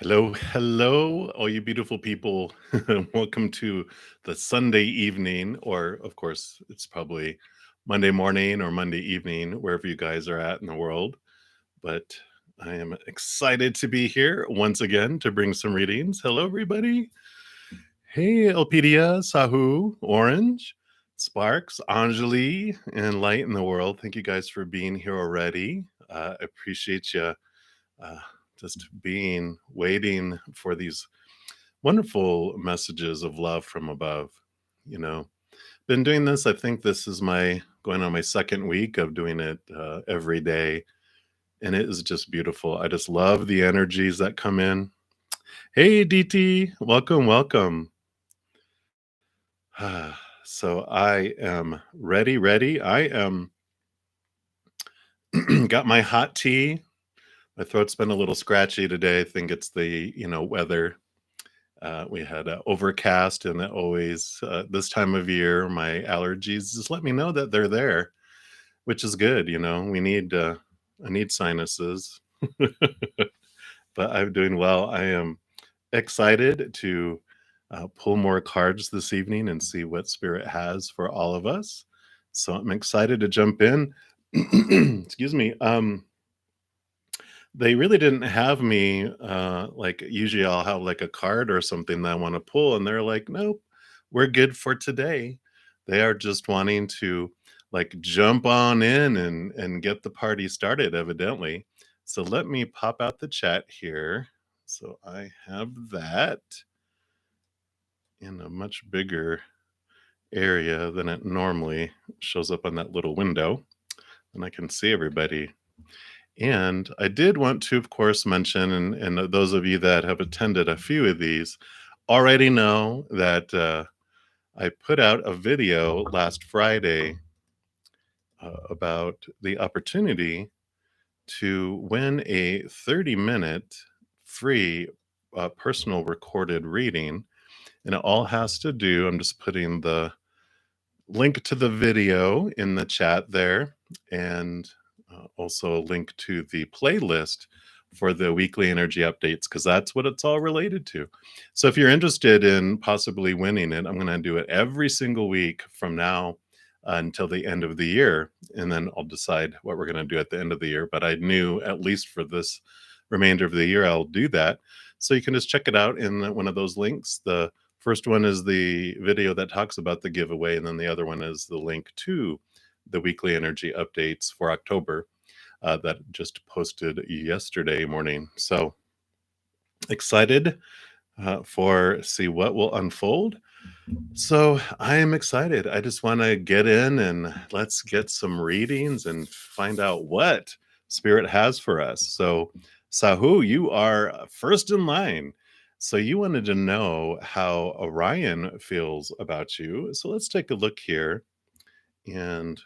Hello, hello, all you beautiful people. Welcome to the Sunday evening, or of course, it's probably Monday morning or Monday evening, wherever you guys are at in the world. But I am excited to be here once again to bring some readings. Hello, everybody. Hey, Elpidia, Sahu, Orange, Sparks, Anjali, and Light in the world. Thank you guys for being here already. I appreciate you uh, just waiting for these wonderful messages of love from above. You know, been doing this. I think this is going on my second week of doing it every day. And it is just beautiful. I just love the energies that come in. Hey, DT, welcome, welcome. So I am ready. I am got my hot tea. My throat's been a little scratchy today. I think it's the, weather. We had overcast, and always this time of year, my allergies just let me know that they're there, which is good. I need sinuses, but I'm doing well. I am excited to pull more cards this evening and see what Spirit has for all of us. So I'm excited to jump in. Excuse me. They really didn't have me, like, usually I'll have, like, a card or something that I wanna pull, and they're like, "Nope, we're good for today." They are just wanting to, like, jump on in and get the party started, evidently. So let me pop out the chat here. So I have that in a much bigger area than it normally shows up on that little window, and I can see everybody. And I did want to, of course, mention, and those of you that have attended a few of these already know that I put out a video last Friday about the opportunity to win a 30-minute free personal recorded reading. And it all has to do, I'm just putting the link to the video in the chat there, and also a link to the playlist for the weekly energy updates, because that's what it's all related to. So if you're interested in possibly winning it, I'm going to do it every single week from now until the end of the year, and then I'll decide what we're going to do at the end of the year. But I knew at least for this remainder of the year I'll do that. So you can just check it out in one of those links. The first one is the video that talks about the giveaway, and then the other one is the link to the weekly energy updates for October that just posted yesterday morning. So excited for see what will unfold. So I am excited. I just want to get in and let's get some readings and find out what Spirit has for us. So, Sahu, you are first in line. So you wanted to know how Orion feels about you. So let's take a look here and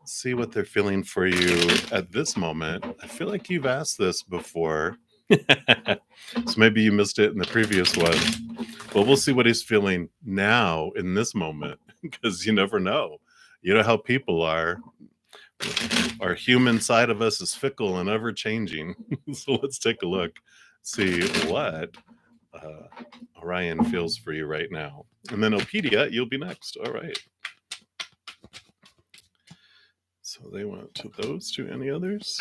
see what they're feeling for you at this moment. I feel like you've asked this before. So maybe you missed it in the previous one. But we'll see what he's feeling now in this moment, because you never know. You know how people are. Our human side of us is fickle and ever changing. So let's take a look, see what uh, Orion feels for you right now. And then Opedia, you'll be next. All right. So they went to those two. Any others?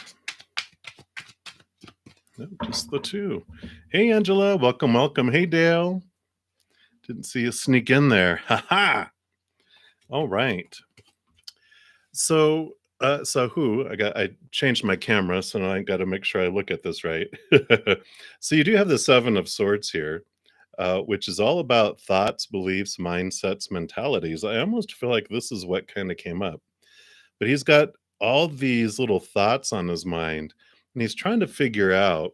No, just the two. Hey, Angela. Welcome, welcome. Hey, Dale. Didn't see you sneak in there. Ha ha. All right. So, I changed my camera, so now I got to make sure I look at this right. So you do have the Seven of Swords here, which is all about thoughts, beliefs, mindsets, mentalities. I almost feel like this is what kind of came up. But he's got all these little thoughts on his mind, and he's trying to figure out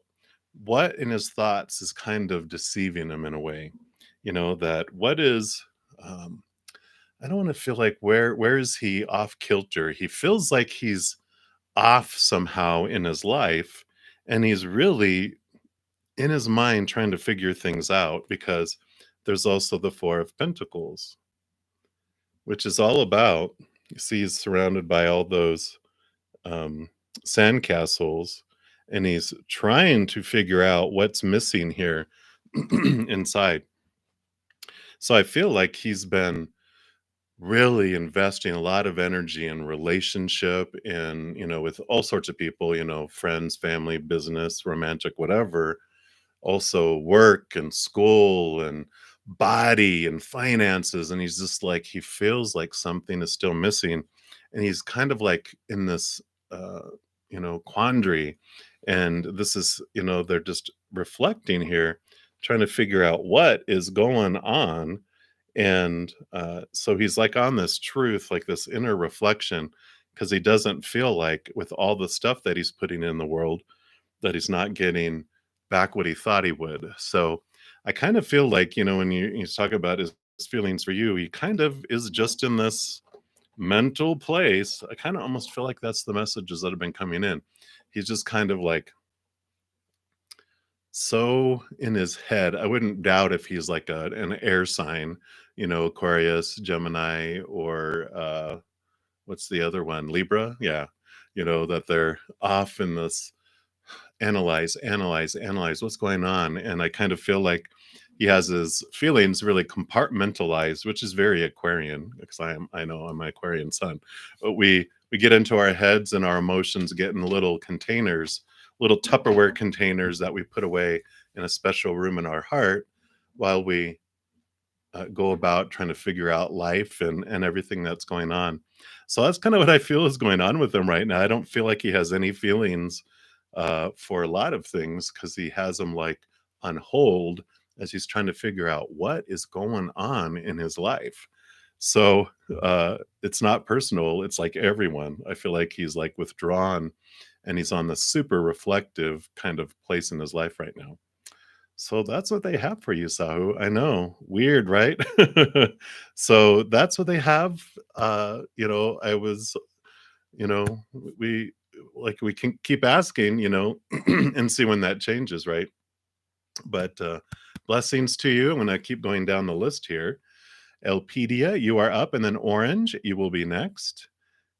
what in his thoughts is kind of deceiving him in a way. That what is um, I don't want to feel like where is he off kilter? He feels like he's off somehow in his life, and he's really in his mind trying to figure things out, because there's also the Four of Pentacles, which is all about, you see, he's surrounded by all those um, sandcastles, and he's trying to figure out what's missing here inside. So I feel like he's been really investing a lot of energy in relationship and, with all sorts of people, friends, family, business, romantic, whatever, also work and school and body and finances. And he's just like, he feels like something is still missing, and he's kind of like in this uh quandary. And this is, they're just reflecting here, trying to figure out what is going on. And so he's like on this truth, like this inner reflection, because he doesn't feel like, with all the stuff that he's putting in the world, that he's not getting back what he thought he would. So I kind of feel like, when you talk about his feelings for you, he kind of is just in this mental place. I kind of almost feel like that's the messages that have been coming in. He's just kind of like so in his head. I wouldn't doubt if he's like an air sign, Aquarius, Gemini, or what's the other one? Libra. Yeah. That they're off in this analyze, analyze, analyze what's going on. And I kind of feel like he has his feelings really compartmentalized, which is very Aquarian, because I know I'm my Aquarian sun. But we get into our heads, and our emotions get in little containers, little Tupperware containers that we put away in a special room in our heart, while we go about trying to figure out life and everything that's going on. So that's kind of what I feel is going on with him right now. I don't feel like he has any feelings for a lot of things, because he has them like on hold, as he's trying to figure out what is going on in his life. So it's not personal. It's like everyone. I feel like he's like withdrawn, and he's on the super reflective kind of place in his life right now. So that's what they have for you, Sahu. I know. Weird, right? So that's what they have. I was, you know, we we can keep asking, and see when that changes, right? But blessings to you. I'm gonna keep going down the list here. Elpedia, you are up, and then Orange, you will be next.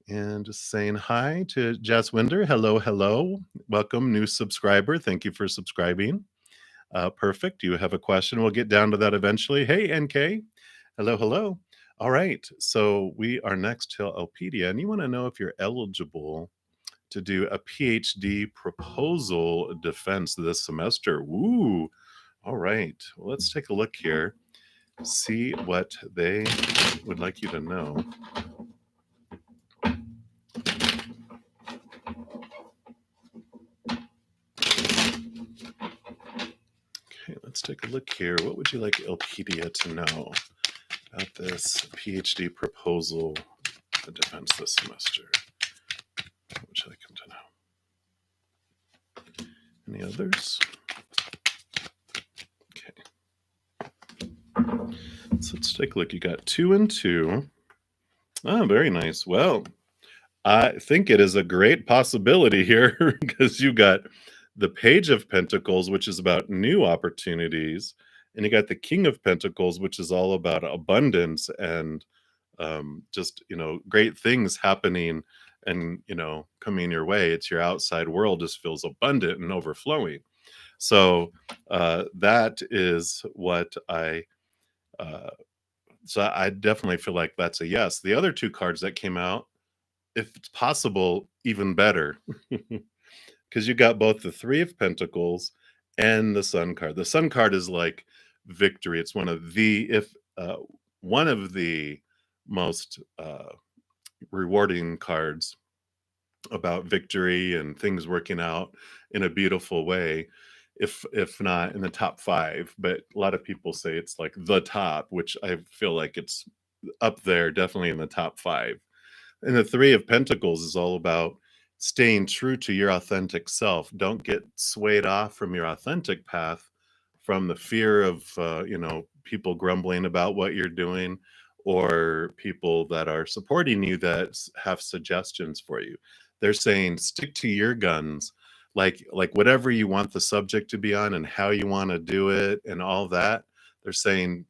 And just saying hi to Jaswinder. Hello, hello. Welcome, new subscriber. Thank you for subscribing. Perfect. You have a question. We'll get down to that eventually. Hey, NK. Hello, hello. All right. So we are next to Elpedia, and you want to know if you're eligible to do a PhD proposal defense this semester. Woo. All right. Well, let's take a look here. See what they would like you to know. Okay, let's take a look here. What would you like Elpedia to know about this PhD proposal defense this semester? What would you like him to know? Any others? Okay. So let's take a look. You got 2 and 2. Oh, very nice. Well, I think it is a great possibility here, because you got the Page of Pentacles, which is about new opportunities, and you got the King of Pentacles, which is all about abundance and just, great things happening and, coming your way. It's your outside world just feels abundant and overflowing. So that is what uh, I definitely feel like that's a yes. The other 2 cards that came out, if it's possible, even better, because you got both the 3 of Pentacles and the Sun card. The Sun card is like victory. It's one of the most rewarding cards about victory and things working out in a beautiful way, if not in the top 5. But a lot of people say it's like the top, which I feel like it's up there, definitely in the top 5. And the 3 of Pentacles is all about staying true to your authentic self. Don't get swayed off from your authentic path from the fear of, people grumbling about what you're doing, or people that are supporting you that have suggestions for you. They're saying stick to your guns, like whatever you want the subject to be on and how you want to do it and all that. They're saying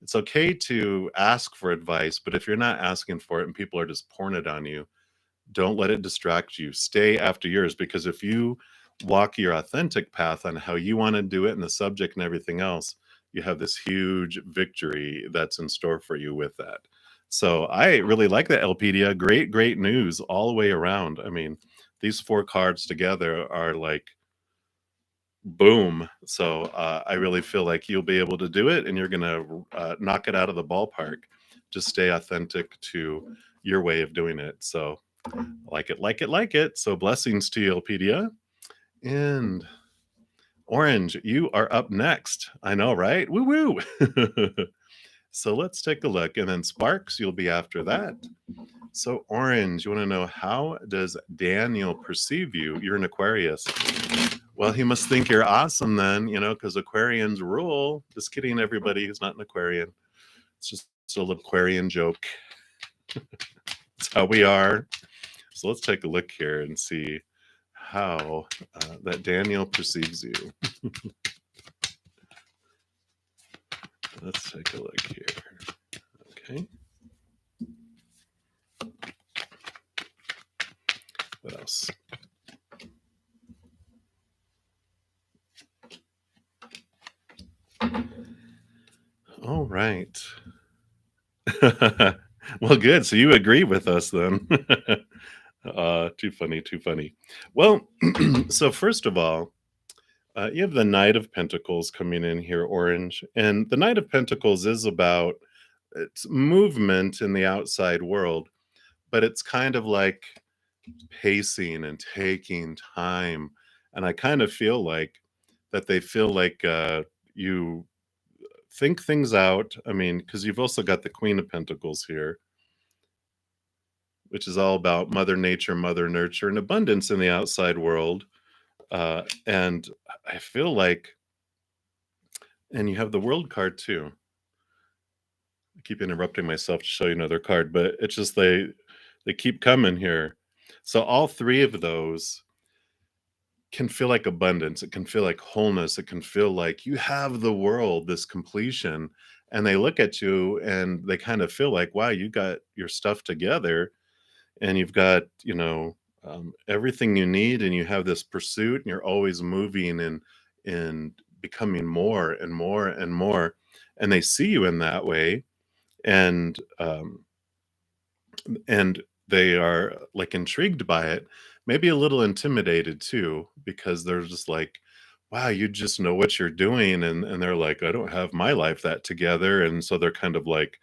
it's okay to ask for advice, but if you're not asking for it and people are just pouring it on you, don't let it distract you. Stay after yours, because if you walk your authentic path on how you want to do it and the subject and everything else, you have this huge victory that's in store for you with that. So I really like that, Elpedia. Great, great news all the way around. I mean, these four cards together are like boom. So I really feel like you'll be able to do it and you're going to knock it out of the ballpark. Just stay authentic to your way of doing it. So like it, like it, like it. So blessings to you, Elpedia. And Orange, you are up next. I know, right? Woo woo. So let's take a look. And then Sparks, you'll be after that. So, Orange, you want to know, how does Daniel perceive you? You're an Aquarius. Well, he must think you're awesome then, because Aquarians rule. Just kidding, everybody who's not an Aquarian. It's just a little Aquarian joke. It's how we are. So let's take a look here and see how that Daniel perceives you. Let's take a look here. Okay. What else? All right. Well, good. So you agree with us then. Too funny, too funny. Well, so first of all, you have the Knight of Pentacles coming in here, Orange. And the Knight of Pentacles is about its movement in the outside world, but it's kind of like pacing and taking time. And I kind of feel like that they feel like you think things out. I mean, because you've also got the Queen of Pentacles here, which is all about Mother Nature, Mother Nurture, and abundance in the outside world. And I feel like, and you have the World card too. I keep interrupting myself to show you another card, but it's just they keep coming here. So all three of those can feel like abundance. It can feel like wholeness. It can feel like you have the world, this completion. And they look at you and they kind of feel like, wow, you got your stuff together and you've got, everything you need, and you have this pursuit and you're always moving and becoming more and more and more. And they see you in that way. And they are like intrigued by it, maybe a little intimidated too, because they're just like, wow, you just know what you're doing. And they're like, I don't have my life that together. And so they're kind of like,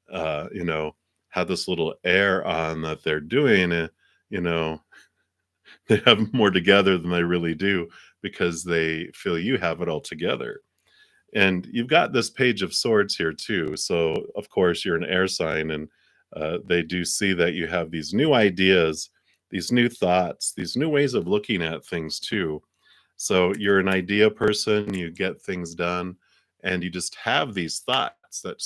you know, have this little air on that they're doing it, you know, they have more together than they really do because they feel you have it all together. And you've got this Page of Swords here too. So of course you're an air sign, and they do see that you have these new ideas, these new thoughts, these new ways of looking at things too. So you're an idea person, you get things done, and you just have these thoughts that,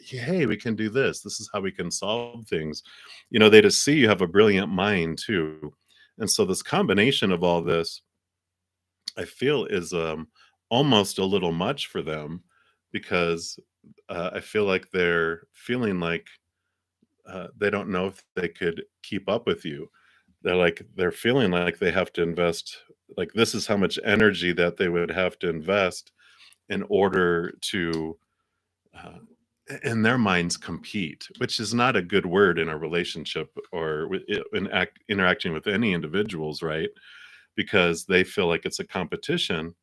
hey, we can do this. This is how we can solve things. They just see you have a brilliant mind too. And so this combination of all this, I feel, is almost a little much for them, because I feel like they're feeling like they don't know if they could keep up with you. They're feeling like they have to invest, like this is how much energy that they would have to invest in order to, uh, in their minds, compete, which is not a good word in a relationship or interacting with any individuals, right? Because they feel like it's a competition.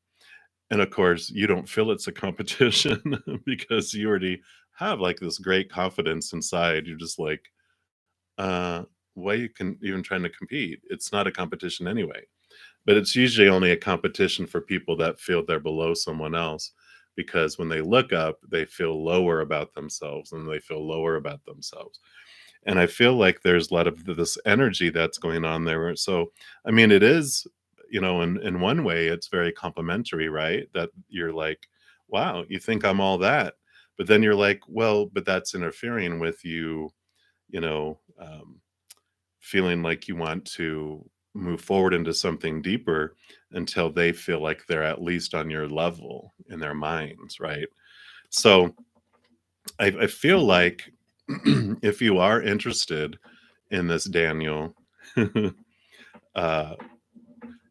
And of course, you don't feel it's a competition because you already have like this great confidence inside. You're just like, why you can even trying to compete? It's not a competition anyway. But it's usually only a competition for people that feel they're below someone else, because when they look up, they feel lower about themselves and they feel lower about themselves. And I feel like there's a lot of this energy that's going on there. So, I mean, it is, in one way, it's very complimentary, right? That you're like, wow, you think I'm all that. But then you're like, well, but that's interfering with you, you know, um, feeling like you want to move forward into something deeper until they feel like they're at least on your level in their minds, right? So I feel like if you are interested in this, Daniel, uh,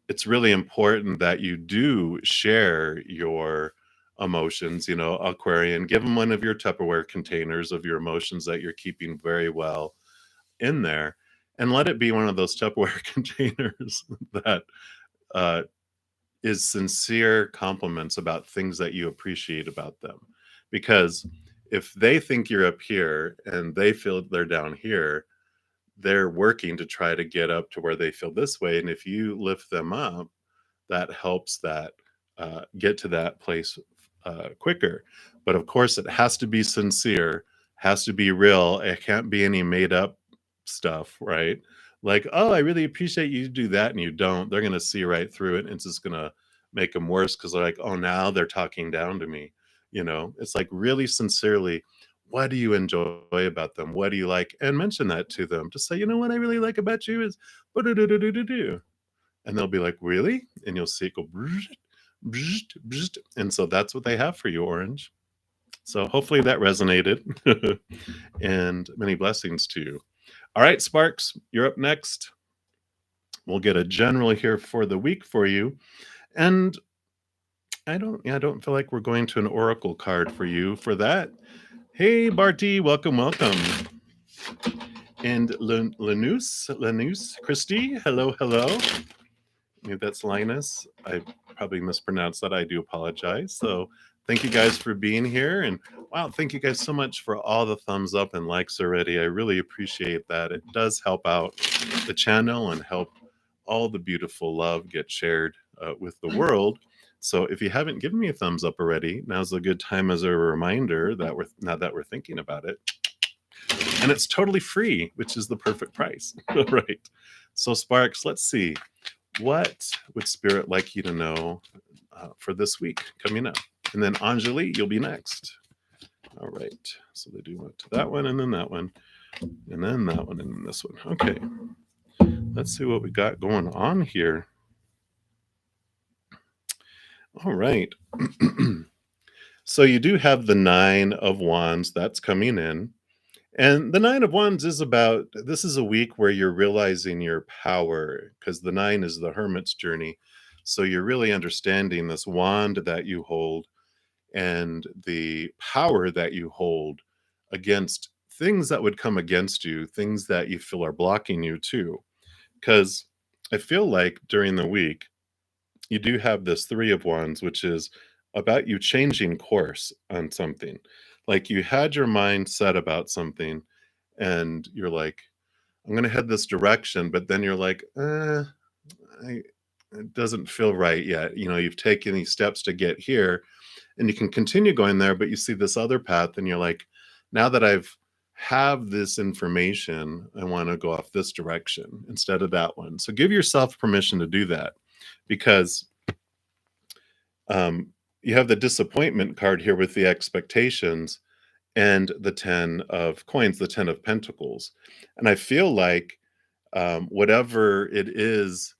it's really important that you do share your emotions. Aquarian, give them one of your Tupperware containers of your emotions that you're keeping very well in there, and let it be one of those Tupperware containers that uh, is sincere compliments about things that you appreciate about them. Because if they think you're up here and they feel they're down here, they're working to try to get up to where they feel this way. And if you lift them up, that helps that get to that place quicker. But of course, it has to be sincere, has to be real. It can't be any made up stuff, right? Like, oh, I really appreciate you do that, and you don't. They're going to see right through it. And it's just going to make them worse because they're like, oh, now they're talking down to me. It's like really sincerely, what do you enjoy about them? What do you like? And mention that to them. Just say, what I really like about you is, and they'll be like, "Really?" And you'll see it go, "Bzzzt, bzzzt, bzzzt." And so that's what they have for you, Orange. So hopefully that resonated, and many blessings to you. All right, Sparks, you're up next. We'll get a general here for the week for you, and I don't feel like we're going to an oracle card for you for that. Hey, Barty, welcome, welcome. And Lanus, Christy, hello, hello. Maybe that's Linus. I probably mispronounced that. I do apologize. So thank you guys for being here. And wow, thank you guys so much for all the thumbs up and likes already. I really appreciate that. It does help out the channel and help all the beautiful love get shared with the world. So if you haven't given me a thumbs up already, now's a good time as a reminder that we're thinking about it. And it's totally free, which is the perfect price. Right. So Sparks, let's see. What would Spirit like you to know for this week coming up? And then Anjali, you'll be next. All right. So they do went to that one and then that one and then that one and then this one. Okay. Let's see what we got going on here. All right. So you do have the Nine of Wands that's coming in. And the Nine of Wands is this is a week where you're realizing your power because the nine is the hermit's journey. So you're really understanding this wand that you hold and the power that you hold against things that would come against you, things that you feel are blocking you too. Because I feel like during the week, you do have this Three of Wands, which is about you changing course on something. Like you had your mind set about something and you're like, I'm going to head this direction. But then you're like, it doesn't feel right yet. You've taken these steps to get here and you can continue going there, but you see this other path and you're like, now that I've have this information, I want to go off this direction instead of that one. So give yourself permission to do that because you have the disappointment card here with the expectations and the 10 of coins, the 10 of pentacles. And I feel like whatever it is,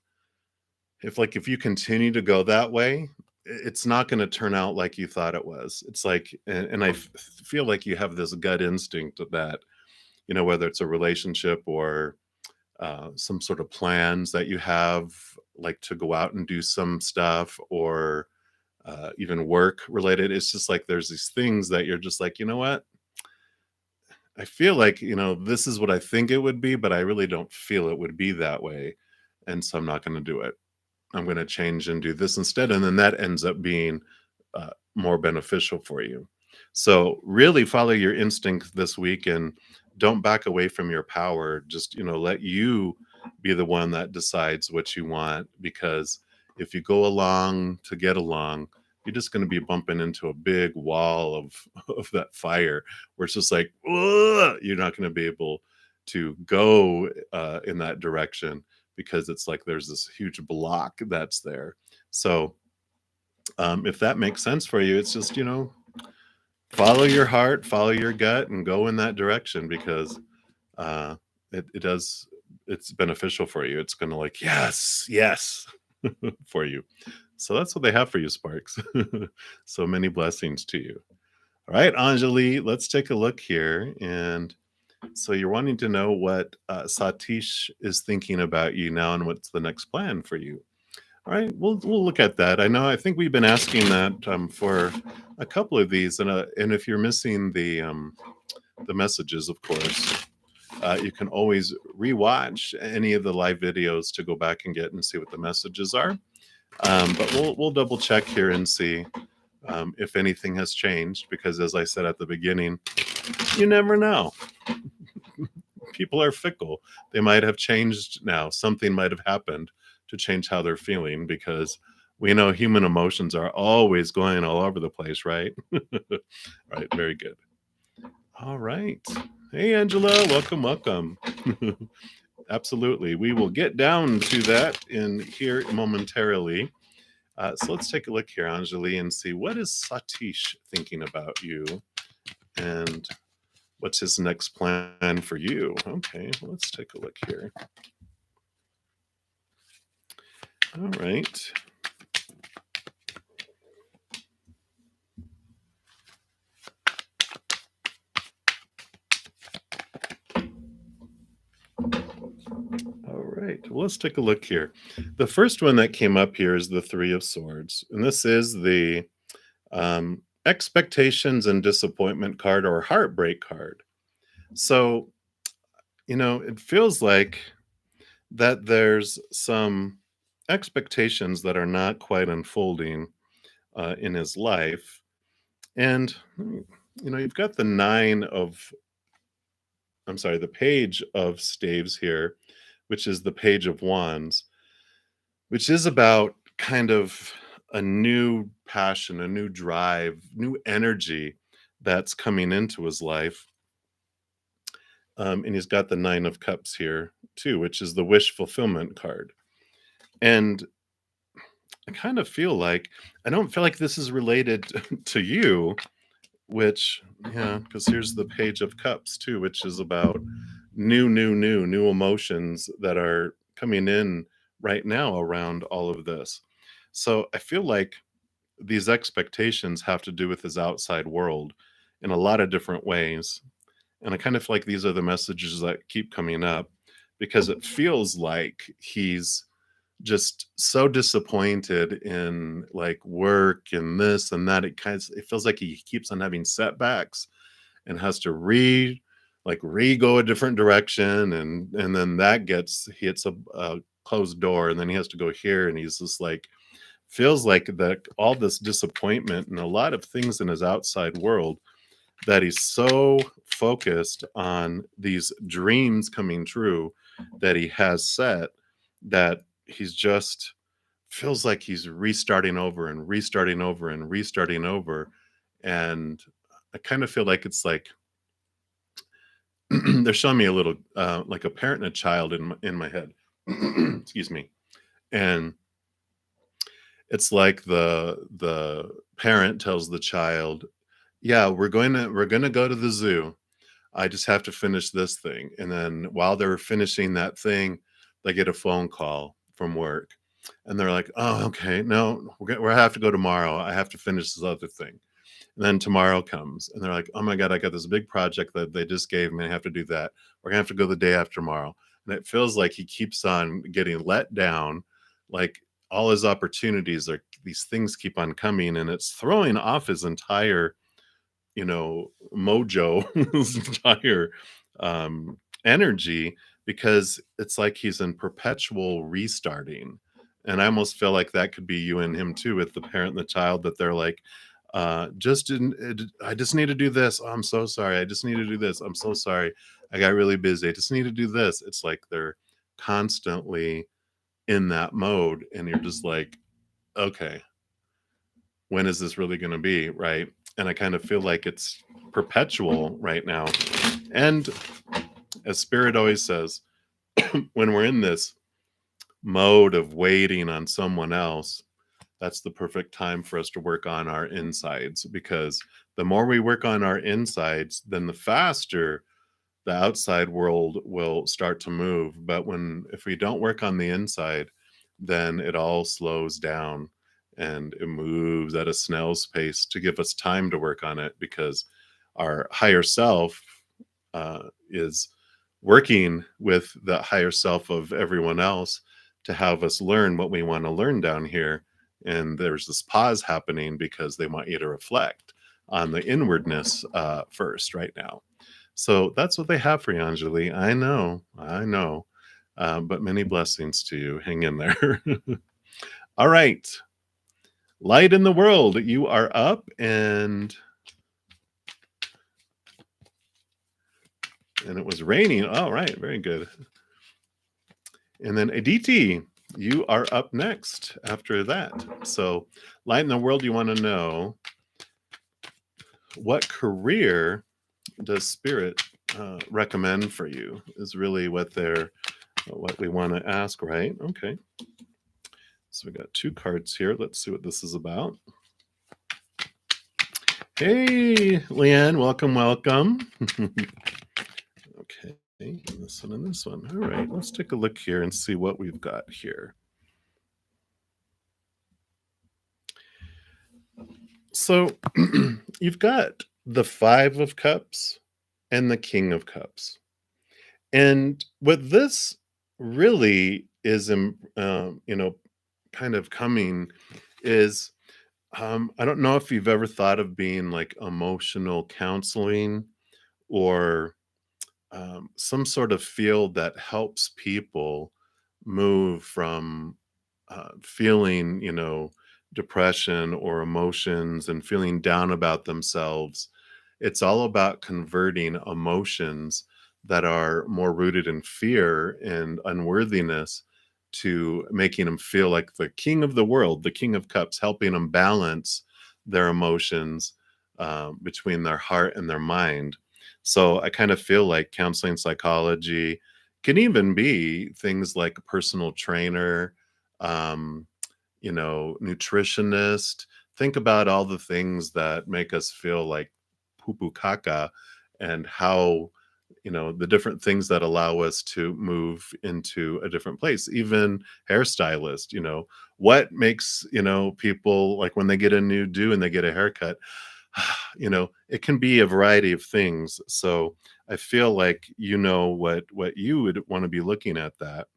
if you continue to go that way, it's not going to turn out like you thought it was. It's like, and I feel like you have this gut instinct that, whether it's a relationship or some sort of plans that you have, like to go out and do some stuff or even work related. It's just like there's these things that you're just like, you know what? I feel like, this is what I think it would be, but I really don't feel it would be that way. And so I'm not going to do it. I'm going to change and do this instead. And then that ends up being more beneficial for you. So really follow your instinct this week and don't back away from your power. Just, let you be the one that decides what you want, because if you go along to get along, you're just going to be bumping into a big wall of that fire where it's just like, ugh, you're not going to be able to go in that direction because it's like there's this huge block that's there. So if that makes sense for you, it's just, follow your heart, follow your gut, and go in that direction because it does, it's beneficial for you. It's going to like, yes, for you. So that's what they have for you, Sparks. So many blessings to you. All right, Anjali, let's take a look here. And so you're wanting to know what Satish is thinking about you now and what's the next plan for you. All right, we'll look at that. I think we've been asking that for a couple of these, and if you're missing the messages, of course, you can always rewatch any of the live videos to go back and get and see what the messages are. But we'll double check here and see if anything has changed, because as I said at the beginning, you never know. People are fickle. They might have changed now. Something might have happened to change how they're feeling, because we know human emotions are always going all over the place, right? Right, very good. All right. Hey, Angela, welcome, welcome. Absolutely. We will get down to that in here momentarily. So let's take a look here, Anjali, and see what is Satish thinking about you, and what's his next plan for you. Okay, let's take a look here. All right. All right, well, let's take a look here. The first one that came up here is the Three of Swords, and this is the expectations and disappointment card, or heartbreak card. So, it feels like that there's some expectations that are not quite unfolding in his life. And, you've got the the page of staves here, which is the page of wands, which is about kind of a new passion, a new drive, new energy that's coming into his life. And he's got the Nine of Cups here too, which is the wish fulfillment card. And I kind of feel like, I don't feel like this is related to you, which, yeah, because here's the Page of Cups too, which is about new emotions that are coming in right now around all of this. So I feel like these expectations have to do with his outside world in a lot of different ways. And I kind of feel like these are the messages that keep coming up, because it feels like he's just so disappointed in like work and this and that. It feels like he keeps on having setbacks and has to re go a different direction, and then that gets he hits a closed door, and then he has to go here, and he's just like, feels like that all this disappointment and a lot of things in his outside world, that he's so focused on these dreams coming true that he has set, that he's just feels like he's restarting over and restarting over and restarting over. And I kind of feel like it's like they're showing me a little like a parent and a child in my head. Excuse me. And it's like the parent tells the child, yeah, we're going to go to the zoo. I just have to finish this thing. And then while they're finishing that thing, they get a phone call from work. And they're like, oh, okay, no, we have to go tomorrow. I have to finish this other thing. And then tomorrow comes, and they're like, oh my God, I got this big project that they just gave me. I have to do that. We're going to have to go the day after tomorrow. And it feels like he keeps on getting let down. Like all his opportunities are, these things keep on coming, and it's throwing off his entire mojo, his entire energy, because it's like he's in perpetual restarting. And I almost feel like that could be you and him too, with the parent and the child, that they're like, just didn't I just need to do this. Oh, I'm so sorry. I just need to do this. I'm so sorry. I got really busy. I just need to do this. It's like they're constantly in that mode, and you're just like, okay, when is this really going to be, right? And I kind of feel like it's perpetual right now. And as Spirit always says, when we're in this mode of waiting on someone else, that's the perfect time for us to work on our insides, because the more we work on our insides, then the faster the outside world will start to move. But if we don't work on the inside, then it all slows down and it moves at a snail's pace to give us time to work on it, because our higher self is working with the higher self of everyone else to have us learn what we want to learn down here. And there's this pause happening because they want you to reflect on the inwardness first right now. So that's what they have for you, Anjali. I know. But many blessings to you. Hang in there. All right. Light in the world. You are up and it was raining. All right. Very good. And then Aditi, you are up next after that. So light in the world, you want to know what career does spirit recommend for you is really what we want to ask, right? Okay. So we got 2 cards here. Let's see what this is about. Hey, Leanne, welcome. Okay, this one and this one. All right, let's take a look here and see what we've got here. So you've got the 5 of Cups and the King of Cups. And what this really is, kind of coming is, I don't know if you've ever thought of being like emotional counseling or some sort of field that helps people move from feeling, depression or emotions and feeling down about themselves. It's all about converting emotions that are more rooted in fear and unworthiness to making them feel like the king of the world, the king of cups, helping them balance their emotions between their heart and their mind. So I kind of feel like counseling psychology can even be things like a personal trainer, um, nutritionist. Think about all the things that make us feel like poo poo caca and how, the different things that allow us to move into a different place. Even hairstylist, what makes, people like when they get a new do and they get a haircut, it can be a variety of things. So I feel like what you would want to be looking at that,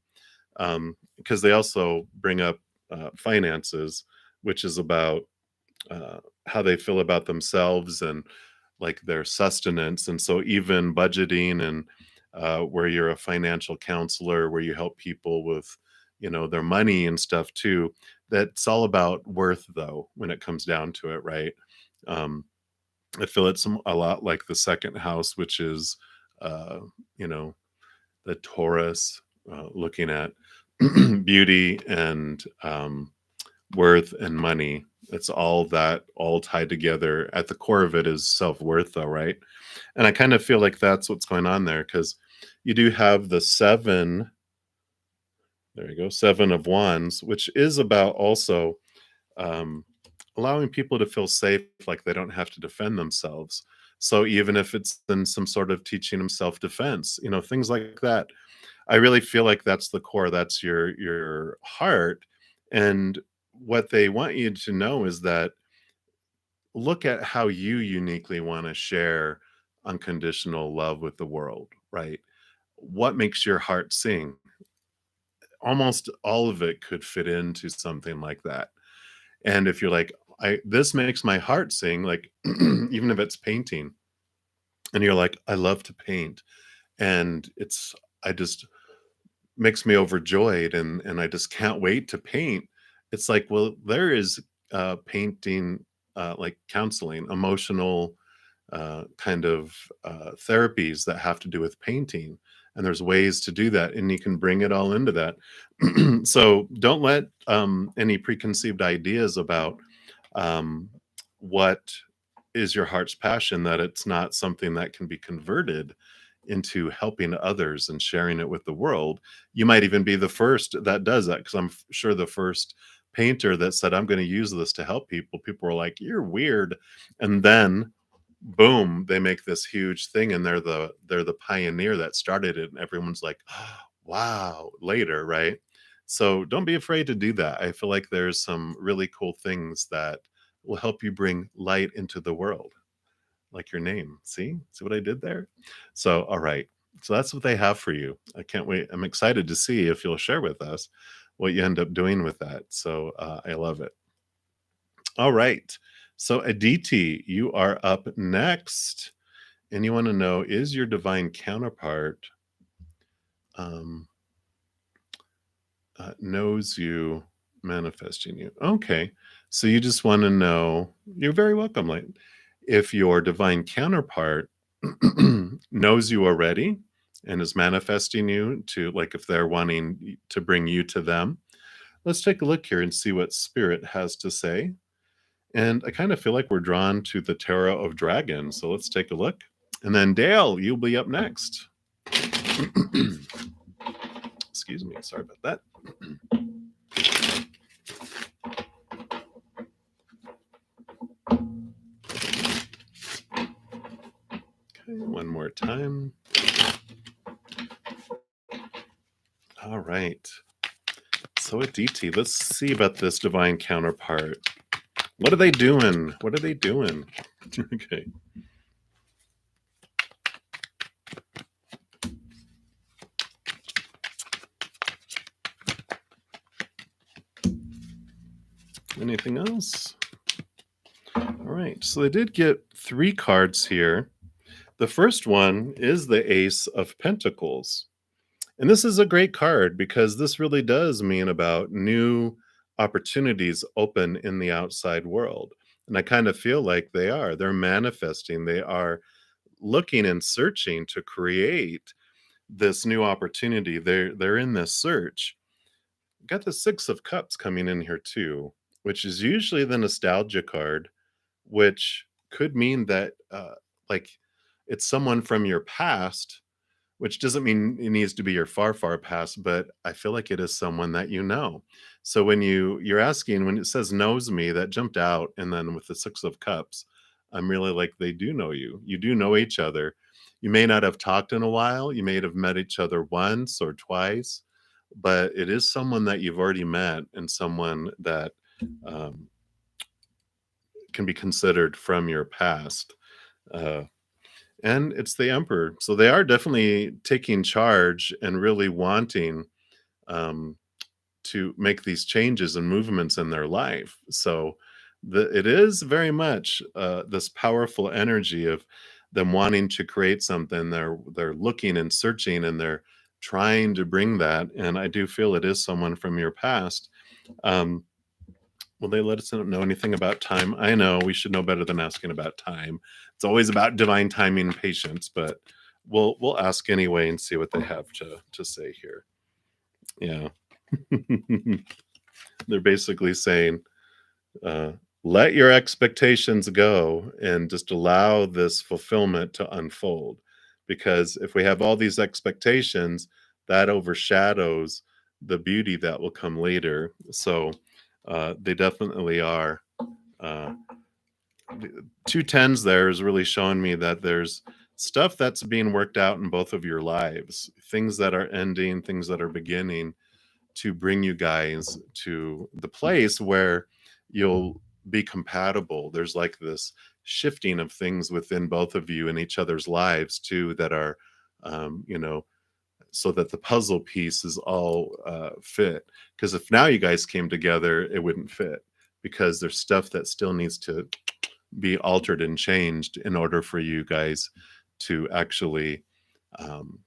because they also bring up finances, which is about how they feel about themselves and like their sustenance. And so even budgeting and where you're a financial counselor, where you help people with, their money and stuff too. That's all about worth, though, when it comes down to it, right? Um, I feel it's a lot like the second house, which is, uh, you know, the Taurus, looking at beauty and worth and money. It's all that all tied together. At the core of it is self-worth, though, right? And I kind of feel like that's what's going on there because you do have the 7, there you go, 7 of Wands, which is about also um, allowing people to feel safe, like they don't have to defend themselves. So even if it's in some sort of teaching them self-defense, things like that, I really feel like that's the core. That's your heart, and what they want you to know is that look at how you uniquely want to share unconditional love with the world, right? What makes your heart sing? Almost all of it could fit into something like that. And if you're like, I this makes my heart sing, like even if it's painting, and you're like, I love to paint, and I just makes me overjoyed and I just can't wait to paint. It's like, well, there is painting like counseling, emotional kind of therapies that have to do with painting. And there's ways to do that, and you can bring it all into that. So don't let any preconceived ideas about um, what is your heart's passion, that it's not something that can be converted into helping others and sharing it with the world. You might even be the first that does that, because I'm sure the first painter that said, I'm going to use this to help people, people were like, you're weird. And then boom, they make this huge thing, and they're the pioneer that started it, and everyone's like, wow, later, right? So don't be afraid to do that. I feel like there's some really cool things that will help you bring light into the world, like your name. See what I did there? So all right, so that's what they have for you. I can't wait. I'm excited to see if you'll share with us what you end up doing with that. So I love it. All right. So Aditi, you are up next. And you want to know, is your divine counterpart um, knows you, manifesting you? Okay. So you just want to know, you're very welcome. Like, if your divine counterpart knows you already and is manifesting you to, like, if they're wanting to bring you to them, let's take a look here and see what spirit has to say. And I kind of feel like we're drawn to the Tarot of Dragons. So let's take a look. And then Dale, you'll be up next. Excuse me. Sorry about that. Okay, one more time. All right. So Aditi, let's see about this divine counterpart. What are they doing? What are they doing? Okay. Anything else? All right. So they did get 3 cards here. The first one is the Ace of Pentacles. And this is a great card because this really does mean about new opportunities open in the outside world. And I kind of feel like they are. They're manifesting. They are looking and searching to create this new opportunity. They're in this search. Got the 6 of Cups coming in here too, which is usually the nostalgia card, which could mean that like it's someone from your past, which doesn't mean it needs to be your far, far past, but I feel like it is someone that you know. So when you're asking, when it says knows me, that jumped out, and then with the 6 of Cups, I'm really like, they do know you. You do know each other. You may not have talked in a while. You may have met each other once or twice, but it is someone that you've already met and someone that um, can be considered from your past. Uh, and it's the Emperor. So they are definitely taking charge and really wanting um, to make these changes and movements in their life. So it is very much this powerful energy of them wanting to create something. They're looking and searching and they're trying to bring that. And I do feel it is someone from your past. Um, Will they let us know anything about time? I know we should know better than asking about time. It's always about divine timing and patience, but we'll ask anyway and see what they have to say here. Yeah. They're basically saying, uh, let your expectations go and just allow this fulfillment to unfold. Because if we have all these expectations, that overshadows the beauty that will come later. So they definitely are. Uh, 2 10s there is really showing me that there's stuff that's being worked out in both of your lives, things that are ending, things that are beginning, to bring you guys to the place where you'll be compatible. There's like this shifting of things within both of you and each other's lives too that are, you know, so that the puzzle pieces all fit. Because if now you guys came together, it wouldn't fit because there's stuff that still needs to be altered and changed in order for you guys to actually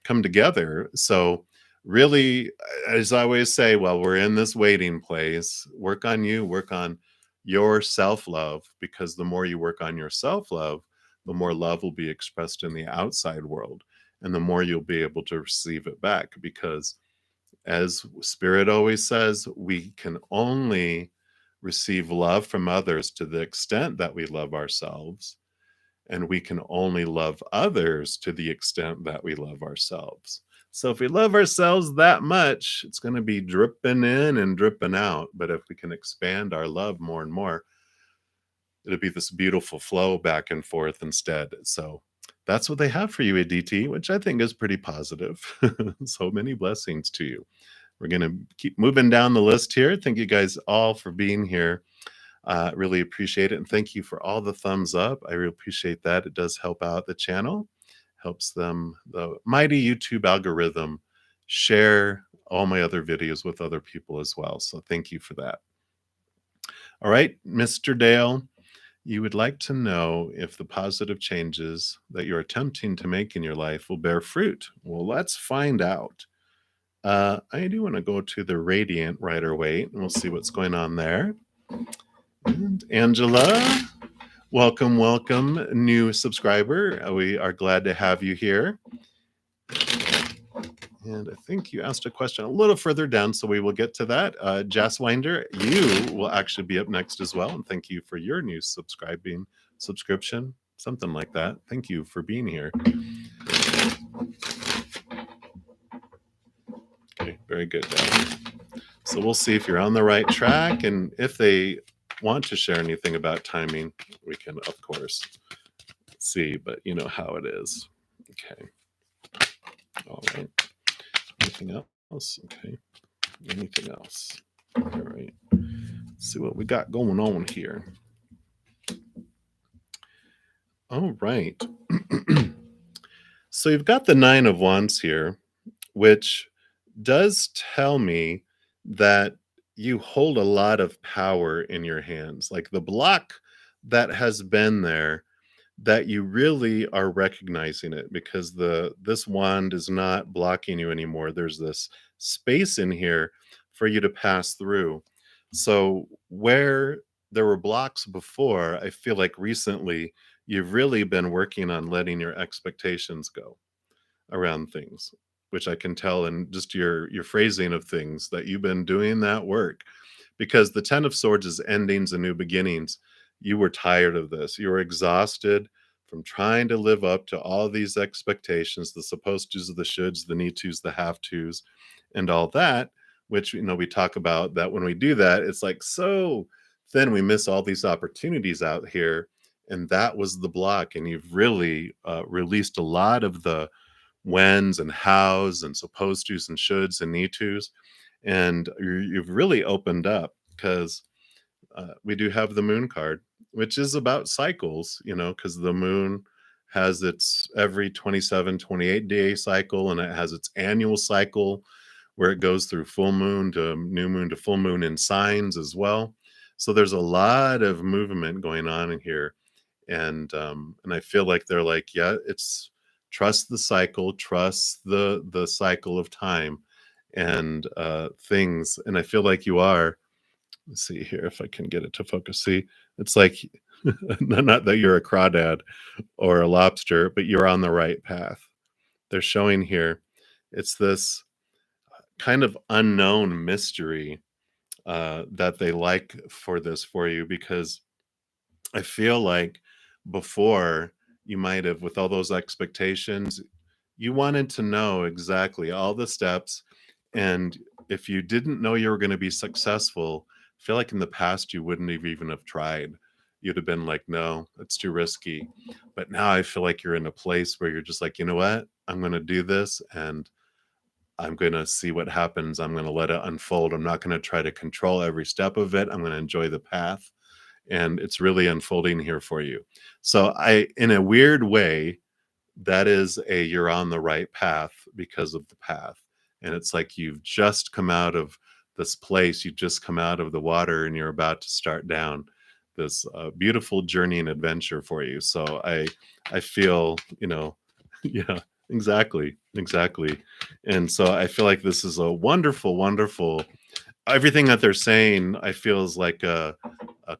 come together. So, really, as I always say, well, we're in this waiting place. Work on you, work on your self love, because the more you work on your self love, the more love will be expressed in the outside world. And the more you'll be able to receive it back. Because, as Spirit always says, we can only receive love from others to the extent that we love ourselves, and we can only love others to the extent that we love ourselves. So if we love ourselves that much, it's going to be dripping in and dripping out. But if we can expand our love more and more, it'll be this beautiful flow back and forth instead. So that's what they have for you, ADT, which I think is pretty positive. So many blessings to you. We're going to keep moving down the list here. Thank you guys all for being here. Really appreciate it. And thank you for all the thumbs up. I really appreciate that. It does help out the channel, helps them, the mighty YouTube algorithm, share all my other videos with other people as well. So thank you for that. All right, Mr. Dale, you would like to know if the positive changes that you're attempting to make in your life will bear fruit. Well, let's find out. I do want to go to the Radiant Rider Waite, and we'll see what's going on there. And Angela, welcome, welcome, new subscriber. We are glad to have you here. And I think you asked a question a little further down, so we will get to that. Jess Winder, you will actually be up next as well. And thank you for your new subscription, something like that. Thank you for being here. Okay, very good. So we'll see if you're on the right track. And if they want to share anything about timing, we can, of course, see, but you know how it is. Okay. All right. Anything else? Okay. Anything else? All right. Let's see what we got going on here. All right. So you've got the Nine of Wands here, which does tell me that you hold a lot of power in your hands. Like the block that has been there, that you really are recognizing it, because this wand is not blocking you anymore. There's this space in here for you to pass through. So where there were blocks before, I feel like recently you've really been working on letting your expectations go around things, which I can tell in just your phrasing of things that you've been doing that work. Because the Ten of Swords is endings and new beginnings. You were tired of this. You were exhausted from trying to live up to all these expectations, the supposed tos, the shoulds, the need tos, the have tos, and all that, which, we talk about that when we do that, it's like, so then we miss all these opportunities out here. And that was the block. And you've really released a lot of the whens and hows and supposed tos and shoulds and need tos. And you've really opened up, because we do have the moon card, which is about cycles, because the moon has its every 27, 28 day cycle, and it has its annual cycle where it goes through full moon to new moon to full moon in signs as well. So there's a lot of movement going on in here. And I feel like they're like, yeah, it's trust the cycle, trust the cycle of time and things. And I feel like you are. Let's see here if I can get it to focus. See, it's like not that you're a crawdad or a lobster, but you're on the right path. They're showing here it's this kind of unknown mystery that they like for you, because I feel like before you might have, with all those expectations, you wanted to know exactly all the steps. And if you didn't know you were going to be successful, I feel like in the past you wouldn't have even have tried. You'd have been like, no, it's too risky. But now I feel like you're in a place where you're just like, you know what? I'm going to do this, and I'm going to see what happens. I'm going to let it unfold. I'm not going to try to control every step of it. I'm going to enjoy the path. And it's really unfolding here for you. So in a weird way, that is you're on the right path because of the path. And it's like you've just come out of this place, you've just come out of the water, and you're about to start down this beautiful journey and adventure for you. So I feel, yeah, exactly. And so I feel like this is a wonderful, everything that they're saying, I feel is like a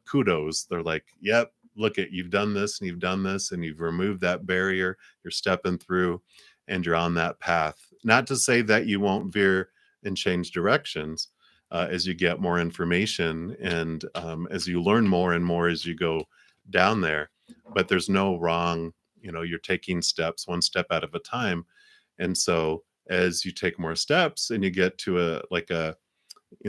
kudos. They're like, yep, look at, you've done this and you've done this, and you've removed that barrier, you're stepping through, and you're on that path. Not to say that you won't veer and change directions as you get more information, and as you learn more and more as you go down there, but there's no wrong, you're taking steps one step at a time. And so as you take more steps and you get to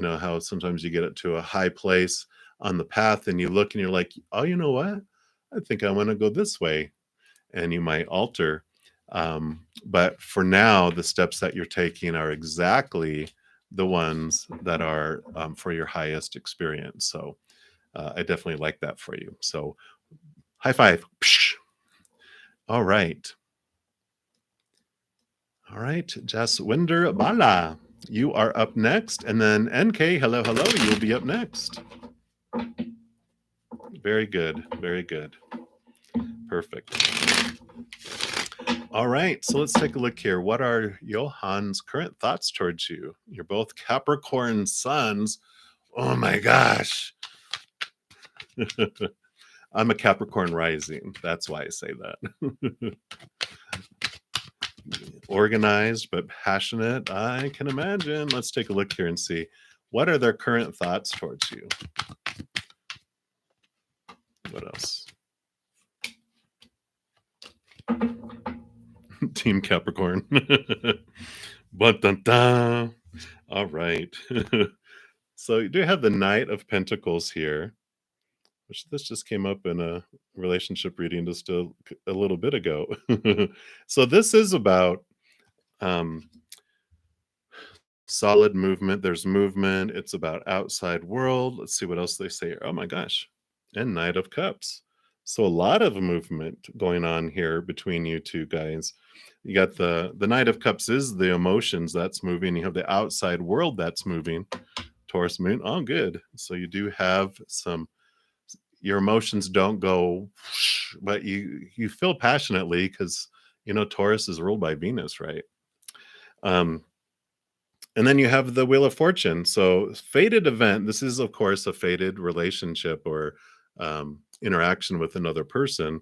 how sometimes you get it to a high place on the path, and you look and you're like, oh, you know what? I think I want to go this way. And you might alter. But for now, the steps that you're taking are exactly the ones that are for your highest experience. So I definitely like that for you. So high five. Psh. All right. All right. Jaswinder Bala. You are up next, and then NK, hello, hello, you'll be up next. Very good, very good. Perfect. All right, so let's take a look here. What are Johan's current thoughts towards you? You're both Capricorn suns. Oh my gosh. I'm a Capricorn rising. That's why I say that. Organized but passionate. I can imagine. Let's take a look here and see. What are their current thoughts towards you? What else? Team Capricorn. But dun, dun. All right. So you do have the Knight of Pentacles here, which this just came up in a relationship reading just a little bit ago. So this is about um, solid movement. There's movement. It's about outside world. Let's see what else they say. Oh my gosh. And Knight of Cups. So a lot of movement going on here between you two guys. You got the Knight of Cups is the emotions that's moving. You have the outside world that's moving. Taurus moon. Oh, good. So you do have some, your emotions don't go, but you feel passionately because Taurus is ruled by Venus, right? And then you have the Wheel of Fortune. So fated event. This is, of course, a fated relationship or interaction with another person.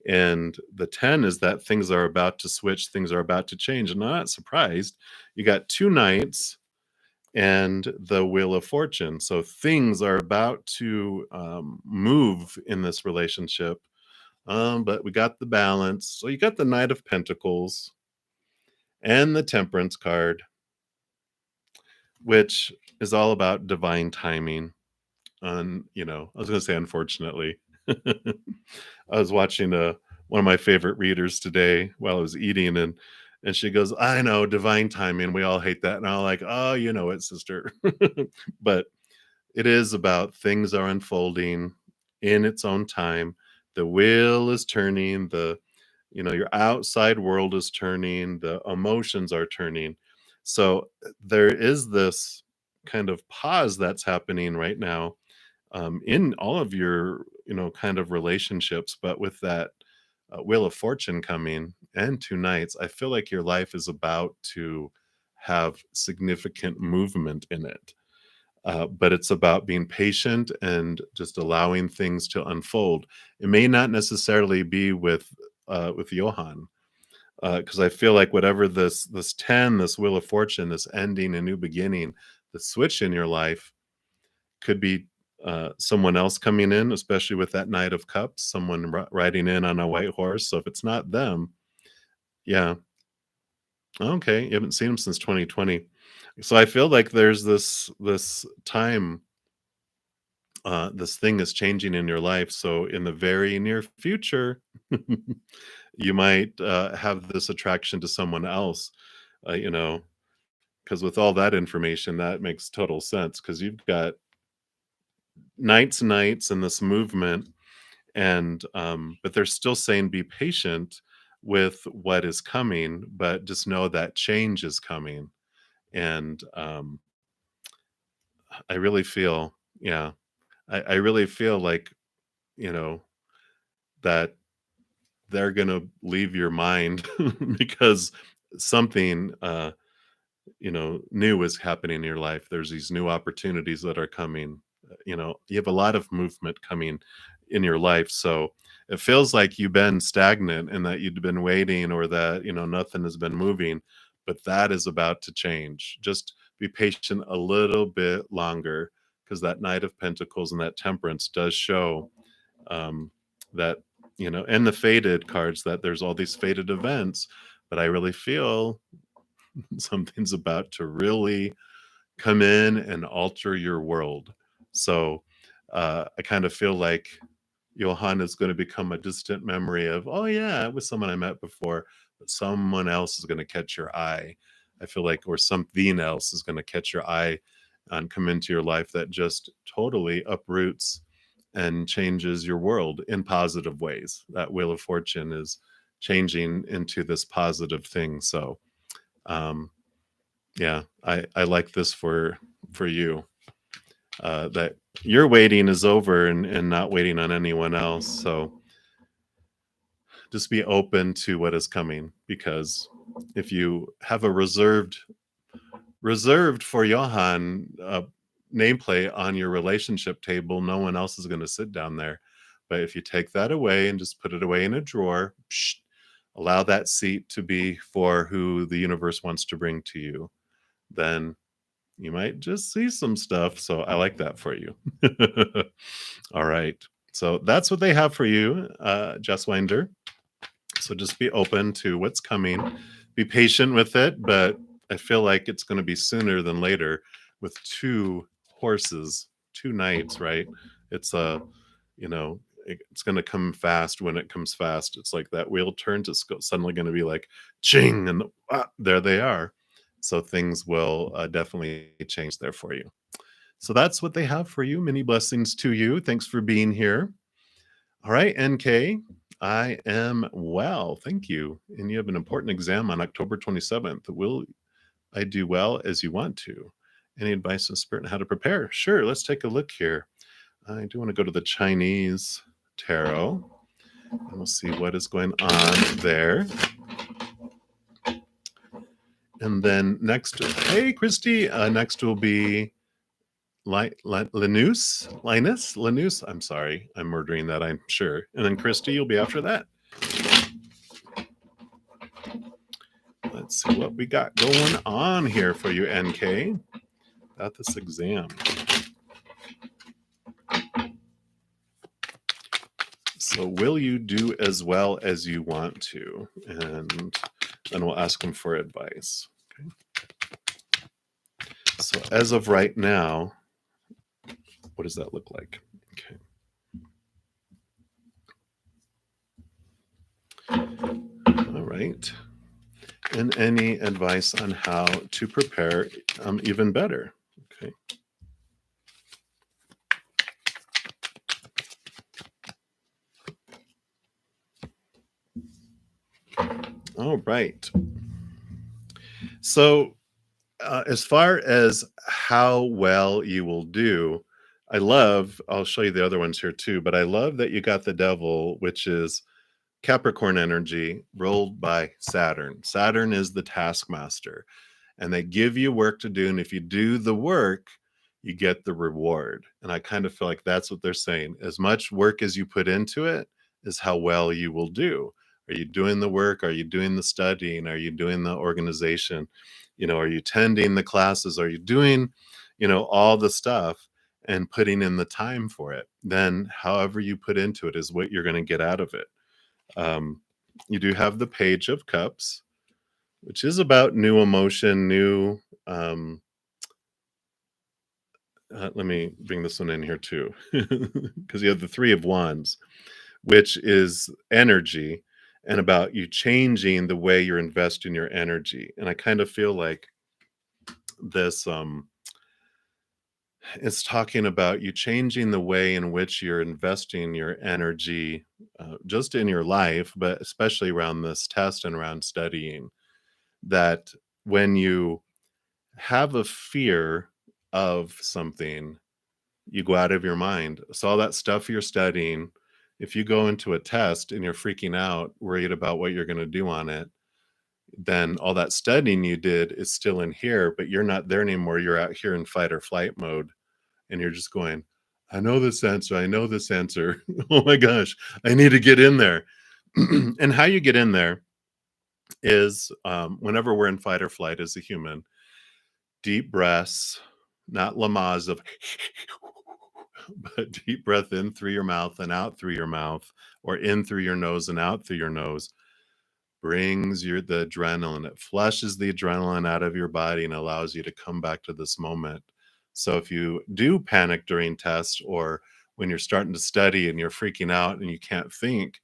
And the 10 is that things are about to switch, things are about to change. And I'm not surprised. You got two knights and the Wheel of Fortune. So things are about to move in this relationship. But we got the balance. So you got the Knight of Pentacles and the Temperance card, which is all about divine timing. I was going to say, unfortunately, I was watching one of my favorite readers today while I was eating, and she goes, "I know divine timing. We all hate that." And I'm like, "Oh, you know it, sister." But it is about things are unfolding in its own time. The wheel is turning. Your outside world is turning. The emotions are turning. So there is this kind of pause that's happening right now in all of your kind of relationships, but with that Wheel of Fortune coming and two nights, I feel like your life is about to have significant movement in it. But it's about being patient and just allowing things to unfold. It may not necessarily be with Johan, because I feel like whatever this 10, this Wheel of Fortune, this ending, a new beginning, the switch in your life could be someone else coming in, especially with that Knight of Cups, someone riding in on a white horse. So if it's not them, yeah, okay, you haven't seen them since 2020. So I feel like there's this time, this thing is changing in your life. So in the very near future, you might have this attraction to someone else, uh, you know, because with all that information, that makes total sense. Because you've got nights and this movement, and but they're still saying be patient with what is coming, but just know that change is coming. And I really feel, yeah, I really feel like you know that they're gonna leave your mind because something new is happening in your life. There's these new opportunities that are coming. You have a lot of movement coming in your life. So it feels like you've been stagnant and that you've been waiting or that, nothing has been moving, but that is about to change. Just be patient a little bit longer because that Knight of Pentacles and that Temperance does show um, that, and the faded cards that there's all these faded events, but I really feel something's about to really come in and alter your world. So I kind of feel like Johanna is going to become a distant memory of, oh yeah, it was someone I met before, but someone else is going to catch your eye. I feel like, or something else is going to catch your eye and come into your life that just totally uproots and changes your world in positive ways. That Wheel of Fortune is changing into this positive thing. So, um, Yeah, I like this for you. That your waiting is over and not waiting on anyone else. So just be open to what is coming, because if you have a reserved for Johann nameplate on your relationship table, no one else is going to sit down there. But if you take that away and just put it away in a drawer, allow that seat to be for who the universe wants to bring to you, then you might just see some stuff. So I like that for you. All right. So that's what they have for you, Jess Winder. So just be open to what's coming. Be patient with it, but I feel like it's going to be sooner than later with two horses, two knights, right? It's you know, it's going to come fast when it comes fast. It's like that wheel turns, it's suddenly going to be like ching, and there they are. So things will definitely change there for you. So that's what they have for you. Many blessings to you. Thanks for being here. All right, NK, I am well. Thank you. And you have an important exam on October 27th. Will I do well as you want to? Any advice in spirit on how to prepare? Sure, let's take a look here. I do want to go to the Chinese tarot, and we'll see what is going on there. And then next, hey, Christy, next will be Linus. I'm sorry, I'm murdering that, I'm sure. And then Christy, you'll be after that. Let's see what we got going on here for you, NK, about this exam. So will you do as well as you want to? And then we'll ask them for advice. Okay. So as of right now, what does that look like? Okay. All right. And any advice on how to prepare even better? Okay. All right. So as far as how well you will do, I'll show you the other ones here too, but I love that you got the devil, which is Capricorn energy rolled by Saturn. Saturn is the taskmaster, and they give you work to do. And if you do the work, you get the reward. And I kind of feel like that's what they're saying. As much work as you put into it is how well you will do. Are you doing the work? Are you doing the studying? Are you doing the organization? Are you attending the classes? Are you doing, all the stuff and putting in the time for it? Then however you put into it is what you're going to get out of it. You do have the Page of Cups, which is about new emotion, new. Let me bring this one in here too, because you have the Three of Wands, which is energy and about you changing the way you're investing your energy. And I kind of feel like this it's talking about you changing the way in which you're investing your energy, just in your life, but especially around this test and around studying. That when you have a fear of something, you go out of your mind. So all that stuff you're studying, if you go into a test and you're freaking out, worried about what you're going to do on it, then all that studying you did is still in here, but you're not there anymore. You're out here in fight or flight mode, and you're just going, I know this answer. I know this answer. Oh my gosh, I need to get in there. And how you get in there is whenever we're in fight or flight as a human, deep breaths, not Lamaze of, but deep breath in through your mouth and out through your mouth, or in through your nose and out through your nose, brings the adrenaline. It flushes the adrenaline out of your body and allows you to come back to this moment. So if you do panic during tests, or when you're starting to study and you're freaking out and you can't think,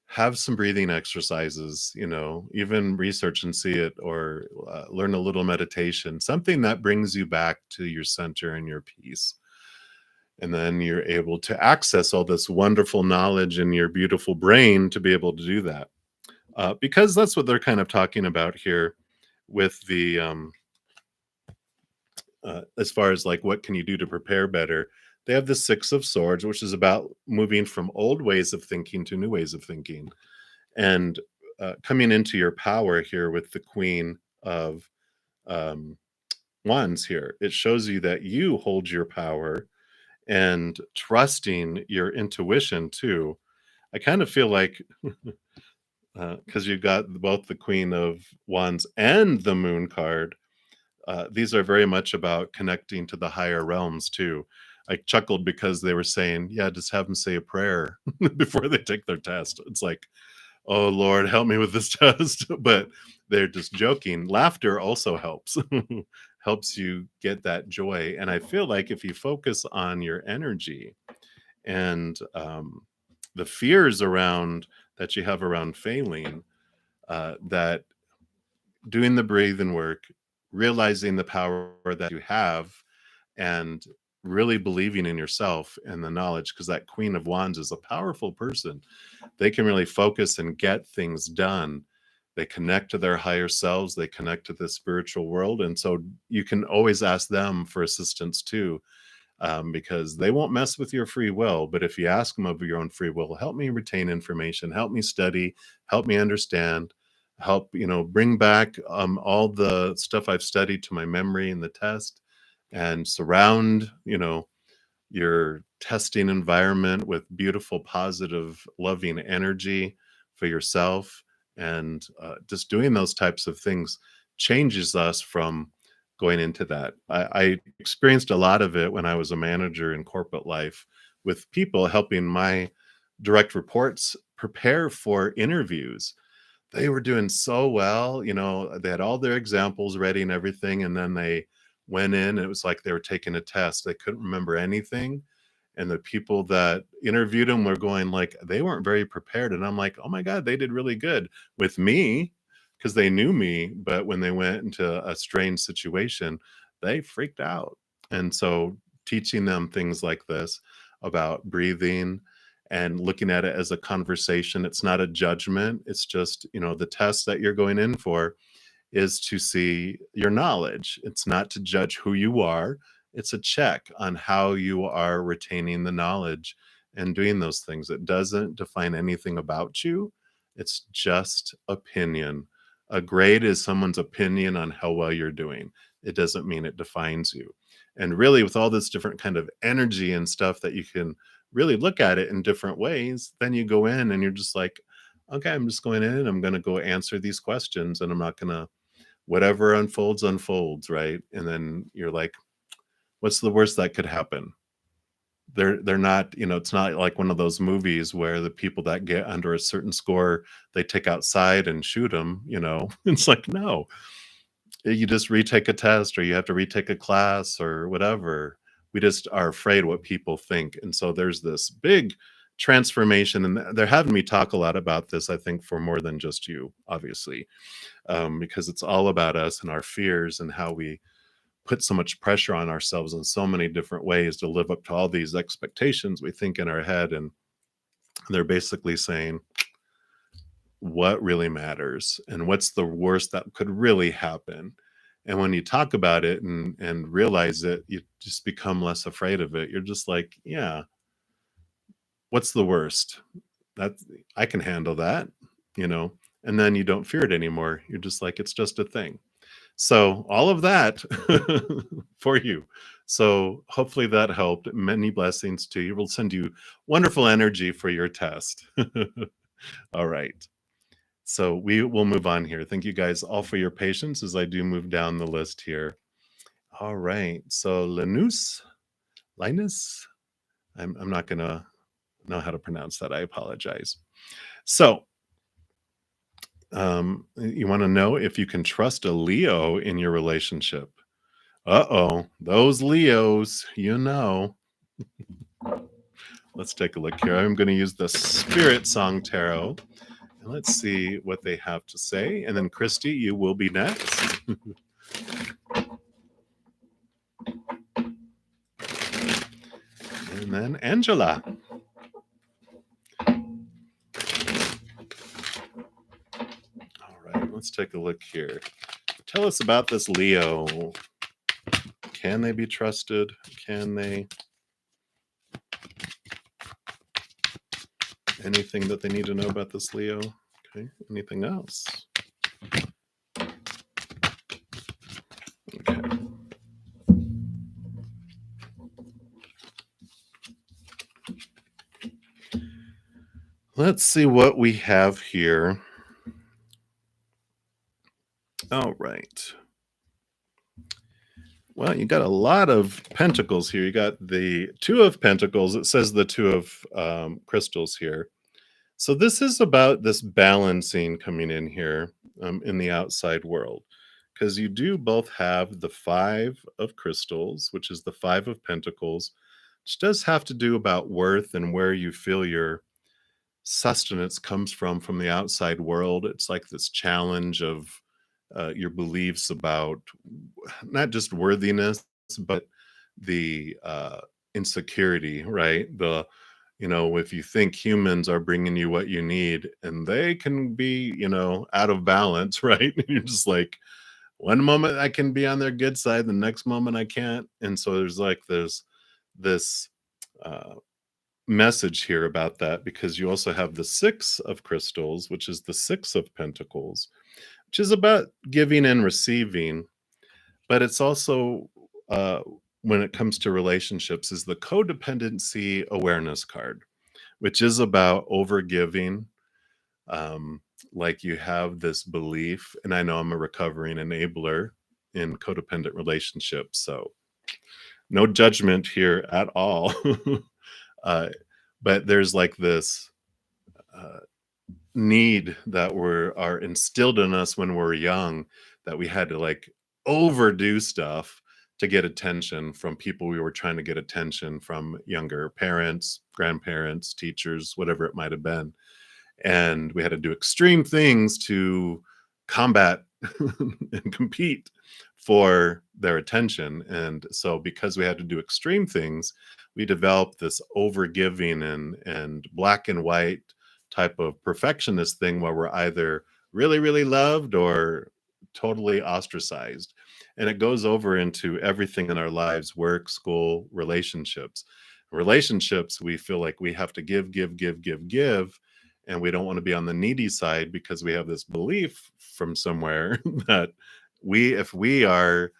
have some breathing exercises, even research and see it, or learn a little meditation, something that brings you back to your center and your peace. And then you're able to access all this wonderful knowledge in your beautiful brain to be able to do that. Because that's what they're kind of talking about here with the as far as like what can you do to prepare better, they have the Six of Swords, which is about moving from old ways of thinking to new ways of thinking, and coming into your power here with the Queen of um, Wands here. It shows you that you hold your power and trusting your intuition too. I kind of feel like because you got both the Queen of Wands and the Moon card, these are very much about connecting to the higher realms too. I chuckled because they were saying, "Yeah, just have them say a prayer before they take their test." It's like, "Oh Lord, help me with this test," but they're just joking. Laughter also helps, helps you get that joy. And I feel like if you focus on your energy and the fears around that you have around failing, that doing the breathing work, realizing the power that you have, and really believing in yourself and the knowledge, because that Queen of Wands is a powerful person. They can really focus and get things done. They connect to their higher selves, they connect to the spiritual world. And so you can always ask them for assistance too, because they won't mess with your free will. But if you ask them of your own free will, help me retain information, help me study, help me understand, help, bring back all the stuff I've studied to my memory in the test, and surround, your testing environment with beautiful, positive, loving energy for yourself. And just doing those types of things changes us from going into that. I experienced a lot of it when I was a manager in corporate life, with people helping my direct reports prepare for interviews. They were doing so well, they had all their examples ready and everything, and then they went in, and it was like they were taking a test. They couldn't remember anything, and the people that interviewed them were going like they weren't very prepared, and I'm like, "Oh my god, they did really good with me," because they knew me, but when they went into a strange situation, they freaked out. And so teaching them things like this about breathing and looking at it as a conversation, it's not a judgment, it's just, the test that you're going in for is to see your knowledge. It's not to judge who you are. It's a check on how you are retaining the knowledge and doing those things. It doesn't define anything about you. It's just opinion. A grade is someone's opinion on how well you're doing. It doesn't mean it defines you. And really, with all this different kind of energy and stuff that you can really look at it in different ways, then you go in and you're just like, okay, I'm just going in and I'm going to go answer these questions, and I'm not going to, whatever unfolds, right? And then you're like, what's the worst that could happen? They're not, it's not like one of those movies where the people that get under a certain score, they take outside and shoot them, It's like, no, you just retake a test, or you have to retake a class or whatever. We just are afraid what people think. And so there's this big transformation, and they're having me talk a lot about this, I think, for more than just you, obviously, because it's all about us and our fears and how we put so much pressure on ourselves in so many different ways to live up to all these expectations we think in our head. And they're basically saying what really matters and what's the worst that could really happen. And when you talk about it and realize it, you just become less afraid of it. You're just like, yeah, what's the worst? That I can handle that, you know. And then you don't fear it anymore. You're just like, it's just a thing. So all of that for you. So hopefully that helped. Many blessings to you. We'll send you wonderful energy for your test. All right. So we will move on here. Thank you guys all for your patience as I do move down the list here. All right. So Linus, I'm not going to know how to pronounce that. I apologize. So you want to know if you can trust a Leo in your relationship. Uh-oh, those Leos, Let's take a look here. I'm going to use the Spirit Song Tarot. And let's see what they have to say. And then, Christy, you will be next. And then Angela. All right, let's take a look here. Tell us about this Leo. Can they be trusted? Can they? Anything that they need to know about this Leo? Okay. Anything else? Okay. Let's see what we have here. All right. Well, you got a lot of pentacles here. You got the Two of Pentacles. It says the Two of Crystals here. So this is about this balancing coming in here in the outside world, because you do both have the Five of Crystals, which is the Five of Pentacles, which does have to do about worth and where you feel your sustenance comes from the outside world. It's like this challenge of your beliefs about not just worthiness, but the insecurity, right? The, if you think humans are bringing you what you need and they can be, out of balance, right? You're just like, one moment I can be on their good side, the next moment I can't. And so there's this uh, message here about that, because you also have the Six of Crystals, which is the Six of Pentacles, which is about giving and receiving. But it's also, uh, when it comes to relationships, is the codependency awareness card, which is about overgiving. Um, like you have this belief, and I know I'm a recovering enabler in codependent relationships, so no judgment here at all. uh, but there's like this uh, need that are instilled in us when we're young, that we had to like overdo stuff to get attention from people we were trying to get attention from, younger parents, grandparents, teachers, whatever it might have been. And we had to do extreme things to combat and compete for their attention. And so because we had to do extreme things, we developed this overgiving and black and white type of perfectionist thing, where we're either really really loved or totally ostracized. And it goes over into everything in our lives: work, school, relationships. We feel like we have to give, and we don't want to be on the needy side, because we have this belief from somewhere that if we are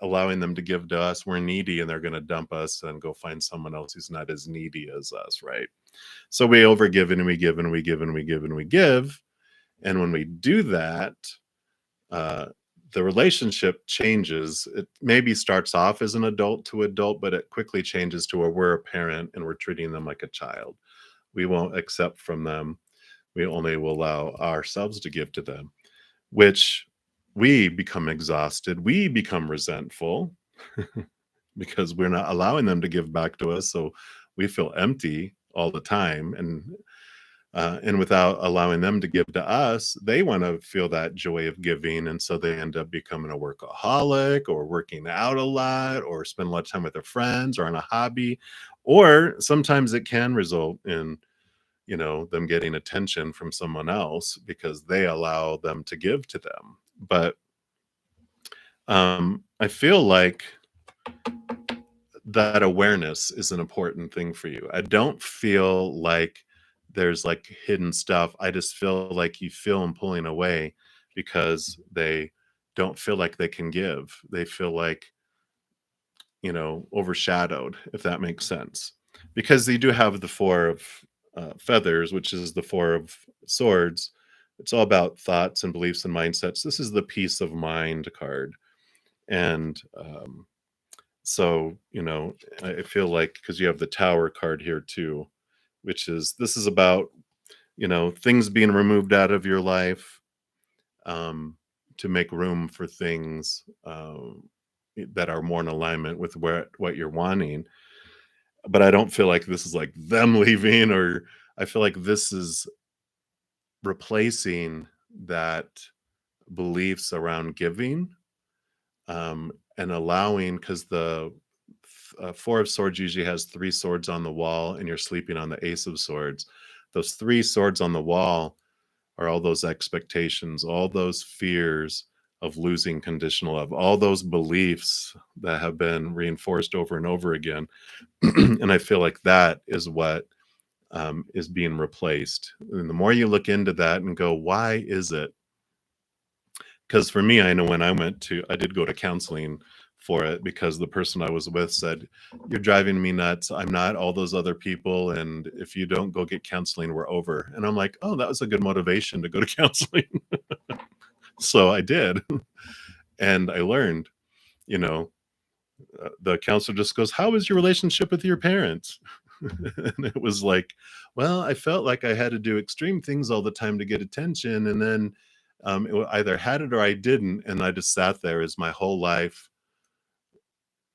allowing them to give to us, we're needy and they're going to dump us and go find someone else who's not as needy as us, right? So we overgive and we give and we give and we give and we give. And when we do that, uh, the relationship changes. It maybe starts off as an adult to adult, but it quickly changes to where we're a parent and we're treating them like a child. We won't accept from them. We only will allow ourselves to give to them, which we become exhausted. We become resentful because we're not allowing them to give back to us. So we feel empty all the time. And without allowing them to give to us, they want to feel that joy of giving. And so they end up becoming a workaholic, or working out a lot, or spend a lot of time with their friends or on a hobby. Or sometimes it can result in, them getting attention from someone else because they allow them to give to them. But I feel like that awareness is an important thing for you. I don't feel like there's like hidden stuff. I just feel like you feel them pulling away because they don't feel like they can give. They feel like, overshadowed, if that makes sense. Because they do have the Four of Feathers, which is the Four of Swords. It's all about thoughts and beliefs and mindsets. This is the peace of mind card. And so, I feel like, because you have the Tower card here too, which is, this is about, things being removed out of your life, um, to make room for things that are more in alignment with what you're wanting. But I don't feel like this is like them leaving, or I feel like this is replacing that beliefs around giving, and allowing, because the Four of Swords usually has three swords on the wall, and you're sleeping on the Ace of Swords. Those three swords on the wall are all those expectations, all those fears, of losing conditional love, all those beliefs that have been reinforced over and over again. And I feel like that is what is being replaced. And the more you look into that and go, why is it? Because for me, I know when I did go to counseling for it because the person I was with said, "You're driving me nuts. I'm not all those other people. And if you don't go get counseling, we're over." And I'm like, oh, that was a good motivation to go to counseling. So I did. And I learned, you know, the counselor just goes, "How was your relationship with your parents?" And it was like, well, I felt like I had to do extreme things all the time to get attention. And then either had it or I didn't. And I just sat there as my whole life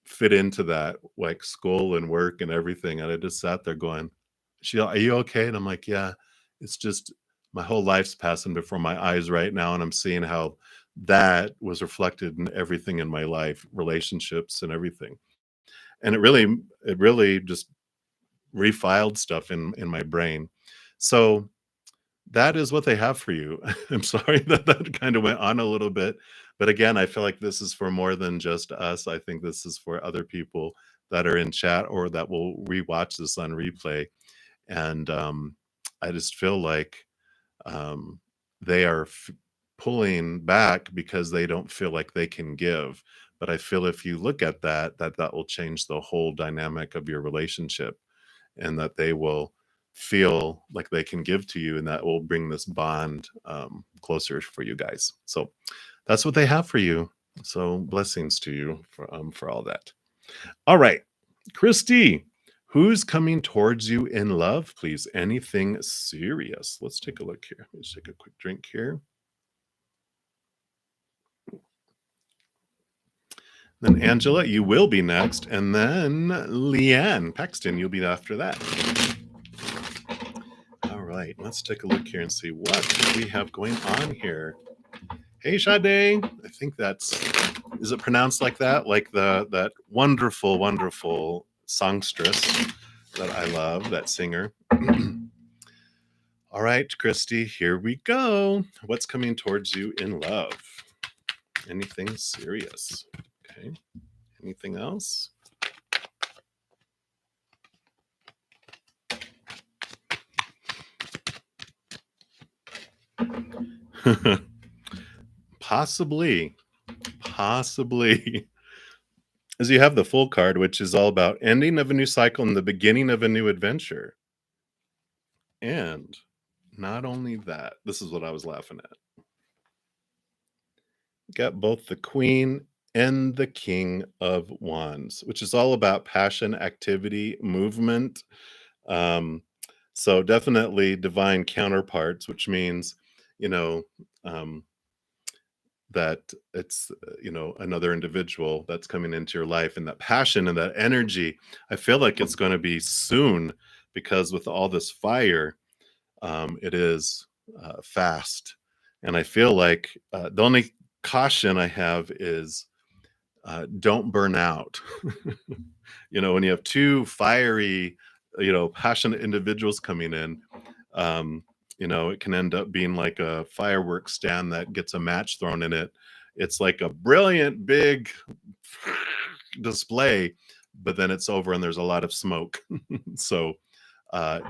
fit into that, like school and work and everything. And I just sat there going, "Are you okay?" And I'm like, "Yeah, it's just my whole life's passing before my eyes right now. And I'm seeing how that was reflected in everything in my life, relationships and everything." And it really just refiled stuff in my brain. So that is what they have for you. I'm sorry that that kind of went on a little bit, but again, I feel like this is for more than just us. I think this is for other people that are in chat or that will rewatch this on replay. And I just feel like um, they are pulling back because they don't feel like they can give. But I feel if you look at that, that will change the whole dynamic of your relationship, and that they will feel like they can give to you, and that will bring this bond closer for you guys. So that's what they have for you. So blessings to you for all that. All right, Christy, who's coming towards you in love, please? Anything serious? Let's take a look here. Let's take a quick drink here. Then Angela, you will be next, and then Leanne Paxton, you'll be after that. All right, let's take a look here and see what we have going on here. Hey, Sade. I think is it pronounced like that? Like that wonderful, wonderful songstress that I love, that singer. All right, Christy, here we go. What's coming towards you in love? Anything serious? Okay. Anything else? Possibly. Possibly. As you have the full card, which is all about ending of a new cycle and the beginning of a new adventure. And not only that, this is what I was laughing at. Got both the Queen and the King of Wands, which is all about passion, activity, movement. Um, so definitely divine counterparts, which means, you know, um, that it's another individual that's coming into your life, and that passion and that energy, I feel like it's going to be soon, because with all this fire, it is fast. And I feel like the only caution I have is don't burn out. When you have two fiery, passionate individuals coming in, um, it can end up being like a fireworks stand that gets a match thrown in it. It's like a brilliant big display, but then it's over and there's a lot of smoke. So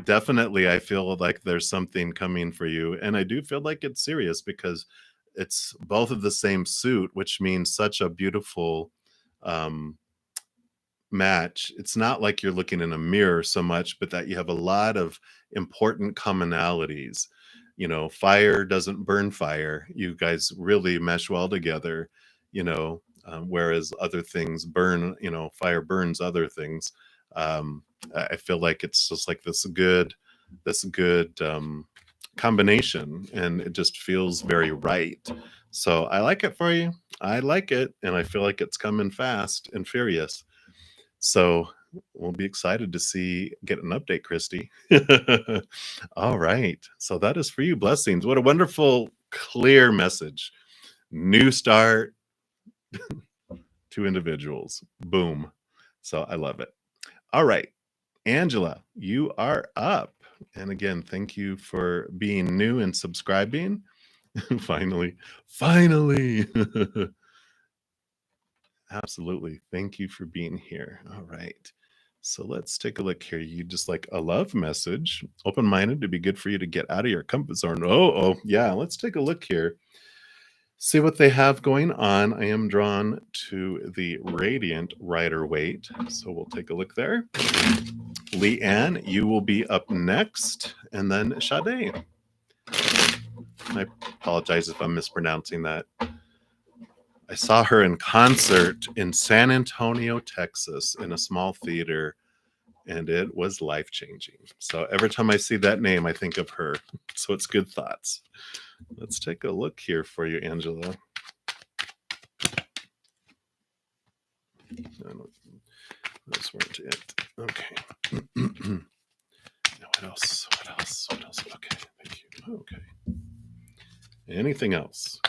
definitely, I feel like there's something coming for you. And I do feel like it's serious because it's both of the same suit, which means such a beautiful um, match. It's not like you're looking in a mirror so much, but that you have a lot of important commonalities. Fire doesn't burn fire. You guys really mesh well together, whereas other things burn, fire burns other things. I feel like it's just like this good combination, and it just feels very right. So I like it for you. I like it, and I feel like it's coming fast and furious. So we'll be excited to get an update, Christy. All right. So that is for you. Blessings. What a wonderful, clear message. New start, two individuals. Boom. So I love it. All right. Angela, you are up. And again, thank you for being new and subscribing. Finally, finally. Absolutely. Thank you for being here. All right. So let's take a look here. You just like a love message, open minded to be good for you to get out of your comfort zone. Oh, yeah. Let's take a look here. See what they have going on. I am drawn to the Radiant Rider Waite. So we'll take a look there. Leanne, you will be up next. And then Sade. I apologize if I'm mispronouncing that. I saw her in concert in San Antonio, Texas, in a small theater, and it was life changing. So every time I see that name, I think of her. So it's good thoughts. Let's take a look here for you, Angela. Those weren't it. Okay. Now what else? What else? What else? Okay. Thank you. Okay. Anything else?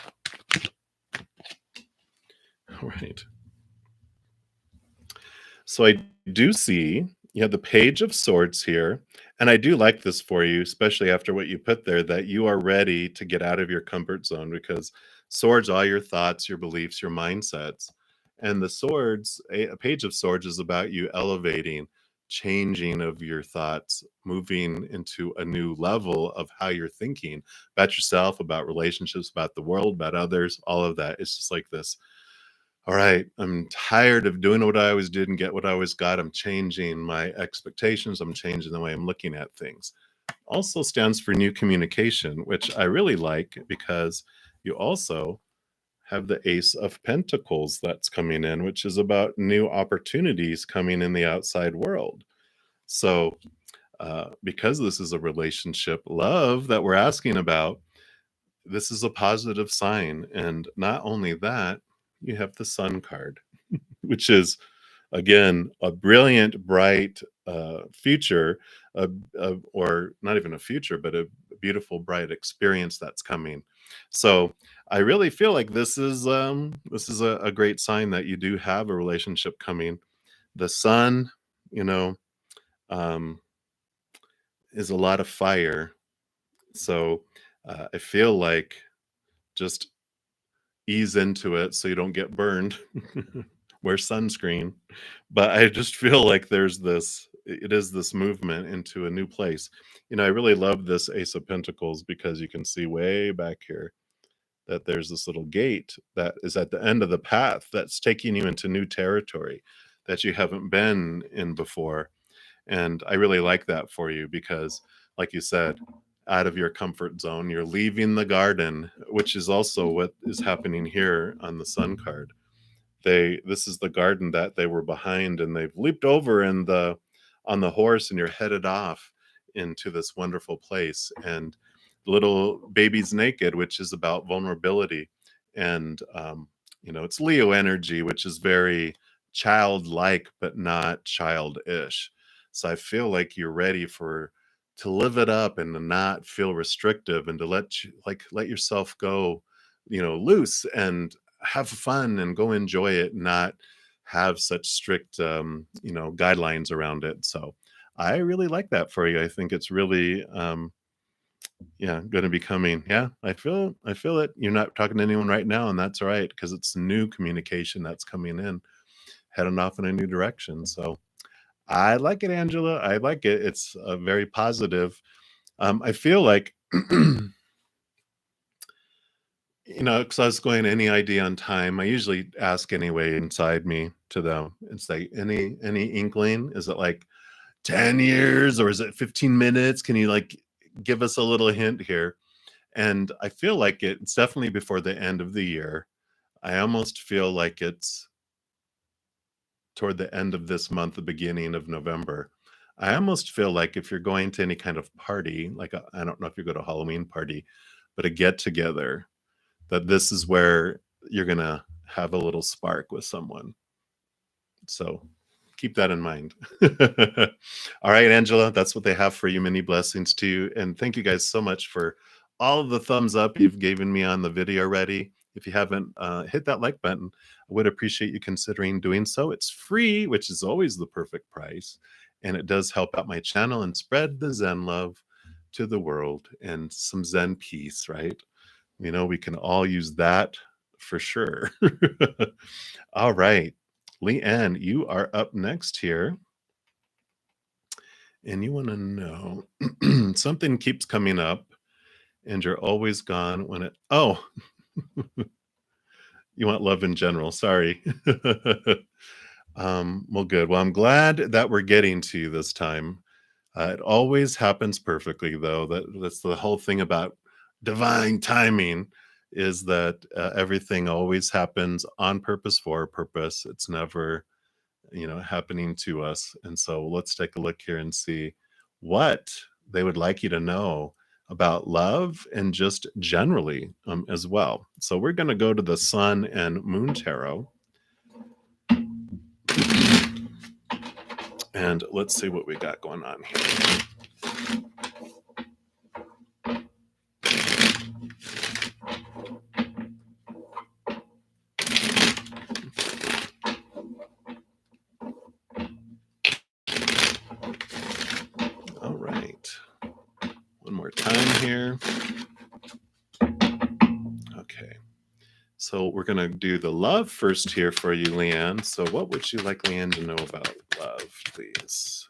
All right. So I do see you have the Page of Swords here. And I do like this for you, especially after what you put there, that you are ready to get out of your comfort zone because swords are your thoughts, your beliefs, your mindsets. And the swords, a Page of Swords is about you elevating, changing of your thoughts, moving into a new level of how you're thinking about yourself, about relationships, about the world, about others, all of that. It's just like this. All right, I'm tired of doing what I always did and get what I always got. I'm changing my expectations. I'm changing the way I'm looking at things. Also stands for new communication, which I really like because you also have the Ace of Pentacles that's coming in, which is about new opportunities coming in the outside world. So, because this is a relationship love that we're asking about, this is a positive sign. And not only that, you have the Sun card, which is again a brilliant, bright future, or not even a future, but a beautiful, bright experience that's coming. So I really feel like this is a great sign that you do have a relationship coming. The Sun, you know, um, is a lot of fire. So I feel like just ease into it so you don't get burned. Wear sunscreen. But I just feel like it is this movement into a new place. I really love this Ace of Pentacles because you can see way back here that there's this little gate that is at the end of the path that's taking you into new territory that you haven't been in before. And I really like that for you because, like you said, out of your comfort zone, you're leaving the garden, which is also what is happening here on the Sun card. This is the garden that they were behind, and they've leaped over and the on the horse, and you're headed off into this wonderful place. And little baby's naked, which is about vulnerability. And it's Leo energy, which is very childlike but not childish. So I feel like you're ready for to live it up and to not feel restrictive and to let yourself go, loose and have fun and go enjoy it, not have such strict guidelines around it. So I really like that for you. I think it's really yeah, going to be coming. Yeah, I feel it. You're not talking to anyone right now, and that's all right because it's new communication that's coming in, heading off in a new direction. So I like it, Angela. I like it. It's very positive. I feel like because I was going any idea on time. I usually ask anyway inside me to them and say, any inkling? Is it like 10 years or is it 15 minutes? Can you like give us a little hint here? And I feel like it's definitely before the end of the year. I almost feel like it's toward the end of this month, the beginning of November. I almost feel like if you're going to any kind of party, like I don't know if you go to a Halloween party, but a get together, that this is where you're going to have a little spark with someone. So keep that in mind. All right, Angela, that's what they have for you. Many blessings to you. And thank you guys so much for all of the thumbs up you've given me on the video already. If you haven't hit that like button, I would appreciate you considering doing so. It's free, which is always the perfect price. And it does help out my channel and spread the Zen love to the world and some Zen peace, right? We can all use that for sure. All right. Leanne, you are up next here. And you want to know something keeps coming up and you're always gone when it. Oh, you want love in general. Sorry. Well, good. Well, I'm glad that we're getting to you this time. It always happens perfectly, though. That's the whole thing about divine timing is that everything always happens on purpose for a purpose. It's never, happening to us. And so let's take a look here and see what they would like you to know about love and just generally as well. So we're going to go to the Sun and Moon Tarot. And let's see what we got going on here. All right. One more time here. Okay. So we're going to do the love first here for you, Leanne. So what would you like Leanne to know about love, please?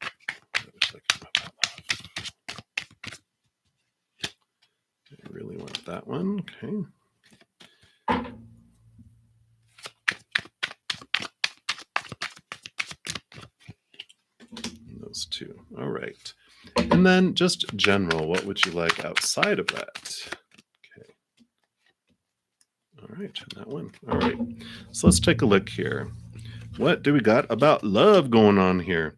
What would you like to know about love? I really want that one. Okay. Those two. All right. And then just general, what would you like outside of that? Okay. All right. That one. All right. So let's take a look here. What do we got about love going on here?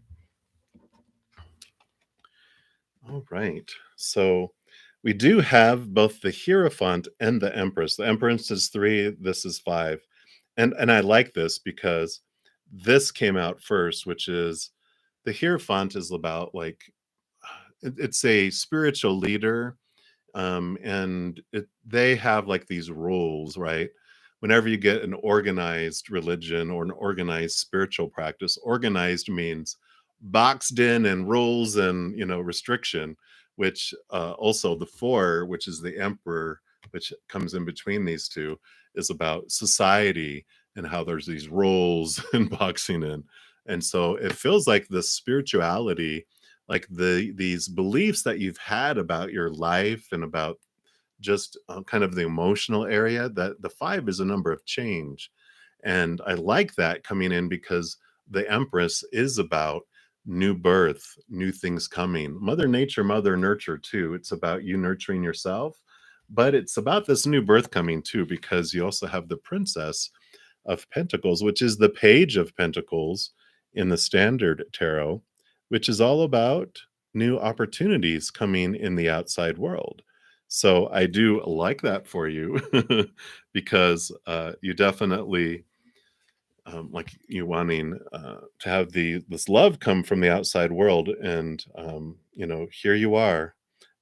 All right. So we do have both the Hierophant and the Empress. The Empress is 3, this is 5. And I like this because this came out first, which is the Hierophant is about like it's a spiritual leader, and they have like these rules, right? Whenever you get an organized religion or an organized spiritual practice, organized means boxed in and rules and restriction, which also the 4, which is the emperor, which comes in between these two, is about society and how there's these rules and boxing in. And so it feels like the spirituality, like these beliefs that you've had about your life and about just kind of the emotional area, that the 5 is a number of change. And I like that coming in because the Empress is about new birth, new things coming. Mother Nature, Mother Nurture too. It's about you nurturing yourself, but it's about this new birth coming too, because you also have the Princess of Pentacles, which is the Page of Pentacles in the Standard Tarot, which is all about new opportunities coming in the outside world. So I do like that for you because you definitely like you wanting to have this love come from the outside world, and here you are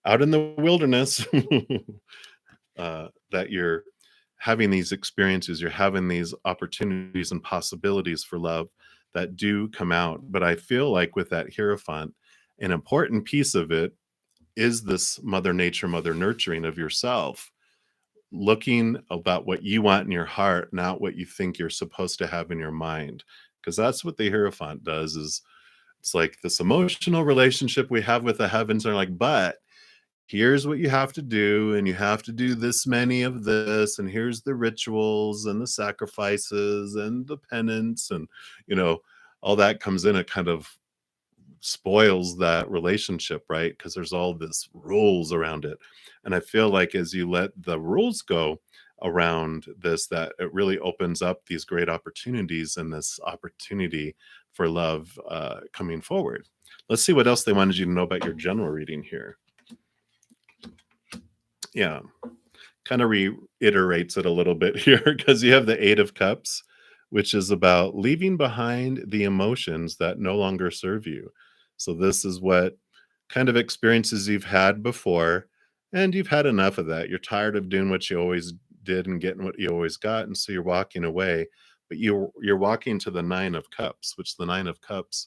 out in the wilderness that you're having these experiences, you're having these opportunities and possibilities for love that do come out. But I feel like with that Hierophant, an important piece of it is this Mother Nature, Mother Nurturing of yourself, looking about what you want in your heart, not what you think you're supposed to have in your mind. Because that's what the Hierophant does, is it's like this emotional relationship we have with the heavens are like, but here's what you have to do, and you have to do this many of this, and here's the rituals and the sacrifices and the penance, and you know all that comes in. It kind of spoils that relationship, right? Because there's all this rules around it. And I feel like as you let the rules go around this, that it really opens up these great opportunities and this opportunity for love coming forward. Let's see what else they wanted you to know about your general reading here. Yeah, kind of reiterates it a little bit here because you have the 8 of Cups, which is about leaving behind the emotions that no longer serve you. So this is what kind of experiences you've had before, and you've had enough of that. You're tired of doing what you always did and getting what you always got, and so you're walking away. But you're walking to the 9 of Cups, which the 9 of Cups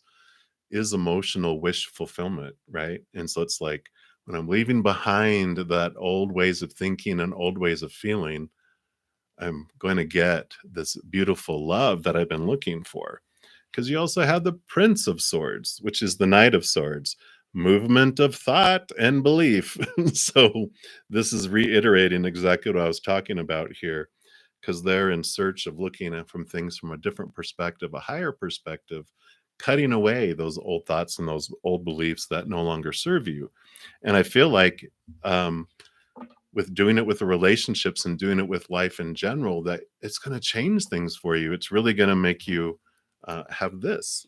is emotional wish fulfillment, right? And so it's like when I'm leaving behind that old ways of thinking and old ways of feeling, I'm going to get this beautiful love that I've been looking for. Because you also have the Prince of Swords, which is the Knight of Swords, movement of thought and belief. So this is reiterating exactly what I was talking about here, because they're in search of looking at from things from a different perspective, a higher perspective, cutting away those old thoughts and those old beliefs that no longer serve you. And I feel like um, with doing it with the relationships and doing it with life in general, that it's going to change things for you. It's really going to make you have this,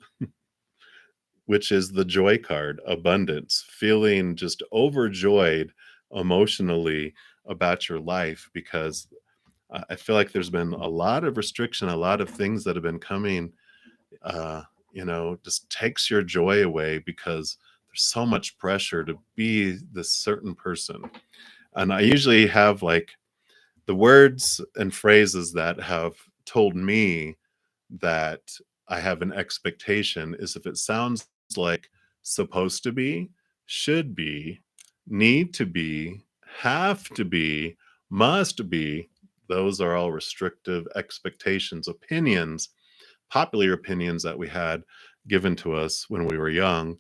which is the joy card, abundance, feeling just overjoyed emotionally about your life, because I feel like there's been a lot of restriction, a lot of things that have been coming, uh, just takes your joy away because there's so much pressure to be this certain person. And I usually have like the words and phrases that have told me that I have an expectation is if it sounds like supposed to be, should be, need to be, have to be, must be. Those are all restrictive expectations, opinions, popular opinions that we had given to us when we were young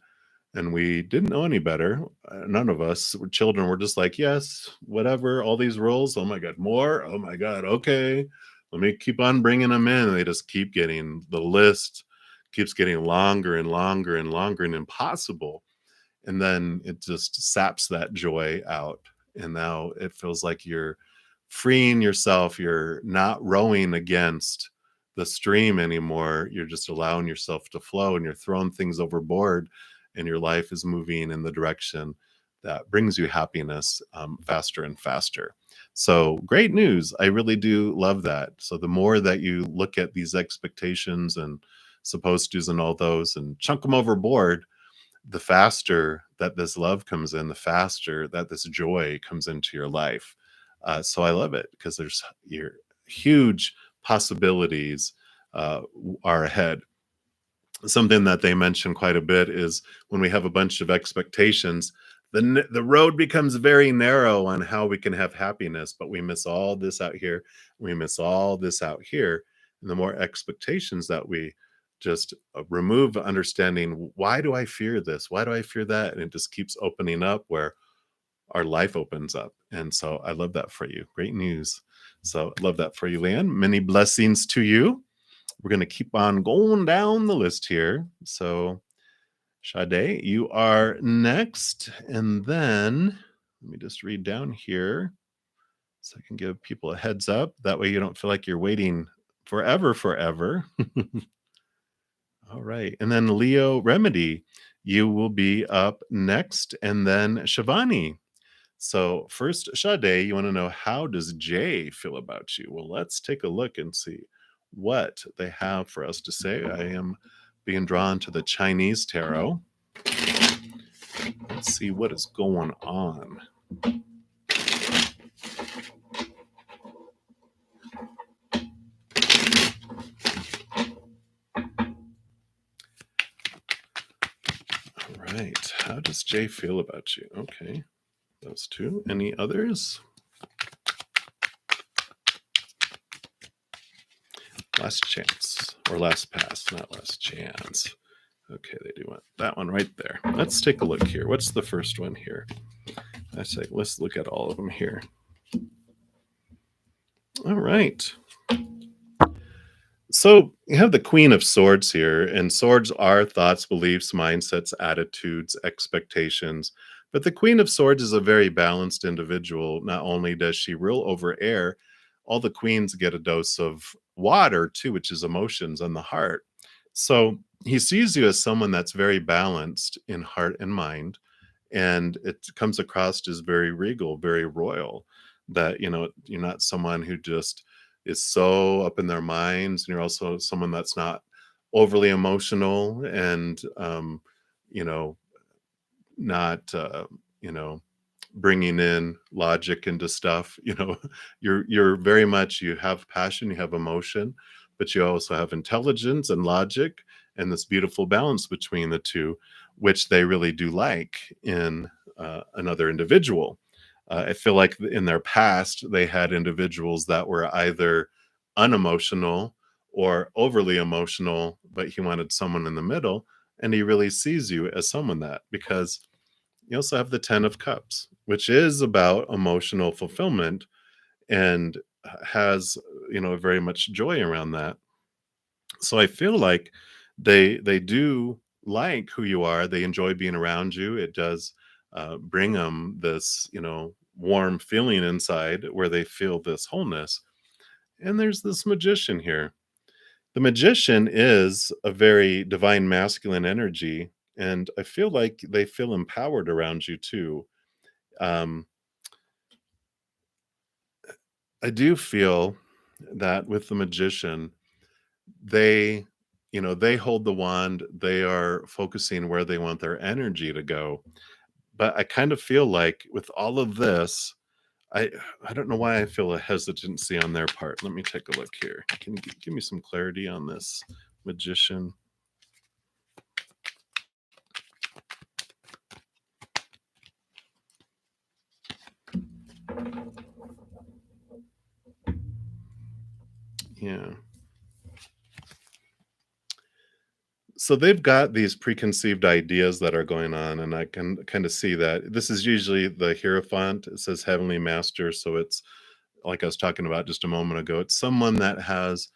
and we didn't know any better. None of us were children. We're just like, yes, whatever, all these rules. Oh my God, more. Oh my God, okay. Let me keep on bringing them in. And they just keep getting, the list keeps getting longer and longer and longer and impossible. And then it just saps that joy out. And now it feels like you're freeing yourself. You're not rowing against the stream anymore. You're just allowing yourself to flow and you're throwing things overboard, and your life is moving in the direction that brings you happiness faster and faster. So, great news. I really do love that. So, the more that you look at these expectations and supposed tos and all those and chunk them overboard, the faster that this love comes in, the faster that this joy comes into your life. So I love it because there's your huge possibilities are ahead. Something that they mention quite a bit is when we have a bunch of expectations, the road becomes very narrow on how we can have happiness, but we miss all this out here, we miss all this out here. And the more expectations that we just remove, understanding, why do I fear this, why do I fear that, and it just keeps opening up where our life opens up. And so I love that for you. Great news. So I love that for you, Leanne. Many blessings to you. We're going to keep on going down the list here. So, Sade, you are next. And then let me just read down here so I can give people a heads up. That way you don't feel like you're waiting forever. All right. And then Leo Remedy, you will be up next. And then Shivani. So first, Sade, you want to know, how does Jay feel about you? Well, let's take a look and see what they have for us to say. I am being drawn to the Chinese tarot. Let's see what is going on. All right. How does Jay feel about you? Okay. Those two. Any others? Last chance or last pass, not last chance. Okay, they do want that one right there. Let's take a look here. What's the first one here? Let's look at all of them here. All right. So you have the Queen of Swords here, and swords are thoughts, beliefs, mindsets, attitudes, expectations. But the Queen of Swords is a very balanced individual. Not only does she rule over air, all the queens get a dose of water too, which is emotions and the heart. So he sees you as someone that's very balanced in heart and mind, and it comes across as very regal, very royal. That you're not someone who just is so up in their minds, and you're also someone that's not overly emotional and you know not bringing in logic into stuff. You're very much, you have passion, you have emotion, but you also have intelligence and logic, and this beautiful balance between the two, which they really do like in another individual. I feel like in their past, they had individuals that were either unemotional or overly emotional, but he wanted someone in the middle. And he really sees you as someone that, because you also have the 10 of Cups, which is about emotional fulfillment and has, very much joy around that. So I feel like they do like who you are. They enjoy being around you. It does bring them this, warm feeling inside where they feel this wholeness. And there's this magician here. The magician is a very divine masculine energy, and I feel like they feel empowered around you too. Um, I do feel that with the magician, they they hold the wand, they are focusing where they want their energy to go. But I kind of feel like with all of this, i I don't know why I feel a hesitancy on their part. Let me take a look here. Can you give me some clarity on this magician? Yeah, so they've got these preconceived ideas that are going on, and I can kind of see that this is usually the hierophant. It says heavenly master, so it's like I was talking about just a moment ago. It's someone that has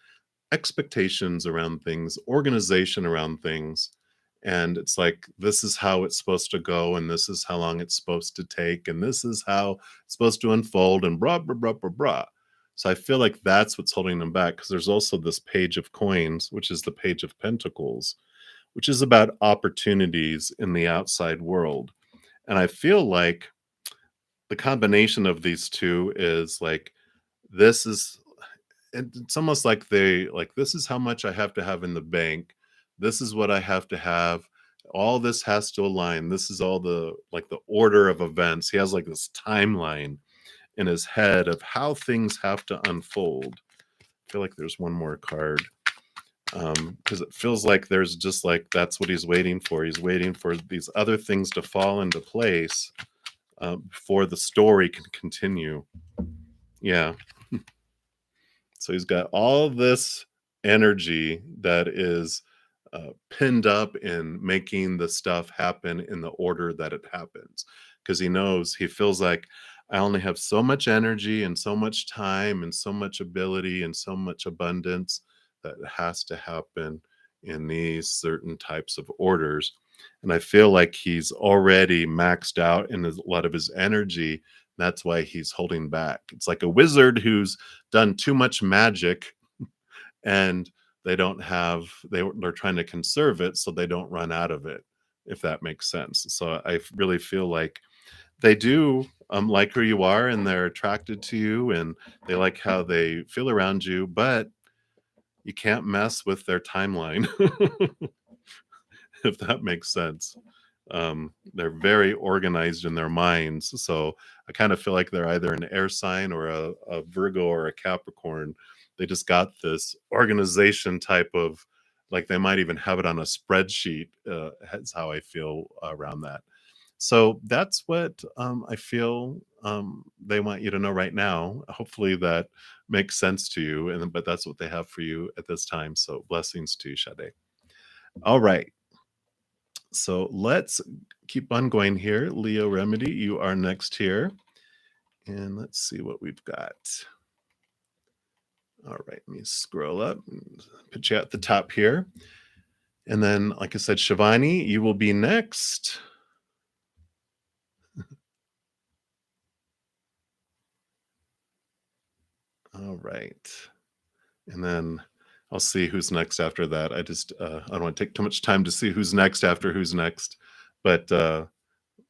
expectations around things, organization around things. And it's like, this is how it's supposed to go, and this is how long it's supposed to take, and this is how it's supposed to unfold, and blah, blah, blah, blah, blah. So I feel like that's what's holding them back, because there's also this page of coins, which is the page of pentacles, which is about opportunities in the outside world. And I feel like the combination of these two is like, this is it's almost like they like, this is how much I have to have in the bank. This is what I have to have. All this has to align. This is all the like the order of events. He has like this timeline in his head of how things have to unfold. I feel like there's one more card. Because it feels like there's just like that's what he's waiting for. He's waiting for these other things to fall into place before the story can continue. Yeah. So he's got all this energy that is pinned up in making the stuff happen in the order that it happens. Because he feels like I only have so much energy and so much time and so much ability and so much abundance that it has to happen in these certain types of orders. And I feel like he's already maxed out in a lot of his energy. That's why he's holding back. It's like a wizard who's done too much magic, and they're trying to conserve it so they don't run out of it, if that makes sense. So I really feel like they do like who you are, and they're attracted to you, and they like how they feel around you, but you can't mess with their timeline. If that makes sense. They're very organized in their minds. So I kind of feel like they're either an air sign or a Virgo or a Capricorn. They just got this organization type of, like, they might even have it on a spreadsheet. That's how I feel around that. So that's what I feel they want you to know right now. Hopefully that makes sense to you. But that's what they have for you at this time. So blessings to you, Sade. All right. So let's keep on going here. Leo Remedy, you are next here. And let's see what we've got. All right, let me scroll up and put you at the top here. And then, like I said, Shivani, you will be next. All right. And then I'll see who's next after that. I don't want to take too much time to see who's next after who's next. But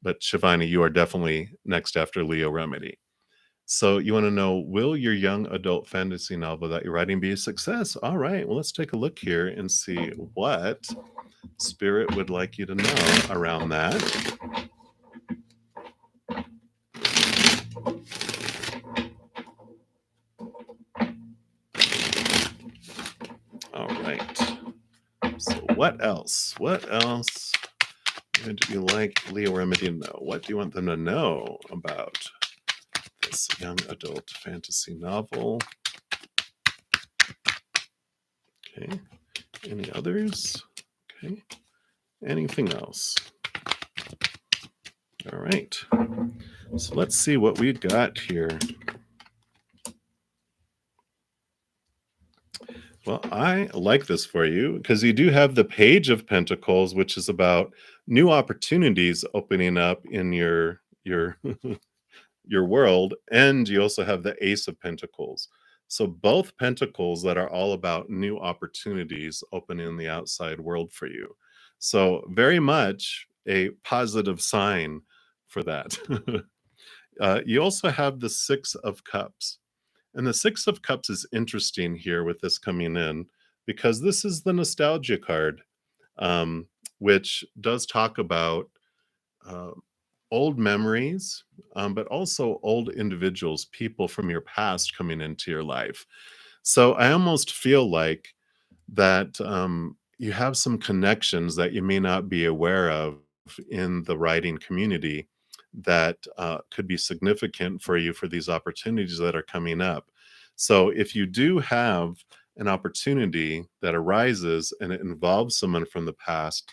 Shivani, you are definitely next after Leo Remedy. So you want to know, will your young adult fantasy novel that you're writing be a success? All right, well, let's take a look here and see what Spirit would like you to know around that. All right. So what else? What else What do you like Leo Remedy to know? What do you want them to know about this young adult fantasy novel? Okay. Any others? Okay. Anything else? All right. So let's see what we got here. Well, I like this for you because you do have the Page of Pentacles, which is about new opportunities opening up in your your world, and you also have the Ace of Pentacles. So both pentacles that are all about new opportunities opening in the outside world for you. So very much a positive sign for that. You also have the Six of Cups. And the Six of Cups is interesting here with this coming in because this is the nostalgia card, um, which does talk about uh, old memories, but also old individuals, people from your past coming into your life. So I almost feel like that you have some connections that you may not be aware of in the writing community that could be significant for you for these opportunities that are coming up. So if you do have an opportunity that arises and it involves someone from the past,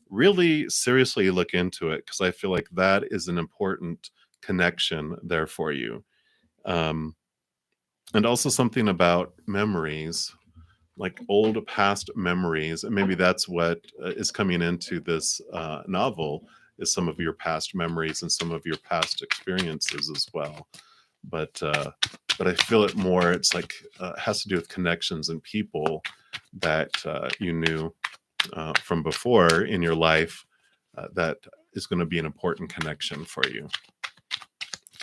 really seriously look into it because I feel like that is an important connection there for you. Um, and also something about memories, like old past memories, and maybe that's what is coming into this novel, is some of your past memories and some of your past experiences as well. But I feel it more, it's like it has to do with connections and people that you knew from before in your life, that is going to be an important connection for you.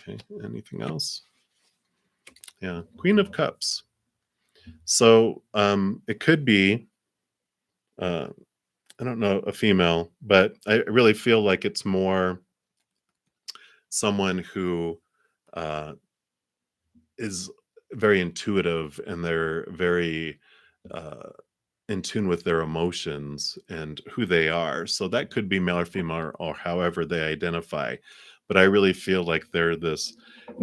Okay, anything else? Yeah, Queen of Cups. So it could be uh, I don't know, a female, but I really feel like it's more someone who uh, is very intuitive and they're very uh, in tune with their emotions and who they are. So that could be male or female or however they identify. But I really feel like they're an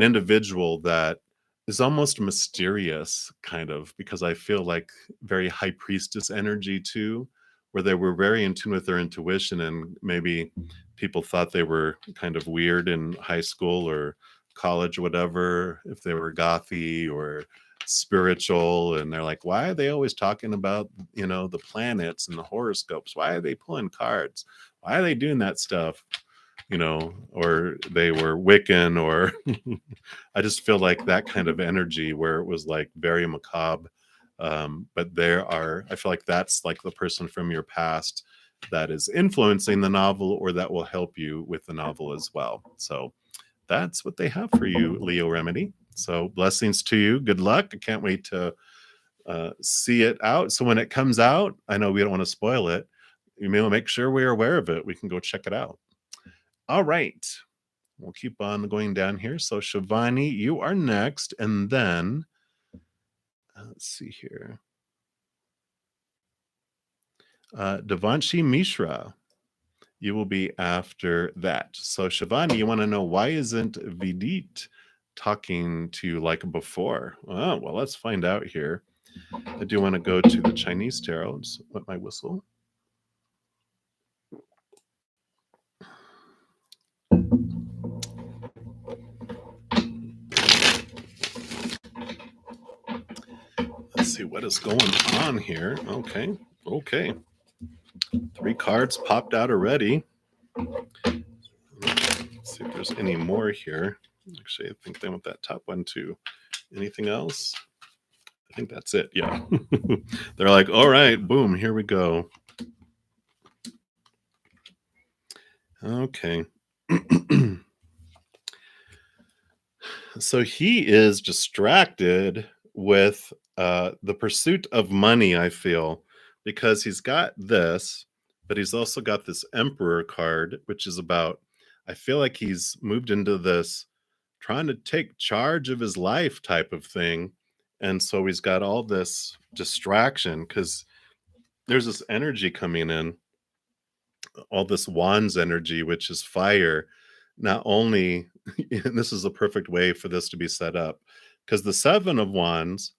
individual that is almost mysterious, kind of, because I feel like very high priestess energy too, where they were very in tune with their intuition, and maybe people thought they were kind of weird in high school or college or whatever, if they were gothy or spiritual, and they're like, why are they always talking about the planets and the horoscopes? Why are they pulling cards? Why are they doing that stuff? Or they were Wiccan, or I just feel like that kind of energy where it was like very macabre. But I feel like that's like the person from your past that is influencing the novel or that will help you with the novel as well. So that's what they have for you, Leo Remedy. So blessings to you. Good luck. I can't wait to see it out. So when it comes out, I know we don't want to spoil it. You may want to make sure we're aware of it. We can go check it out. All right. We'll keep on going down here. So Shivani, you are next. And then let's see here. Devanshi Mishra, you will be after that. So Shivani, you want to know, why isn't Vidit talking to you like before? Oh, well, let's find out here. I do want to go to the Chinese tarot. Just wet my whistle. Let's see what is going on here. Okay. 3 cards popped out already. Let's see if there's any more here. Actually, I think they want that top one too. Anything else? I think that's it. Yeah. They're like, all right, boom, here we go. Okay. So he is distracted with the pursuit of money, I feel, because he's got this, but he's also got this Emperor card, which is about, I feel like he's moved into this trying to take charge of his life type of thing. And so he's got all this distraction because there's this energy coming in all this wands energy, which is fire, not only and this is a perfect way for this to be set up, because the 7 of wands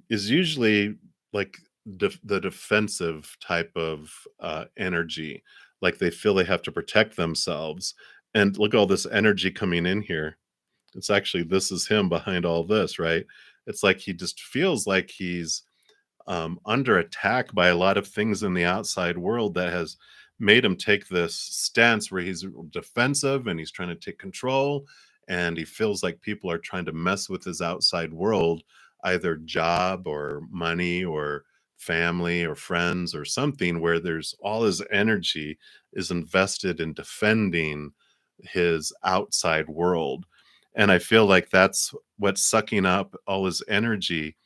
is usually like the defensive type of energy. Like they feel they have to protect themselves. And look at all this energy coming in here. It's actually, this is him behind all this, right? It's like he just feels like he's under attack by a lot of things in the outside world that has made him take this stance where he's defensive and he's trying to take control, and he feels like people are trying to mess with his outside world, either job or money or family or friends or something, where there's all his energy is invested in defending his outside world. And I feel like that's what's sucking up all his energy.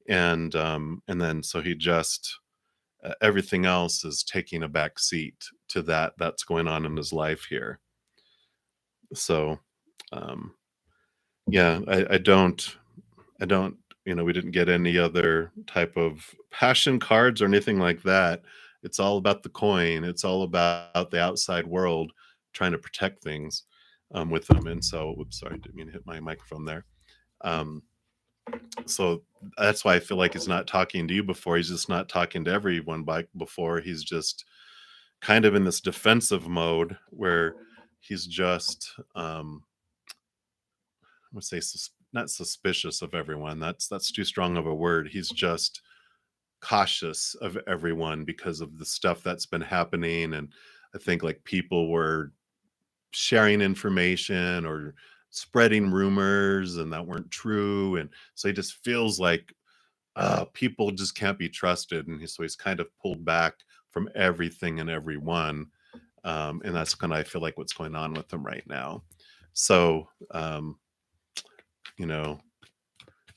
And then so he just everything else is taking a back seat to that's going on in his life here. So um yeah, I don't, we didn't get any other type of passion cards or anything like that. It's all about the coin. It's all about the outside world trying to protect things with them. And so, oops, sorry, didn't mean to hit my microphone there. Um, so that's why I feel like he's not talking to you before. He's just not talking to everyone before. He's just kind of in this defensive mode where he's just I would say not suspicious of everyone. That's too strong of a word. He's just cautious of everyone because of the stuff that's been happening. And I think like people were sharing information or spreading rumors and that weren't true. And so he just feels like people just can't be trusted. And so he's kind of pulled back from everything and everyone. And that's kind of, I feel like, what's going on with him right now. So, you know,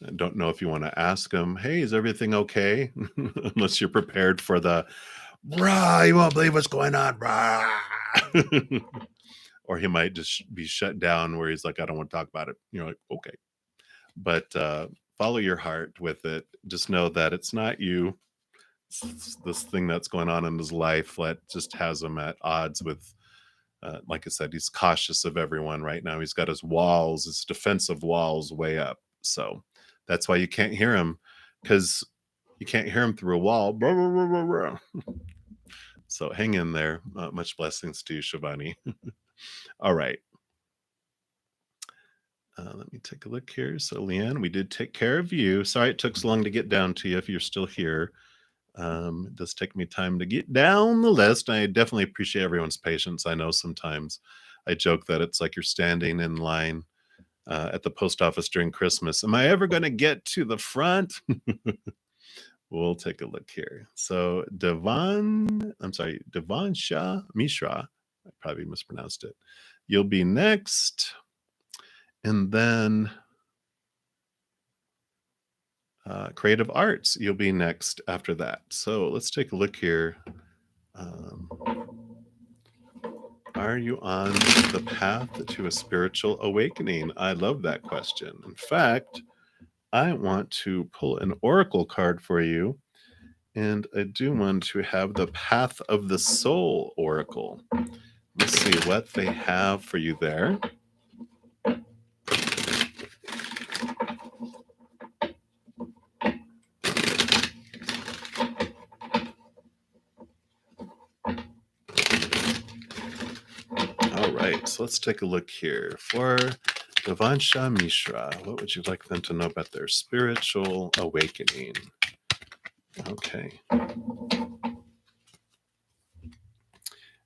I don't know if you want to ask him, hey, is everything okay? Unless you're prepared for the, brah, you won't believe what's going on, brah. Or he might just be shut down where he's like, I don't want to talk about it. You're like, okay. But follow your heart with it. Just know that it's not you. It's this thing that's going on in his life that just has him at odds with, like I said, he's cautious of everyone right now. He's got his walls, his defensive walls way up. So that's why you can't hear him, because you can't hear him through a wall. Blah, blah, blah, blah, blah. So hang in there. Much blessings to you, Shivani. All right. Let me take a look here. So, Leanne, we did take care of you. Sorry it took so long to get down to you if you're still here. It does take me time to get down the list. I definitely appreciate everyone's patience. I know sometimes I joke that it's like you're standing in line at the post office during Christmas. Am I ever going to get to the front? We'll take a look here. So Devansha Mishra, I probably mispronounced it. You'll be next. And then Creative Arts, you'll be next after that. So let's take a look here. Are you on the path to a spiritual awakening? I love that question. In fact, I want to pull an oracle card for you. And I do want to have the Path of the Soul oracle. Let's see what they have for you there. All right, so let's take a look here. For Devansha Mishra, what would you like them to know about their spiritual awakening? Okay.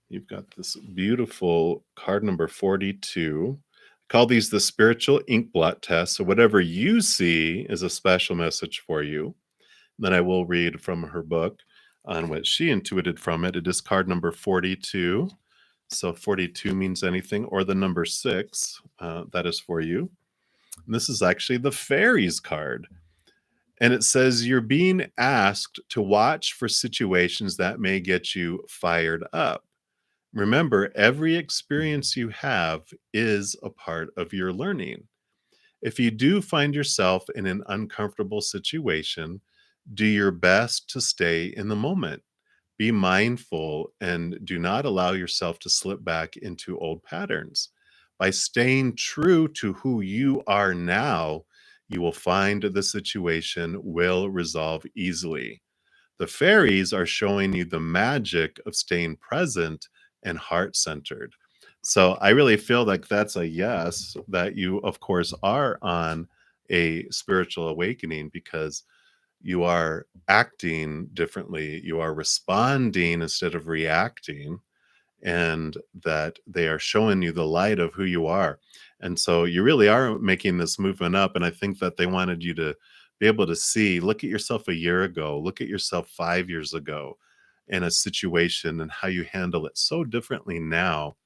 You've got this beautiful card number 42. I call these the spiritual ink blot test. So whatever you see is a special message for you. Then I will read from her book on what she intuited from it. It is card number 42. So 42 means anything, or the number 6, that is for you. And this is actually the fairies card. And it says you're being asked to watch for situations that may get you fired up. Remember, every experience you have is a part of your learning. If you do find yourself in an uncomfortable situation, do your best to stay in the moment. Be mindful and do not allow yourself to slip back into old patterns. By staying true to who you are now, you will find the situation will resolve easily. The fairies are showing you the magic of staying present and heart centered. So I really feel like that's a yes, that you, of course, are on a spiritual awakening because you are acting differently. You are responding instead of reacting, and that they are showing you the light of who you are. And so you really are making this movement up. And I think that they wanted you to be able to see, look at yourself a year ago, look at yourself 5 years ago in a situation and how you handle it so differently now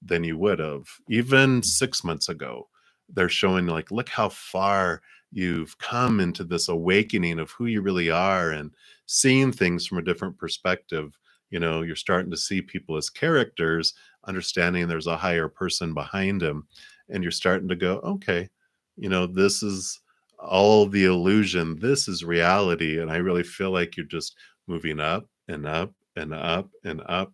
than you would have even 6 months ago. They're showing like, look how far you've come into this awakening of who you really are and seeing things from a different perspective. You're starting to see people as characters, understanding there's a higher person behind them. And you're starting to go, okay, this is all the illusion. This is reality. And I really feel like you're just moving up and up and up and up,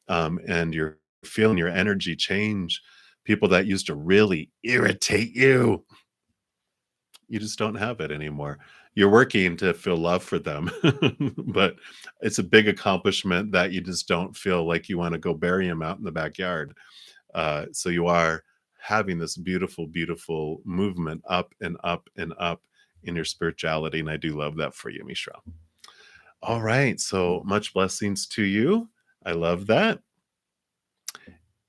and you're feeling your energy change. People that used to really irritate you, you just don't have it anymore. You're working to feel love for them, but it's a big accomplishment that you just don't feel like you want to go bury them out in the backyard. So you are having this beautiful, beautiful movement up and up and up in your spirituality. And I do love that for you, Mishra. All right. So much blessings to you. I love that.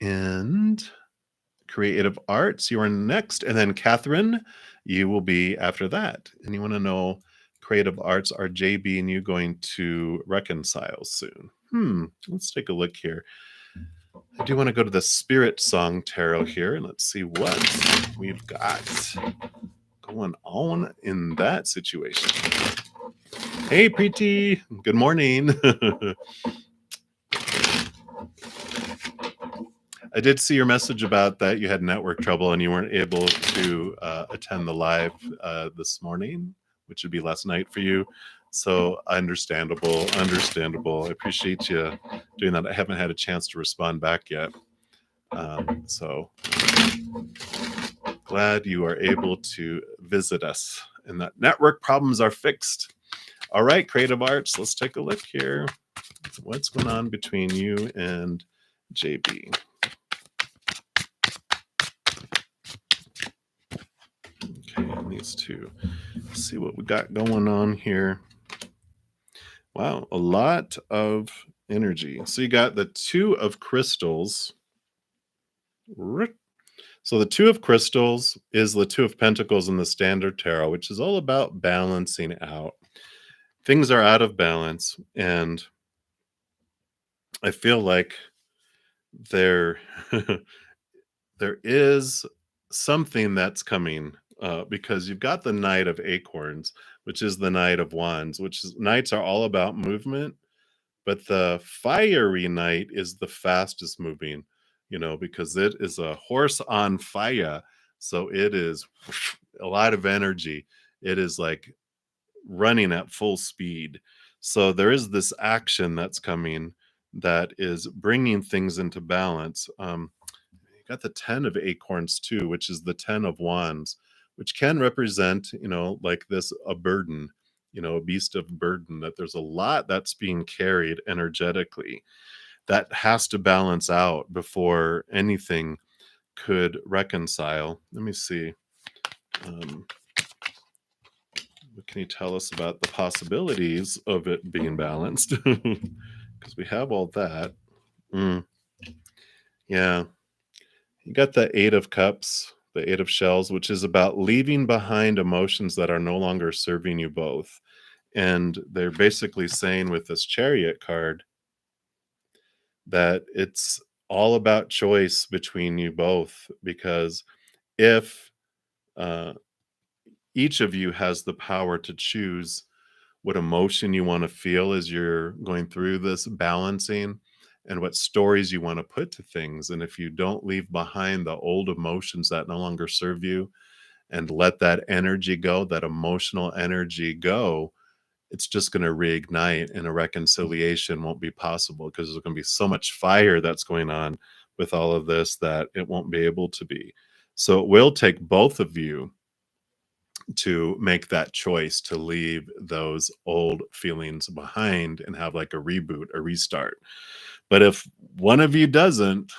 And creative arts, you are next. And then Catherine, you will be after that. And you want to know, creative arts, are JB and you going to reconcile soon? Let's take a look here. I do want to go to the Spirit Song Tarot here, and let's see what we've got going on in that situation. Hey, Preeti. Good morning. I did see your message about that you had network trouble and you weren't able to attend the live this morning, which would be last night for you. So understandable. I appreciate you doing that. I haven't had a chance to respond back yet. So glad you are able to visit us and that network problems are fixed. All right, creative arts, let's take a look here. What's going on between you and JB? Okay, needs to see what we got going on here. Wow, a lot of energy. So you got the Two of Crystals. So the Two of Crystals is the Two of Pentacles in the Standard Tarot, which is all about balancing out. Things are out of balance, and I feel like there there is something that's coming, because you've got the Knight of Acorns, which is the Knight of Wands, which is, knights are all about movement, but the fiery knight is the fastest moving, because it is a horse on fire. So it is a lot of energy. It is like running at full speed. So there is this action that's coming that is bringing things into balance. You got the 10 of Acorns too, which is the 10 of Wands, which can represent, like this, a burden, a beast of burden, that there's a lot that's being carried energetically that has to balance out before anything could reconcile. Let me see. What can you tell us about the possibilities of it being balanced? Because we have all that. Yeah. You got the Eight of Cups, the Eight of Shells, which is about leaving behind emotions that are no longer serving you both. And they're basically saying with this Chariot card that it's all about choice between you both, because if each of you has the power to choose what emotion you want to feel as you're going through this balancing, and what stories you want to put to things. And if you don't leave behind the old emotions that no longer serve you and let that energy go, that emotional energy go, it's just going to reignite, and a reconciliation won't be possible because there's going to be so much fire that's going on with all of this that it won't be able to be. So it will take both of you to make that choice to leave those old feelings behind and have like a reboot, a restart. But if one of you doesn't,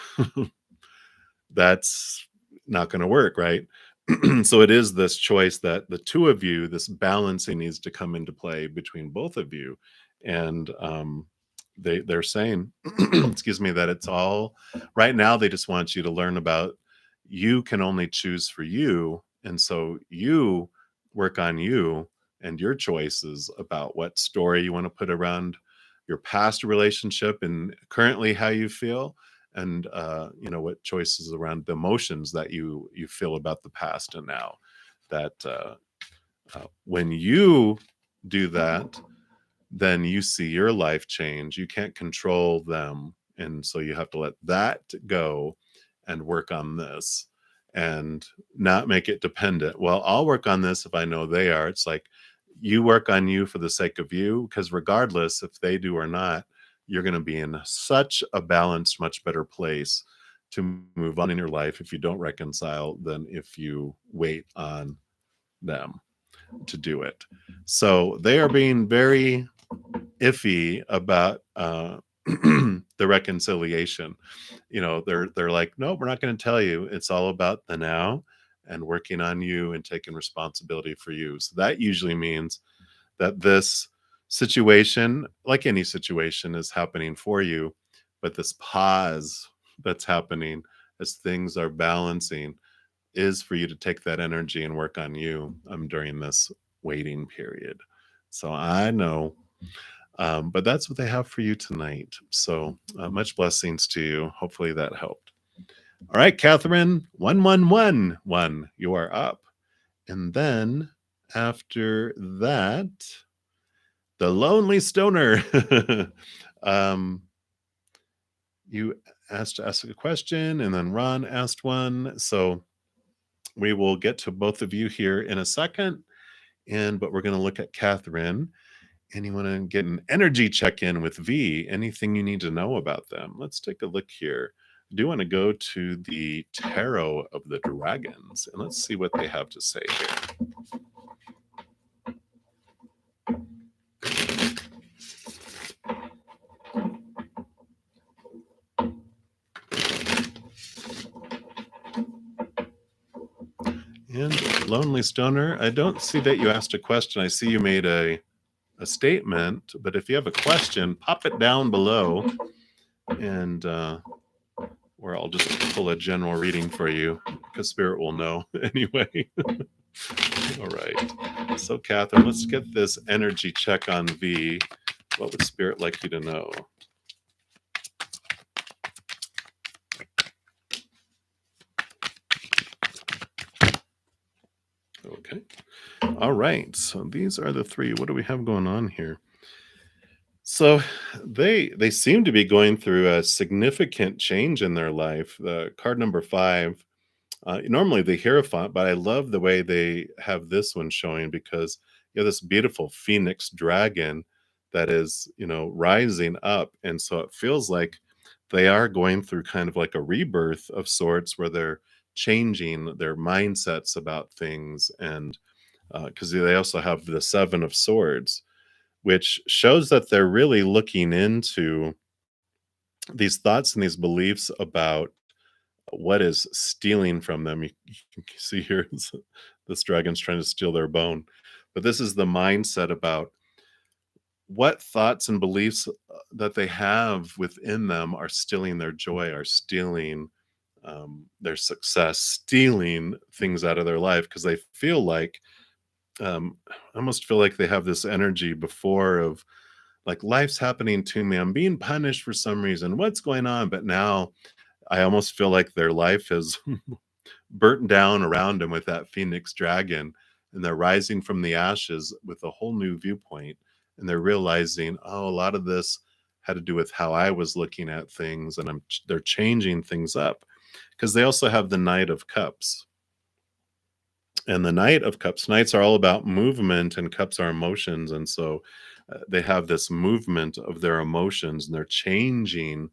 that's not going to work, right? So it is this choice that the two of you, this balancing needs to come into play between both of you. And they're saying, excuse me, that it's all right now. They just want you to learn about you can only choose for you, and so you work on you and your choices about what story you want to put around your past relationship and currently how you feel, and what choices around the emotions that you feel about the past and now. That when you do that, then you see your life change. You can't control them, and so you have to let that go and work on this, and not make it dependent. Well, I'll work on this if I know they are. It's like you work on you for the sake of you, because regardless if they do or not, you're going to be in such a balanced, much better place to move on in your life if you don't reconcile than if you wait on them to do it. So they are being very iffy about the reconciliation. They're like, no, we're not going to tell you. It's all about the now and working on you and taking responsibility for you. So that usually means that this situation, like any situation, is happening for you, but this pause that's happening as things are balancing is for you to take that energy and work on you during this waiting period. So I know, but that's what they have for you tonight. So much blessings to you. Hopefully that helped. All right, Catherine, 1111, you are up. And then after that, the Lonely Stoner. You asked to ask a question, and then Ron asked one. So we will get to both of you here in a second. But we're going to look at Catherine. And you want to get an energy check-in with V, anything you need to know about them. Let's take a look here. I do want to go to the Tarot of the Dragons, and let's see what they have to say here. And Lonely Stoner, I don't see that you asked a question. I see you made a statement, but if you have a question, pop it down below, and or I'll just pull a general reading for you, because Spirit will know anyway. All right. So, Catherine, let's get this energy check on V. What would Spirit like you to know? Okay. All right. So these are the three. What do we have going on here? So they seem to be going through a significant change in their life. The card number 5. Normally the Hierophant, but I love the way they have this one showing, because you have this beautiful phoenix dragon that is, rising up. And so it feels like they are going through kind of like a rebirth of sorts, where they're changing their mindsets about things. And because they also have the 7 of Swords, which shows that they're really looking into these thoughts and these beliefs about what is stealing from them. You can see here, this dragon's trying to steal their bone. But this is the mindset about what thoughts and beliefs that they have within them are stealing their joy, are stealing their success, stealing things out of their life, because they feel like, I almost feel like they have this energy before of like, life's happening to me. I'm being punished for some reason. What's going on? But now I almost feel like their life is burnt down around them with that phoenix dragon, and they're rising from the ashes with a whole new viewpoint. And they're realizing, oh, a lot of this had to do with how I was looking at things, and they're changing things up, because they also have the Knight of Cups. And the Knight of Cups, Knights are all about movement, and Cups are emotions. And so they have this movement of their emotions, and they're changing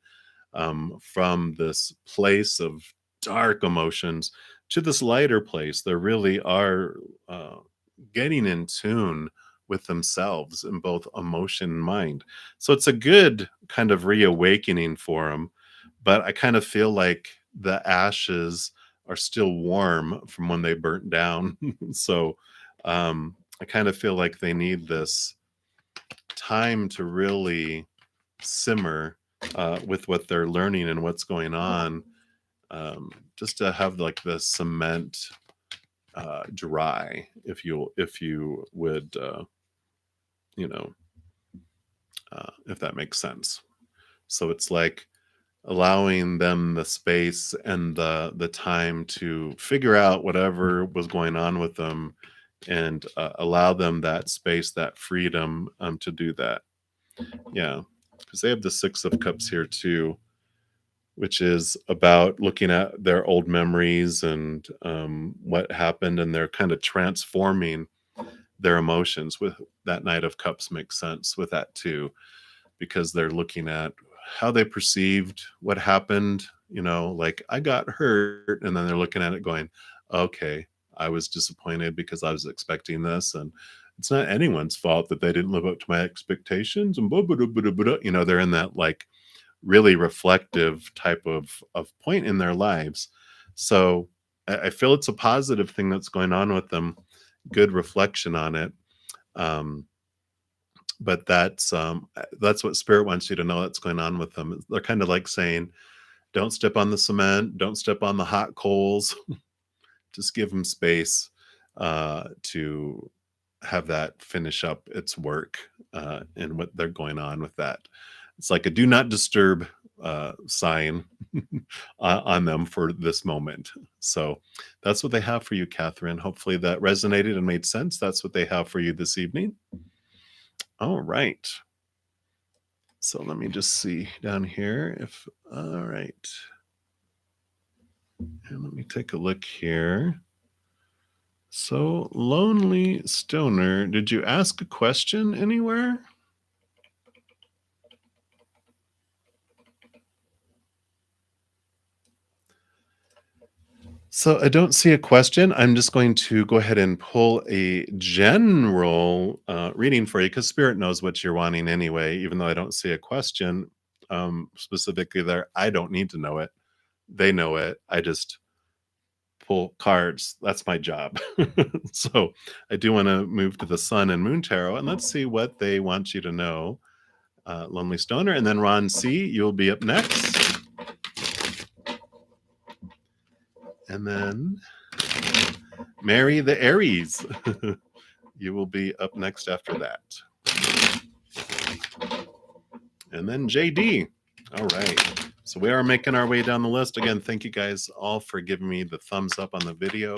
from this place of dark emotions to this lighter place. They really are uh, getting in tune with themselves in both emotion and mind. So it's a good kind of reawakening for them. But I kind of feel like the ashes are still warm from when they burnt down. So I kind of feel like they need this time to really simmer with what they're learning and what's going on, just to have like the cement dry, if you would, you know, if that makes sense. So it's like allowing them the space and the time to figure out whatever was going on with them, and allow them that space, that freedom, to do that. Yeah, because they have the Six of Cups here too, which is about looking at their old memories and what happened, and they're kind of transforming their emotions. With that Knight of Cups makes sense with that too, because they're looking at how they perceived what happened. Like, I got hurt, and then they're looking at it going, okay, I was disappointed because I was expecting this, and it's not anyone's fault that they didn't live up to my expectations, and blah, blah, blah, blah, blah. They're in that like really reflective type of point in their lives. So I feel it's a positive thing that's going on with them. Good reflection on it. Um, but that's what spirit wants you to know that's going on with them. They're kind of like saying, don't step on the cement, don't step on the hot coals. Just give them space to have that finish up its work, and what they're going on with that. It's like a do not disturb sign on them for this moment. So that's what they have for you, Catherine. Hopefully that resonated and made sense. That's what they have for you this evening. All right. So let me just see down here if, all right. And let me take a look here. So, Lonely Stoner, did you ask a question anywhere? So, I don't see a question. I'm just going to go ahead and pull a general reading for you, because Spirit knows what you're wanting anyway, even though I don't see a question specifically there. I don't need to know it. They know it. I just pull cards. That's my job. So, I do want to move to the Sun and Moon Tarot, and let's see what they want you to know. Lonely Stoner, and then Ron C., you'll be up next. And then Mary the Aries, you will be up next after that. And then JD. All right. So we are making our way down the list. Again, thank you guys all for giving me the thumbs up on the video.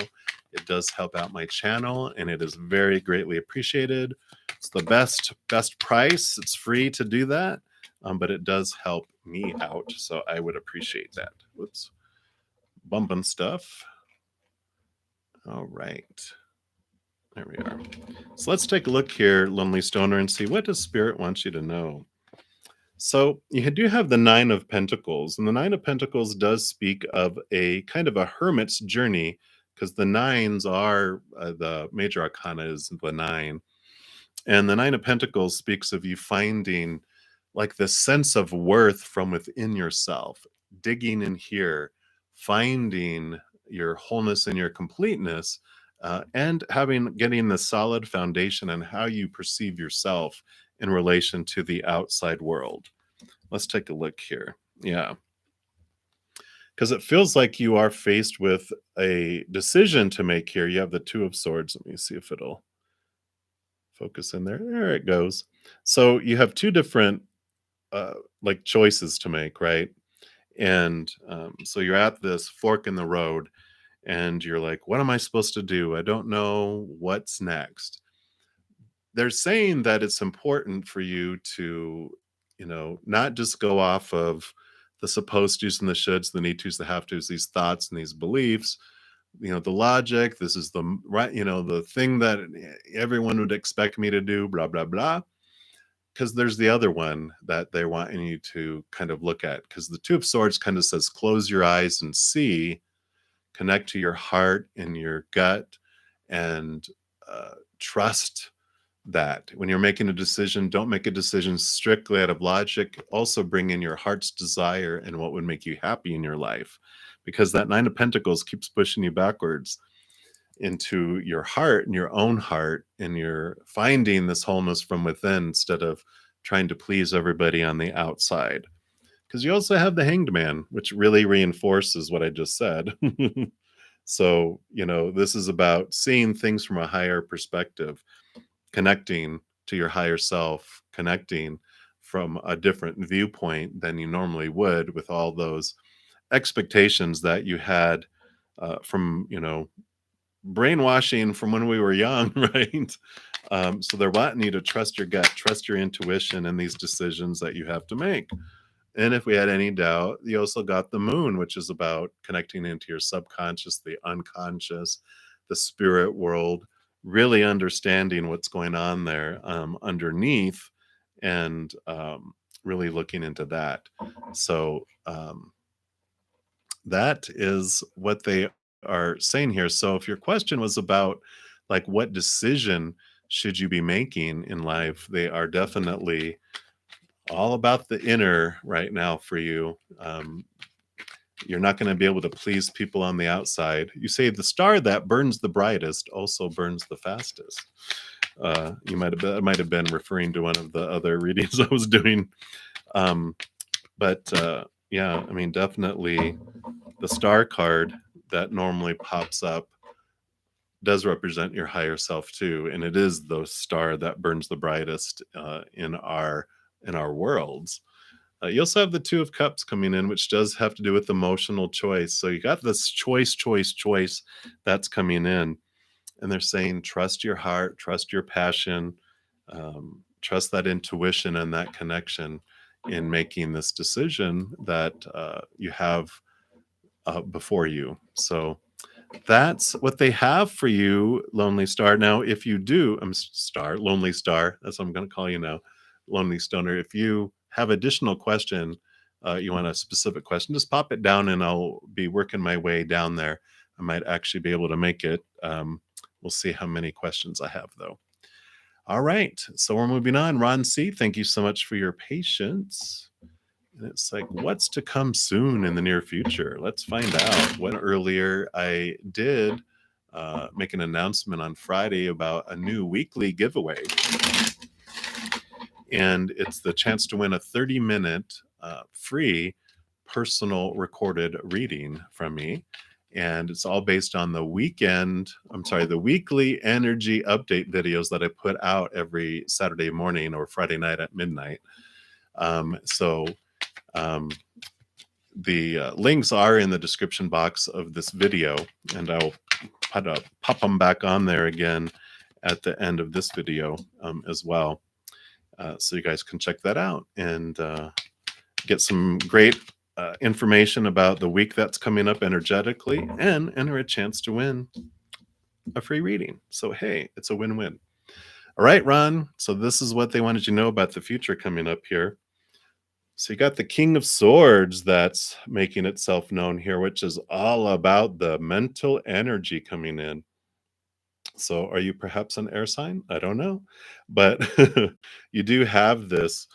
It does help out my channel, and it is very greatly appreciated. It's the best price. It's free to do that, but it does help me out, so I would appreciate that. Whoops. Bumping stuff. All right. There we are. So let's take a look here, Lonely Stoner, and see what does Spirit want you to know. So you do have the Nine of Pentacles, and the Nine of Pentacles does speak of a kind of a hermit's journey, because the nines are the major arcana is the nine, and the Nine of Pentacles speaks of you finding like this sense of worth from within yourself, digging in here, finding your wholeness and your completeness, and getting the solid foundation on how you perceive yourself in relation to the outside world. Let's take a look here. Yeah. Because it feels like you are faced with a decision to make here. You have the Two of Swords. Let me see if it'll focus in there. There it goes. So you have two different like choices to make, right? And so you're at this fork in the road, and you're like, what am I supposed to do? I don't know what's next. They're saying that it's important for you to, not just go off of the supposed to's and the shoulds, the need to's, the have to's, these thoughts and these beliefs, the logic. This is the right, the thing that everyone would expect me to do, blah, blah, blah. Because there's the other one that they're wanting you to kind of look at. Because the Two of Swords kind of says, close your eyes and see, connect to your heart and your gut, and trust that when you're making a decision, don't make a decision strictly out of logic. Also bring in your heart's desire and what would make you happy in your life, because that Nine of Pentacles keeps pushing you backwards into your heart and your own heart, and you're finding this wholeness from within instead of trying to please everybody on the outside. Because you also have the Hanged Man, which really reinforces what I just said. So, this is about seeing things from a higher perspective, connecting to your higher self, connecting from a different viewpoint than you normally would with all those expectations that you had from, brainwashing from when we were young, right? So they're wanting you to trust your gut, trust your intuition in these decisions that you have to make. And if we had any doubt, you also got the moon, which is about connecting into your subconscious, the unconscious, the spirit world, really understanding what's going on there underneath, and really looking into that. So that is what they are saying here. So if your question was about like what decision should you be making in life, they are definitely all about the inner right now for you. You're not going to be able to please people on the outside. You say the star that burns the brightest also burns the fastest. Might have been referring to one of the other readings I was doing. But yeah, I mean, definitely the star card that normally pops up does represent your higher self too, and it is the star that burns the brightest in our worlds. You also have the Two of Cups coming in, which does have to do with emotional choice. So you got this choice that's coming in, and they're saying trust your heart, trust your passion, trust that intuition and that connection in making this decision that you have before you. So that's what they have for you, Lonely Star. Now, if you do, Lonely Star, that's what I'm going to call you now, Lonely Stoner. If you have additional question, you want a specific question, just pop it down and I'll be working my way down there. I might actually be able to make it. We'll see how many questions I have, though. All right, so we're moving on. Ron C., thank you so much for your patience. And it's like, what's to come soon in the near future? Let's find out. When earlier I did make an announcement on Friday about a new weekly giveaway. And it's the chance to win a 30-minute free personal recorded reading from me. And it's all based on the weekly energy update videos that I put out every Saturday morning or Friday night at midnight. So the links are in the description box of this video, and I'll pop them back on there again at the end of this video as well. So you guys can check that out and get some great information about the week that's coming up energetically and enter a chance to win a free reading. So, hey, it's a win-win. All right, Ron. So this is what they wanted you to know about the future coming up here. So you got the King of Swords that's making itself known here, which is all about the mental energy coming in. So are you perhaps an air sign? I don't know. But you do have this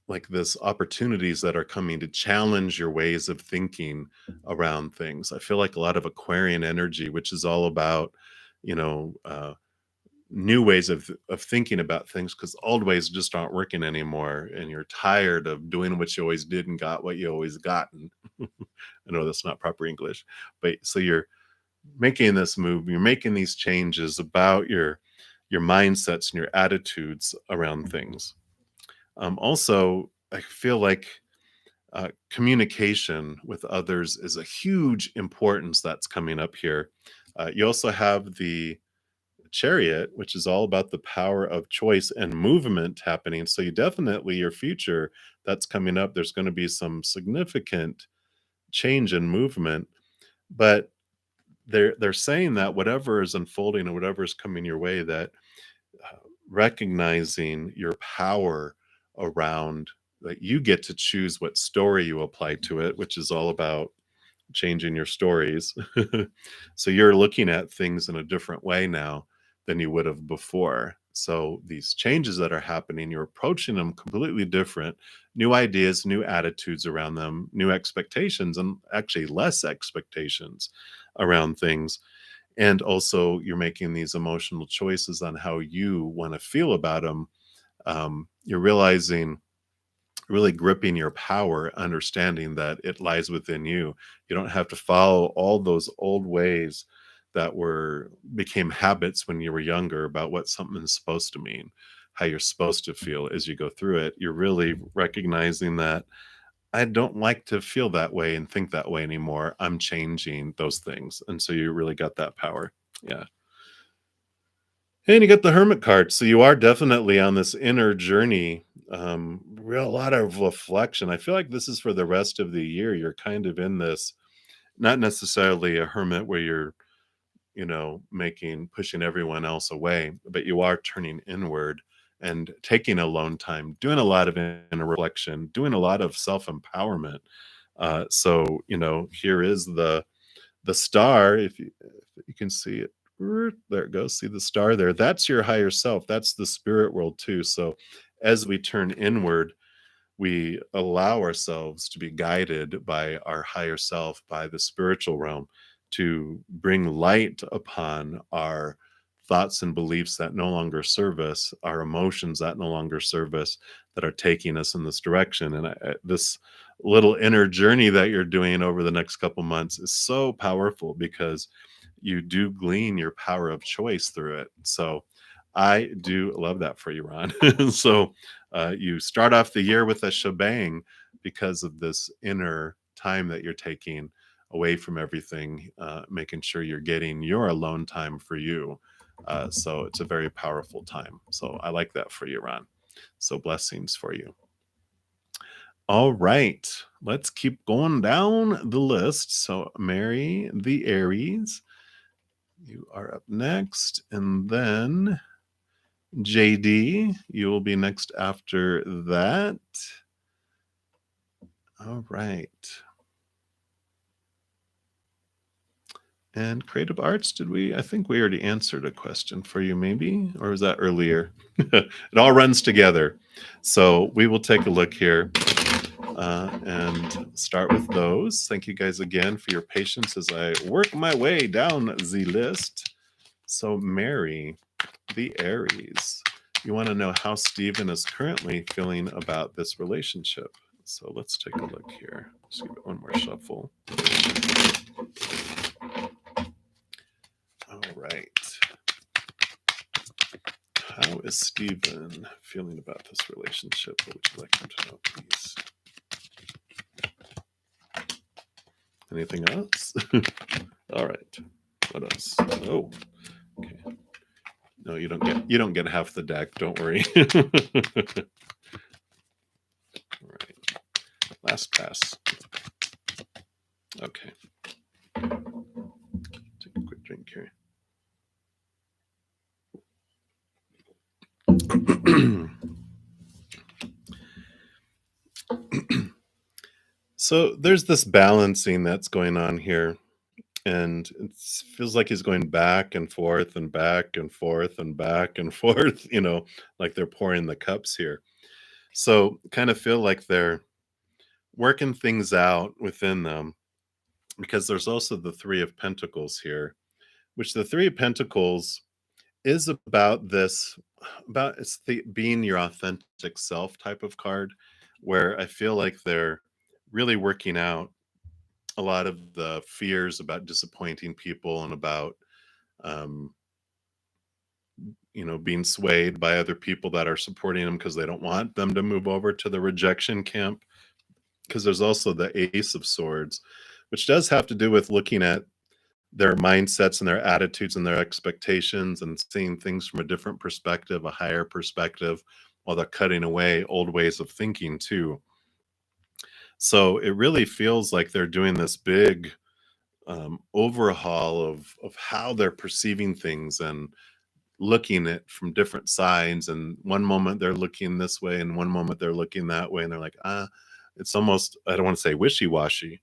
like this opportunities that are coming to challenge your ways of thinking around things. I feel like a lot of Aquarian energy, which is all about, you know, new ways of thinking about things, because old ways just aren't working anymore, and you're tired of doing what you always did and got what you always gotten. I know that's not proper English, but so you're making this move, you're making these changes about your mindsets and your attitudes around things. Also, I feel like communication with others is a huge importance that's coming up here. You also have the Chariot, which is all about the power of choice and movement happening. So you definitely, your future that's coming up, there's going to be some significant change in movement. But they're saying that whatever is unfolding and whatever is coming your way, that uh, recognizing your power around, that you get to choose what story you apply to it, which is all about changing your stories. So you're looking at things in a different way now than you would have before. So these changes that are happening, you're approaching them completely different, new ideas, new attitudes around them, new expectations, and actually less expectations around things. And also, you're making these emotional choices on how you want to feel about them. You're realizing, really gripping your power, understanding that it lies within you. You don't have to follow all those old ways that were became habits when you were younger about what something's supposed to mean, how you're supposed to feel as you go through it. You're really recognizing that I don't like to feel that way and think that way anymore. I'm changing those things. And so you really got that power. Yeah. And you get the hermit card. So you are definitely on this inner journey. Real lot of reflection. I feel like this is for the rest of the year. You're kind of in this, not necessarily a hermit where you're, making, pushing everyone else away, but you are turning inward and taking alone time, doing a lot of inner reflection, doing a lot of self-empowerment. So here is the star, if you can see it. There it goes. See the star there? That's your higher self. That's the spirit world too. So as we turn inward, we allow ourselves to be guided by our higher self, by the spiritual realm, to bring light upon our thoughts and beliefs that no longer serve us, our emotions that no longer serve us, that are taking us in this direction. And this little inner journey that you're doing over the next couple months is so powerful because you do glean your power of choice through it. So I do love that for you, Ron. So you start off the year with a shebang because of this inner time that you're taking away from everything, making sure you're getting your alone time for you. So it's a very powerful time. So I like that for you, Ron. So blessings for you. All right, let's keep going down the list. So Mary the Aries, you are up next, and then JD, you will be next after that. All right. And creative arts, I think we already answered a question for you, maybe, or was that earlier? It all runs together. So we will take a look here and start with those. Thank you guys again for your patience as I work my way down the list. So Mary, the Aries, you want to know how Stephen is currently feeling about this relationship. So let's take a look here. Let's give it one more shuffle. All right. How is Stephen feeling about this relationship? What would you like him to know, please? Anything else? All right. What else? Oh, okay. No, you don't get half the deck. Don't worry. All right. Last pass. Okay. Take a quick drink here. So there's this balancing that's going on here, and it feels like he's going back and forth and back and forth and back and forth, like they're pouring the cups here. So kind of feel like they're working things out within them, because there's also the Three of Pentacles here, which the Three of Pentacles is about this, about it's the being your authentic self type of card, where I feel like they're really working out a lot of the fears about disappointing people and about um, being swayed by other people that are supporting them because they don't want them to move over to the rejection camp. Because there's also the Ace of Swords, which does have to do with looking at their mindsets and their attitudes and their expectations and seeing things from a different perspective, a higher perspective, while they're cutting away old ways of thinking too. So it really feels like they're doing this big overhaul of how they're perceiving things and looking at from different sides. And one moment they're looking this way, and one moment they're looking that way, and they're like, it's almost, I don't want to say wishy-washy,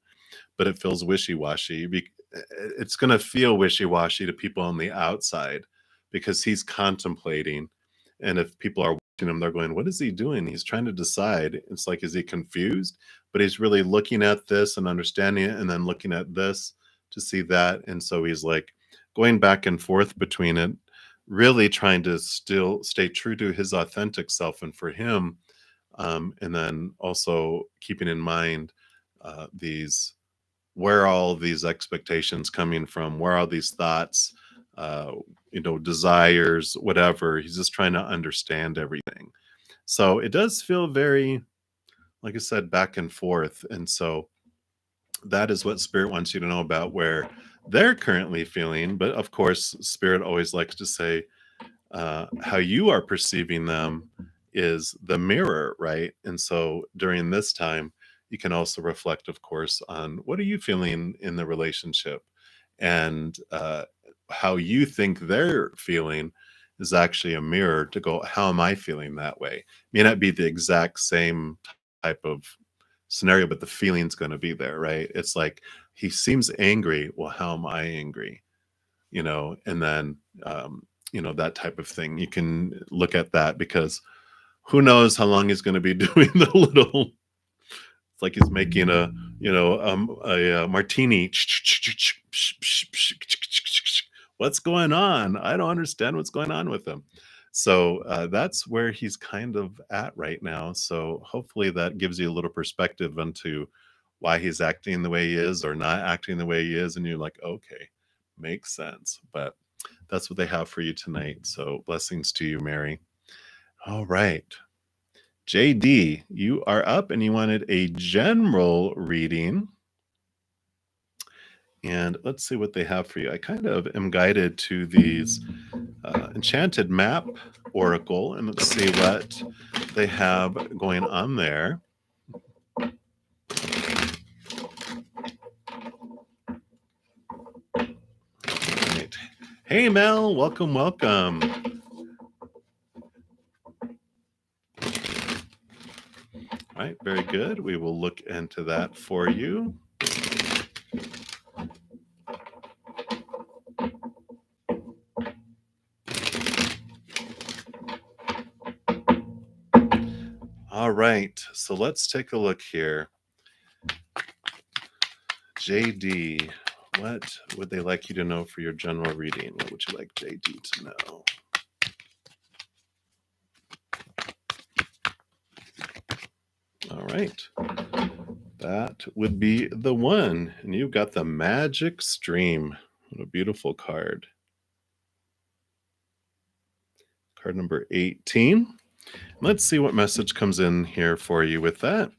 but it feels wishy-washy. It's going to feel wishy-washy to people on the outside because he's contemplating. And if people are watching him, they're going, what is he doing? He's trying to decide. It's like, is he confused? But he's really looking at this and understanding it, and then looking at this to see that. And so he's like going back and forth between it, really trying to still stay true to his authentic self. And for him, and then also keeping in mind these, where are all these expectations coming from? Where are these thoughts, uh, desires, whatever? He's just trying to understand everything. So it does feel very, like I said, back and forth. And so that is what Spirit wants you to know about where they're currently feeling. But of course, Spirit always likes to say, how you are perceiving them is the mirror, right? And so during this time, you can also reflect, of course, on what are you feeling in the relationship, and how you think they're feeling is actually a mirror to go, how am I feeling that way? May not be the exact same type of scenario, but the feeling's going to be there, right? It's like, he seems angry. Well, how am I angry? And then, that type of thing. You can look at that because who knows how long he's going to be doing the little, it's like he's making a martini. What's going on? I don't understand what's going on with him. So that's where he's kind of at right now. So hopefully that gives you a little perspective into why he's acting the way he is or not acting the way he is. And you're like, okay, makes sense. But that's what they have for you tonight. So blessings to you, Mary. All right. JD, you are up and you wanted a general reading. And let's see what they have for you. I kind of am guided to these enchanted map oracle, and let's see what they have going on there. Right. Hey, Mel, welcome, welcome. All right, very good. We will look into that for you. All right, so let's take a look here. JD, what would they like you to know for your general reading? What would you like JD to know? All right. That would be the one. And you've got the Magic Stream. What a beautiful card. Card number 18. Let's see what message comes in here for you with that.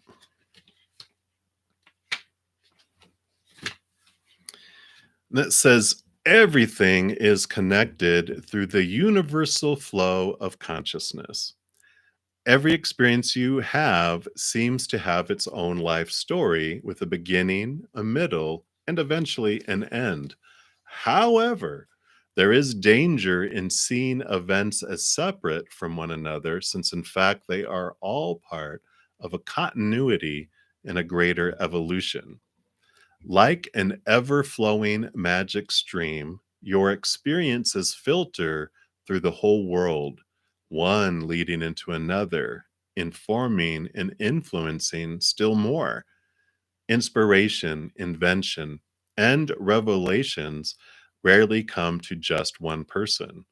That says, everything is connected through the universal flow of consciousness. Every experience you have seems to have its own life story with a beginning, a middle, and eventually an end. However, there is danger in seeing events as separate from one another, since in fact they are all part of a continuity in a greater evolution. Like an ever flowing magic stream, your experiences filter through the whole world, one leading into another, informing and influencing still more. Inspiration, invention, and revelations rarely come to just one person.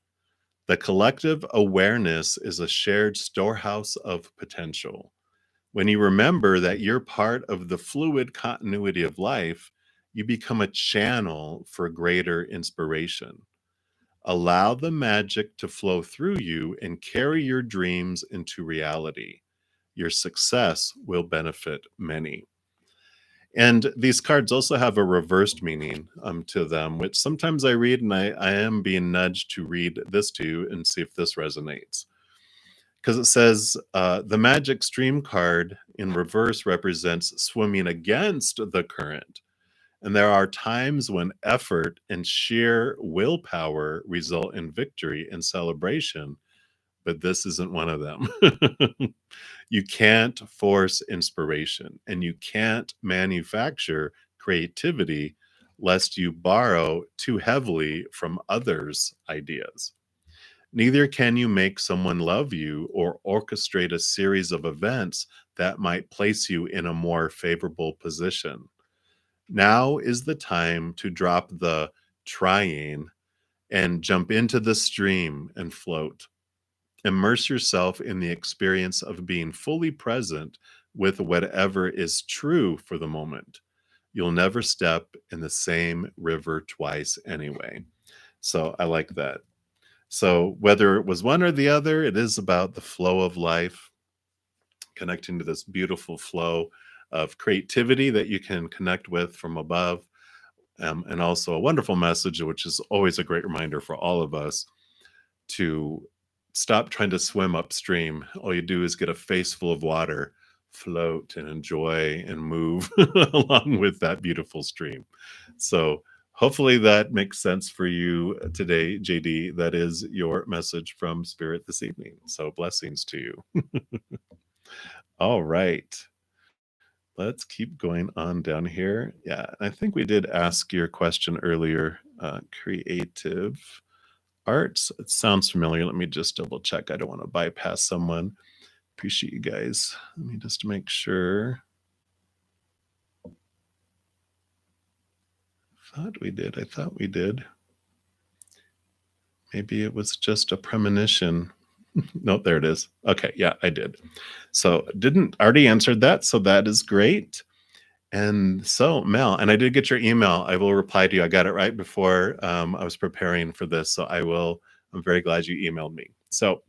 The collective awareness is a shared storehouse of potential. When you remember that you're part of the fluid continuity of life, you become a channel for greater inspiration. Allow the magic to flow through you and carry your dreams into reality. Your success will benefit many. And these cards also have a reversed meaning to them, which sometimes I read, and I am being nudged to read this to you and see if this resonates. Because it says the Magic Stream card in reverse represents swimming against the current, And there are times when effort and sheer willpower result in victory and celebration, but this isn't one of them. You can't force inspiration and you can't manufacture creativity lest you borrow too heavily from others' ideas. Neither can you make someone love you or orchestrate a series of events that might place you in a more favorable position. Now is the time to drop the trying and jump into the stream and float. Immerse yourself in the experience of being fully present with whatever is true for the moment. You'll never step in the same river twice anyway. So I like that. So whether it was one or the other, it is about the flow of life, connecting to this beautiful flow of creativity that you can connect with from above. And also a wonderful message, which is always a great reminder for all of us to stop trying to swim upstream. All you do is get a face full of water, float and enjoy and move along with that beautiful stream. So hopefully that makes sense for you today, JD. That is your message from Spirit this evening. So blessings to you. All right. Let's keep going on down here. Yeah, I think we did ask your question earlier. Creative arts. It sounds familiar. Let me just double check. I don't want to bypass someone. Appreciate you guys. Let me just make sure. I thought we did. Maybe it was just a premonition. No, there it is. Okay, yeah, I did. So didn't already answered that. So that is great. And so, Mel, and I did get your email. I will reply to you. I got it right before I was preparing for this. So I will. I'm very glad you emailed me. So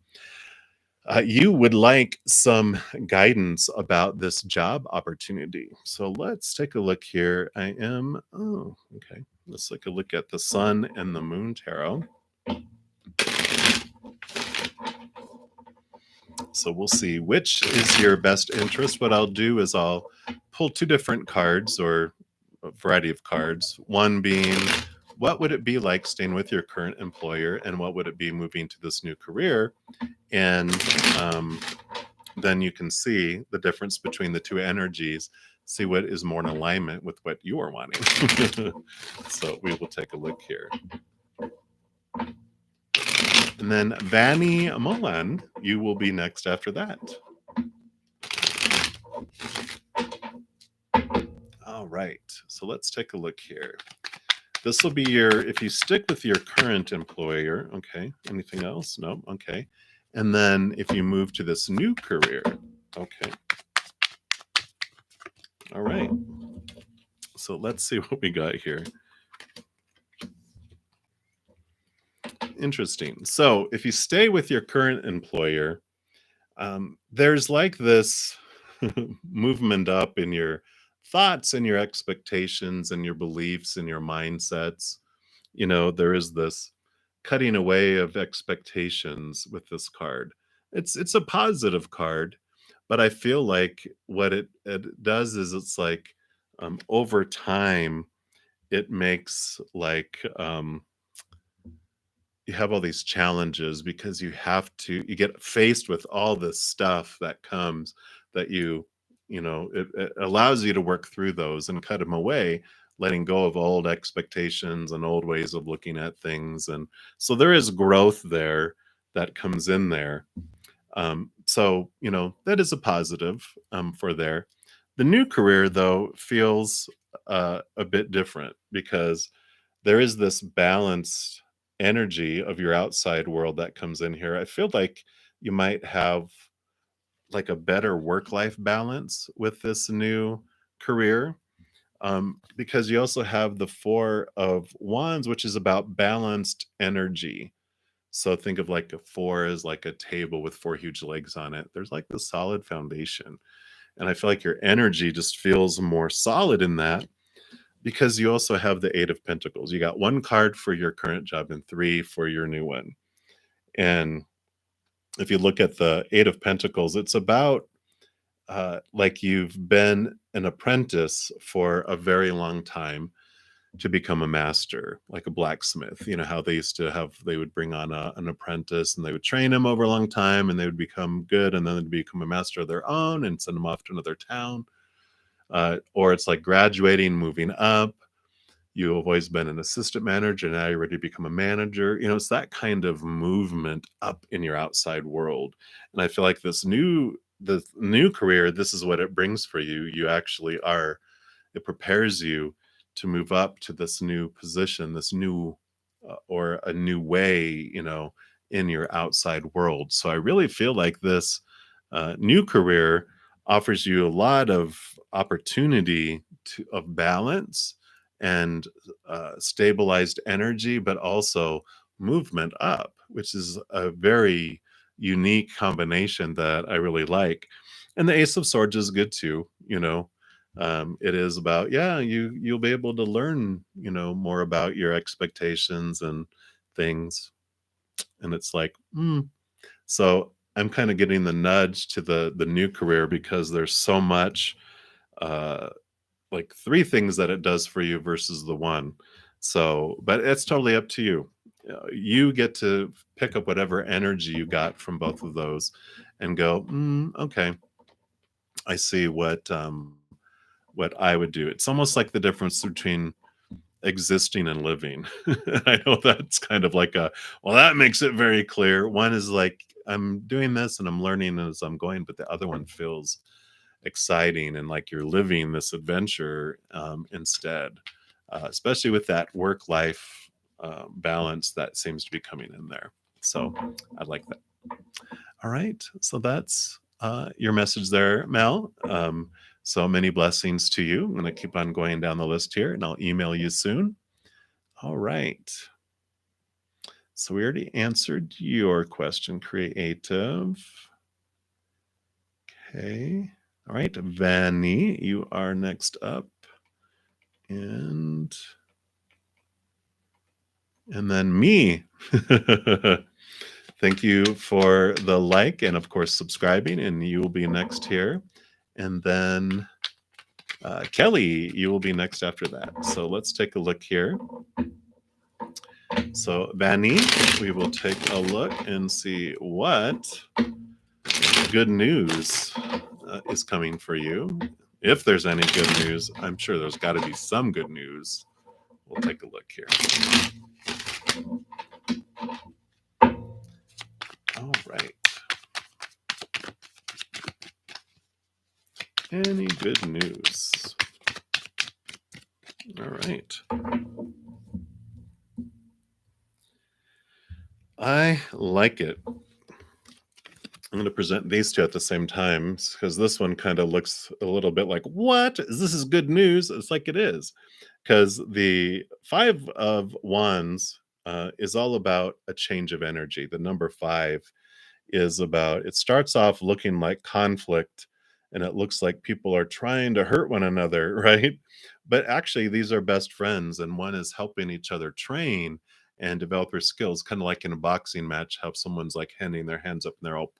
you would like some guidance about this job opportunity. So let's take a look here. Okay. Let's take a look at the Sun and the Moon Tarot. So we'll see which is your best interest. What I'll do is I'll pull two different cards or a variety of cards. One being, what would it be like staying with your current employer, and what would it be moving to this new career? And then you can see the difference between the two energies, see what is more in alignment with what you are wanting. So we will take a look here. And then Vanny Mullen, you will be next after that. All right, so let's take a look here. This will be if you stick with your current employer, okay. Anything else? No, okay. And then if you move to this new career, okay. All right. So let's see what we got here. Interesting. So if you stay with your current employer, there's like this movement up in your thoughts and your expectations and your beliefs and your mindsets. You know, there is this cutting away of expectations with this card. It's a positive card, but I feel like what it does is it's like over time it makes like you have all these challenges because you get faced with all this stuff that comes that it allows you to work through those and cut them away, letting go of old expectations and old ways of looking at things. And so there is growth there that comes in there. So that is a positive for there. The new career though feels a bit different because there is this balanced energy of your outside world that comes in here. I feel like you might have like a better work-life balance with this new career, because you also have the Four of Wands, which is about balanced energy. So think of like a four as like a table with four huge legs on it. There's like the solid foundation. And I feel like your energy just feels more solid in that because you also have the Eight of Pentacles. You got one card for your current job and three for your new one. And if you look at the Eight of Pentacles, it's about like you've been an apprentice for a very long time. to become a master, like a blacksmith. You know how they used to have, they would bring on an apprentice and they would train him over a long time and they would become good and then they'd become a master of their own and send them off to another town. Or it's like graduating, moving up. You have always been an assistant manager, and now you're ready to become a manager. You know, it's that kind of movement up in your outside world. And I feel like the new career, this is what it brings for you. You actually are, it prepares you to move up to this new position, this new or a new way, you know, in your outside world. So I really feel like this new career offers you a lot of opportunity of balance and stabilized energy, but also movement up, which is a very unique combination that I really like. And the Ace of Swords is good too, you know. It is about, yeah, you'll be able to learn, you know, more about your expectations and things. And it's like, so I'm kind of getting the nudge to the new career because there's so much uh like three things that it does for you versus the one. So, but it's totally up to you. You get to pick up whatever energy you got from both of those and go, okay, I see what I would do. It's almost like the difference between existing and living. I know that's kind of like a, well, that makes it very clear. One is like, I'm doing this and I'm learning as I'm going, but the other one feels exciting and like you're living this adventure instead, especially with that work life balance that seems to be coming in there. So I like that. All right. So that's your message there, Mel. So many blessings to you. I'm going to keep on going down the list here and I'll email you soon. All right. So we already answered your question, creative. Okay. All right. Vanny, you are next up. And then me. Thank you for the like and of course subscribing, and you will be next here. And then Kelly, you will be next after that. So let's take a look here. So Vanny, we will take a look and see what good news is coming for you. If there's any good news, I'm sure there's got to be some good news. We'll take a look here. All right. Any good news? All right. I like it. I'm going to present these two at the same time because this one kind of looks a little bit like, what? This is good news. It's like it is. Because the Five of Wands is all about a change of energy. The number five is about, it starts off looking like conflict and it looks like people are trying to hurt one another, right? But actually, these are best friends and one is helping each other train and develop their skills, kind of like in a boxing match, how someone's like handing their hands up and they're all,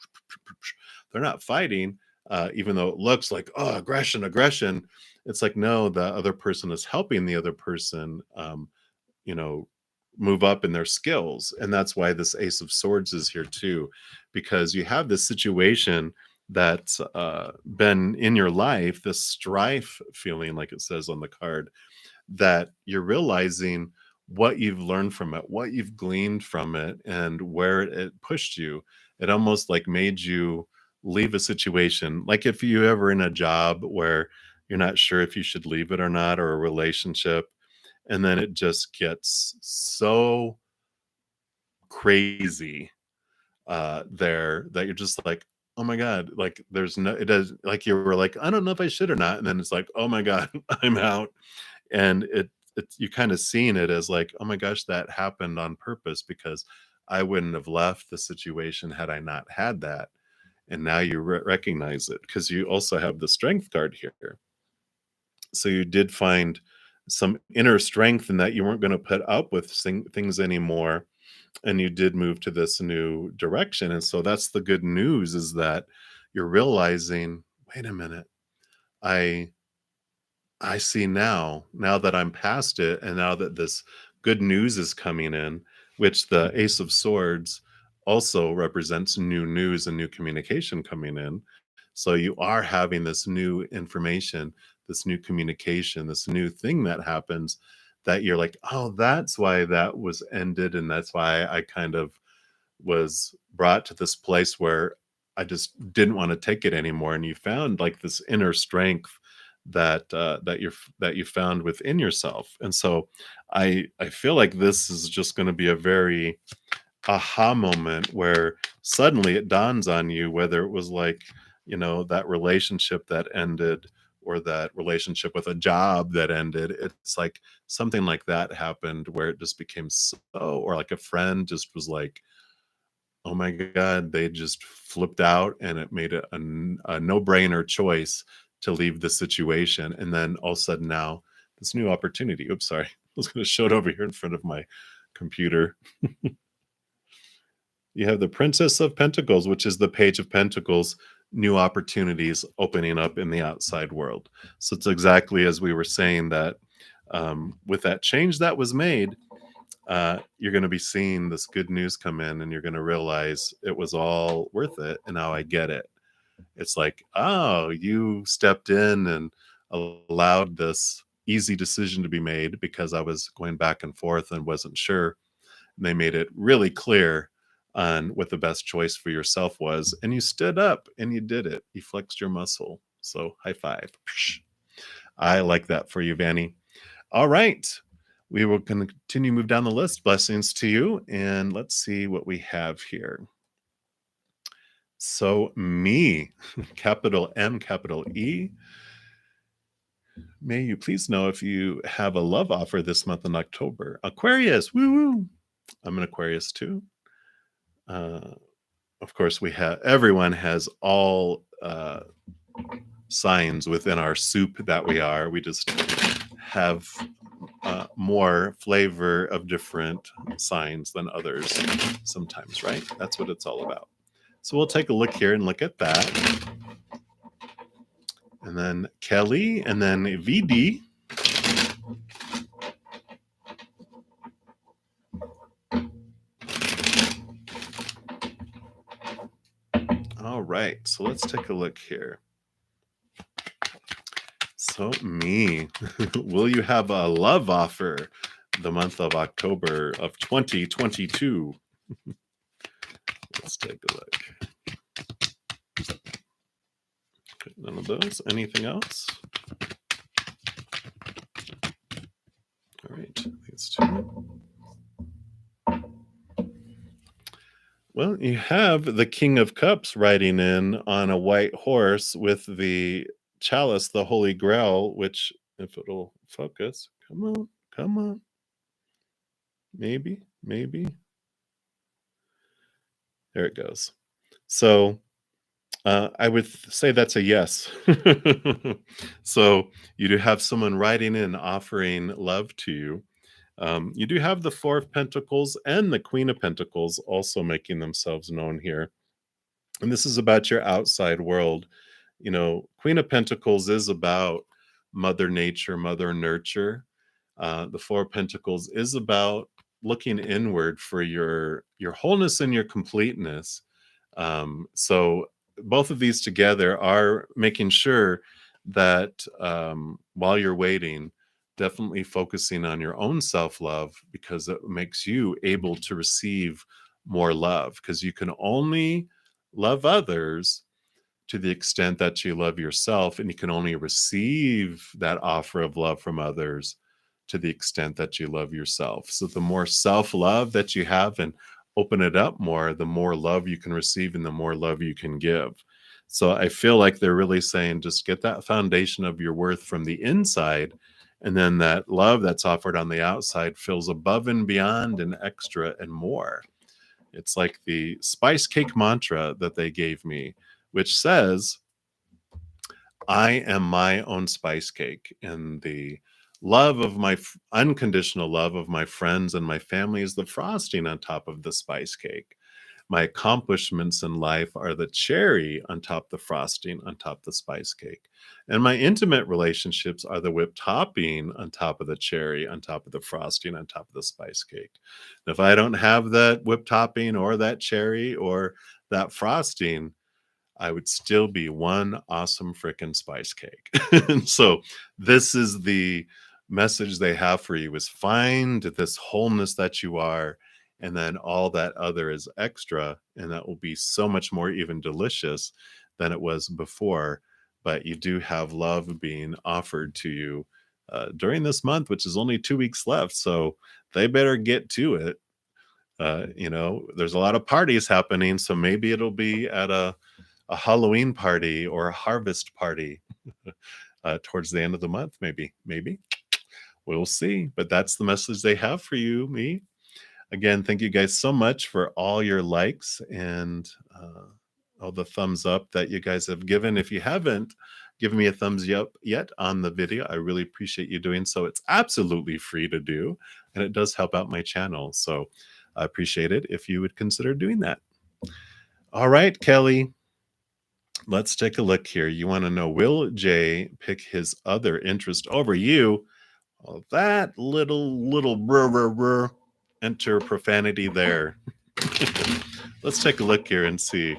they're not fighting, even though it looks like, oh, aggression. It's like, no, the other person is helping the other person, you know, move up in their skills. And that's why this Ace of Swords is here too, because you have this situation that's been in your life, this strife feeling, like it says on the card, that you're realizing what you've learned from it, what you've gleaned from it, and where it pushed you. It almost like made you leave a situation. Like if you ever in a job where you're not sure if you should leave it or not, or a relationship, and then it just gets so crazy there that you're just like, oh my god, like there's no, it does, like you were like, I don't know if I should or not, and then it's like, oh my god, I'm out. And it's, you kind of seeing it as like, oh my gosh, that happened on purpose because I wouldn't have left the situation had I not had that. And now you recognize it because you also have the strength card here. So you did find some inner strength in that you weren't going to put up with things anymore, and you did move to this new direction. And so that's the good news, is that you're realizing, wait a minute, I I see now that I'm past it, and now that this good news is coming in, which the Ace of Swords also represents new news and new communication coming in. So you are having this new information, this new communication, this new thing that happens that you're like, oh, that's why that was ended. And that's why I kind of was brought to this place where I just didn't want to take it anymore. And you found like this inner strength that you found within yourself. And so I feel like this is just going to be a very aha moment where suddenly it dawns on you, whether it was like, that relationship that ended or that relationship with a job that ended. It's like something like that happened where it just became so, or like a friend just was like, oh my god, they just flipped out and it made it a no-brainer choice to leave the situation, and then all of a sudden now, this new opportunity, oops, sorry, I was gonna show it over here in front of my computer. You have the Princess of Pentacles, which is the Page of Pentacles, new opportunities opening up in the outside world. So it's exactly as we were saying that, with that change that was made, you're going to be seeing this good news come in and you're going to realize it was all worth it. And now I get it. It's like, oh, you stepped in and allowed this easy decision to be made because I was going back and forth and wasn't sure. And they made it really clear on what the best choice for yourself was. And you stood up and you did it. You flexed your muscle. So high five. I like that for you, Vanny. All right. We will continue move down the list. Blessings to you. And let's see what we have here. So me, capital M, capital E. May you please know if you have a love offer this month in October. Aquarius, woo woo. I'm an Aquarius too. Of course, we have everyone has all signs within our soup that we are. We just have more flavor of different signs than others sometimes, right? That's what it's all about. So we'll take a look here and look at that. And then Kelly, and then VD. All right, so let's take a look here. So me, will you have a love offer the month of October of 2022? Let's take a look. Okay, none of those. Anything else? All right, these two. Well, you have the King of Cups riding in on a white horse with the chalice, the Holy Grail, which, if it'll focus, come on, maybe. There it goes. So I would say that's a yes. So you do have someone writing in offering love to you. You do have the Four of Pentacles and the Queen of Pentacles also making themselves known here. And this is about your outside world. Queen of Pentacles is about Mother Nature, Mother Nurture. The Four of Pentacles is about looking inward for your wholeness and your completeness. So both of these together are making sure that while you're waiting, definitely focusing on your own self-love, because it makes you able to receive more love, because you can only love others to the extent that you love yourself, and you can only receive that offer of love from others to the extent that you love yourself. So the more self-love that you have and open it up more, the more love you can receive and the more love you can give. So I feel like they're really saying just get that foundation of your worth from the inside, and then that love that's offered on the outside fills above and beyond and extra and more. It's like the spice cake mantra that they gave me, which says, I am my own spice cake. And the love of my unconditional love of my friends and my family is the frosting on top of the spice cake. My accomplishments in life are the cherry on top the frosting, on top the spice cake. And my intimate relationships are the whipped topping on top of the cherry, on top of the frosting, on top of the spice cake. And if I don't have that whipped topping or that cherry or that frosting, I would still be one awesome freaking spice cake. And so this is the message they have for you, is find this wholeness that you are, and then all that other is extra, and that will be so much more even delicious than it was before. But you do have love being offered to you during this month, which is only 2 weeks left. So they better get to it. There's a lot of parties happening, so maybe it'll be at a Halloween party or a harvest party towards the end of the month, maybe. We'll see. But that's the message they have for you, me. Again, thank you guys so much for all your likes and all the thumbs up that you guys have given. If you haven't given me a thumbs up yet on the video, I really appreciate you doing so. It's absolutely free to do, and it does help out my channel. So I appreciate it if you would consider doing that. All right, Kelly. Let's take a look here. You want to know, will Jay pick his other interest over you? Well, that little brr, enter profanity there. Let's take a look here and see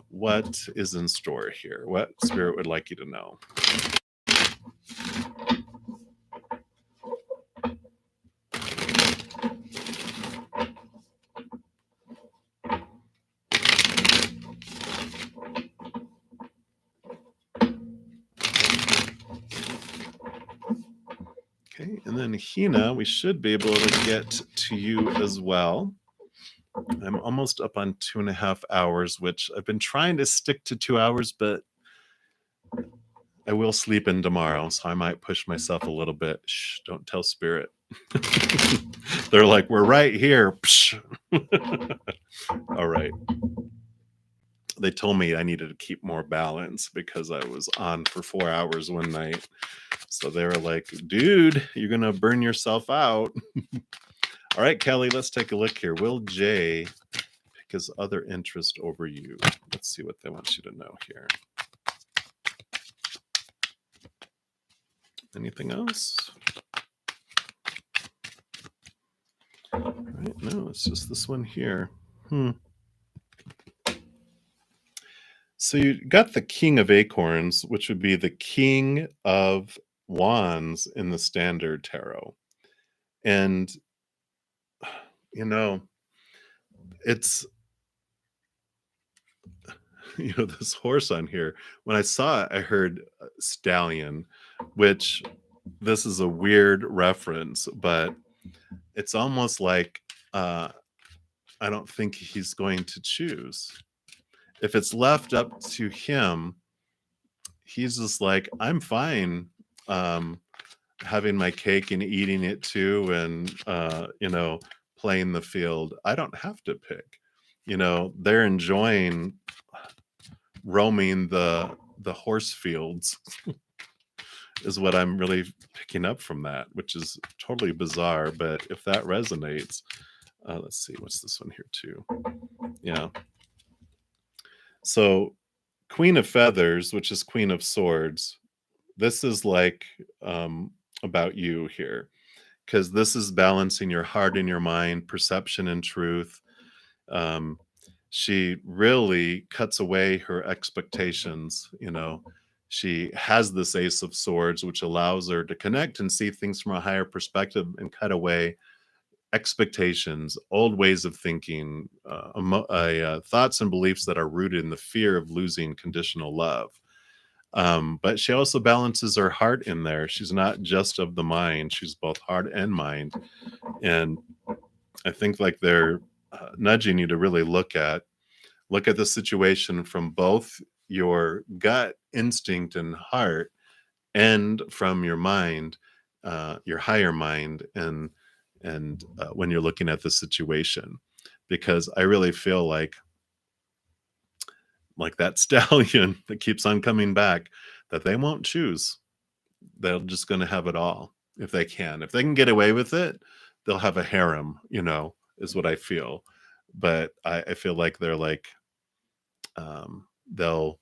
what is in store here. What Spirit would like you to know. Okay, and then Hina, we should be able to get to you as well. I'm almost up on 2.5 hours, which I've been trying to stick to 2 hours, but I will sleep in tomorrow, so I might push myself a little bit. Shh, don't tell Spirit. They're like, we're right here. All right. They told me I needed to keep more balance because I was on for 4 hours one night. So they were like, dude, you're going to burn yourself out. All right, Kelly, let's take a look here. Will Jay pick his other interest over you? Let's see what they want you to know here. Anything else? All right, no, it's just this one here. So you got the King of Acorns, which would be the King of Wands in the Standard Tarot. And, it's, this horse on here. When I saw it, I heard stallion, which this is a weird reference, but it's almost like I don't think he's going to choose. If it's left up to him, he's just like, I'm fine having my cake and eating it too, and playing the field. I don't have to pick. They're enjoying roaming the horse fields is what I'm really picking up from that, which is totally bizarre. But if that resonates, let's see, what's this one here too? Yeah. So Queen of Feathers, which is Queen of Swords, this is like about you here, because this is balancing your heart and your mind, perception and truth. She really cuts away her expectations. She has this Ace of Swords, which allows her to connect and see things from a higher perspective and cut away expectations, old ways of thinking, thoughts and beliefs that are rooted in the fear of losing conditional love. But she also balances her heart in there. She's not just of the mind, she's both heart and mind. And I think like they're nudging you to really look at the situation from both your gut instinct and heart and from your mind, your higher mind, and when you're looking at the situation, because I really feel like that stallion that keeps on coming back, that they won't choose. They're just going to have it all if they can. If they can get away with it, they'll have a harem, is what I feel. but I feel like they're like, they'll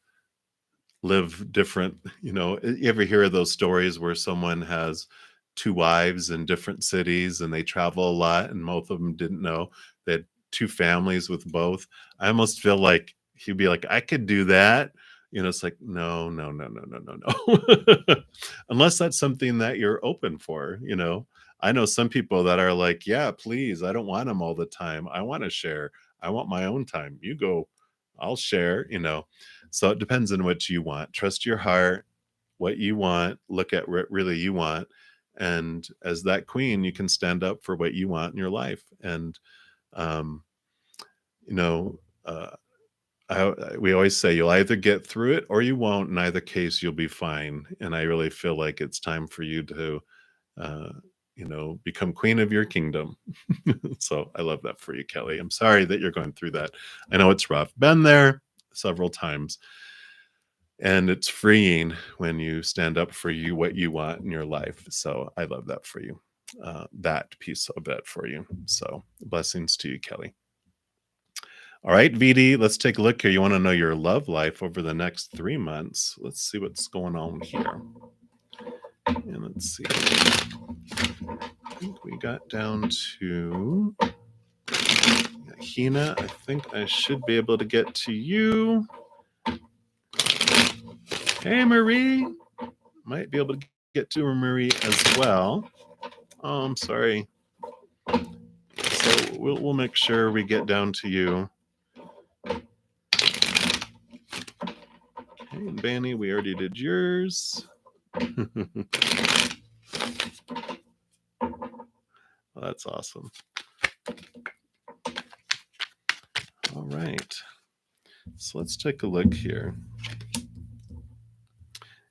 live different. You ever hear of those stories where someone has two wives in different cities and they travel a lot and both of them didn't know they had two families with both? I almost feel like he'd be like, I could do that. It's like, no, no, no, no, no, no, no. Unless that's something that you're open for. I know some people that are like, yeah, please, I don't want them all the time. I want to share. I want my own time. You go, I'll share. So it depends on what you want. Trust your heart, what you want, look at what really you want. And as that queen, you can stand up for what you want in your life. And, um, you know, uh, we always say you'll either get through it or you won't. In either case, you'll be fine. And I really feel like it's time for you to, uh, become queen of your kingdom. So I love that for you, Kelly. I'm sorry that you're going through that. I know it's rough. Been there several times. And it's freeing when you stand up for what you want in your life. So I love that for you, that piece of it for you. So blessings to you, Kelly. All right, VD, let's take a look here. You want to know your love life over the next 3 months. Let's see what's going on here. And let's see. I think we got down to Hina. I think I should be able to get to you. Hey, Marie. Might be able to get to Marie as well. Oh, I'm sorry. So we'll make sure we get down to you. Okay, Banny, we already did yours. Well, that's awesome. All right. So let's take a look here.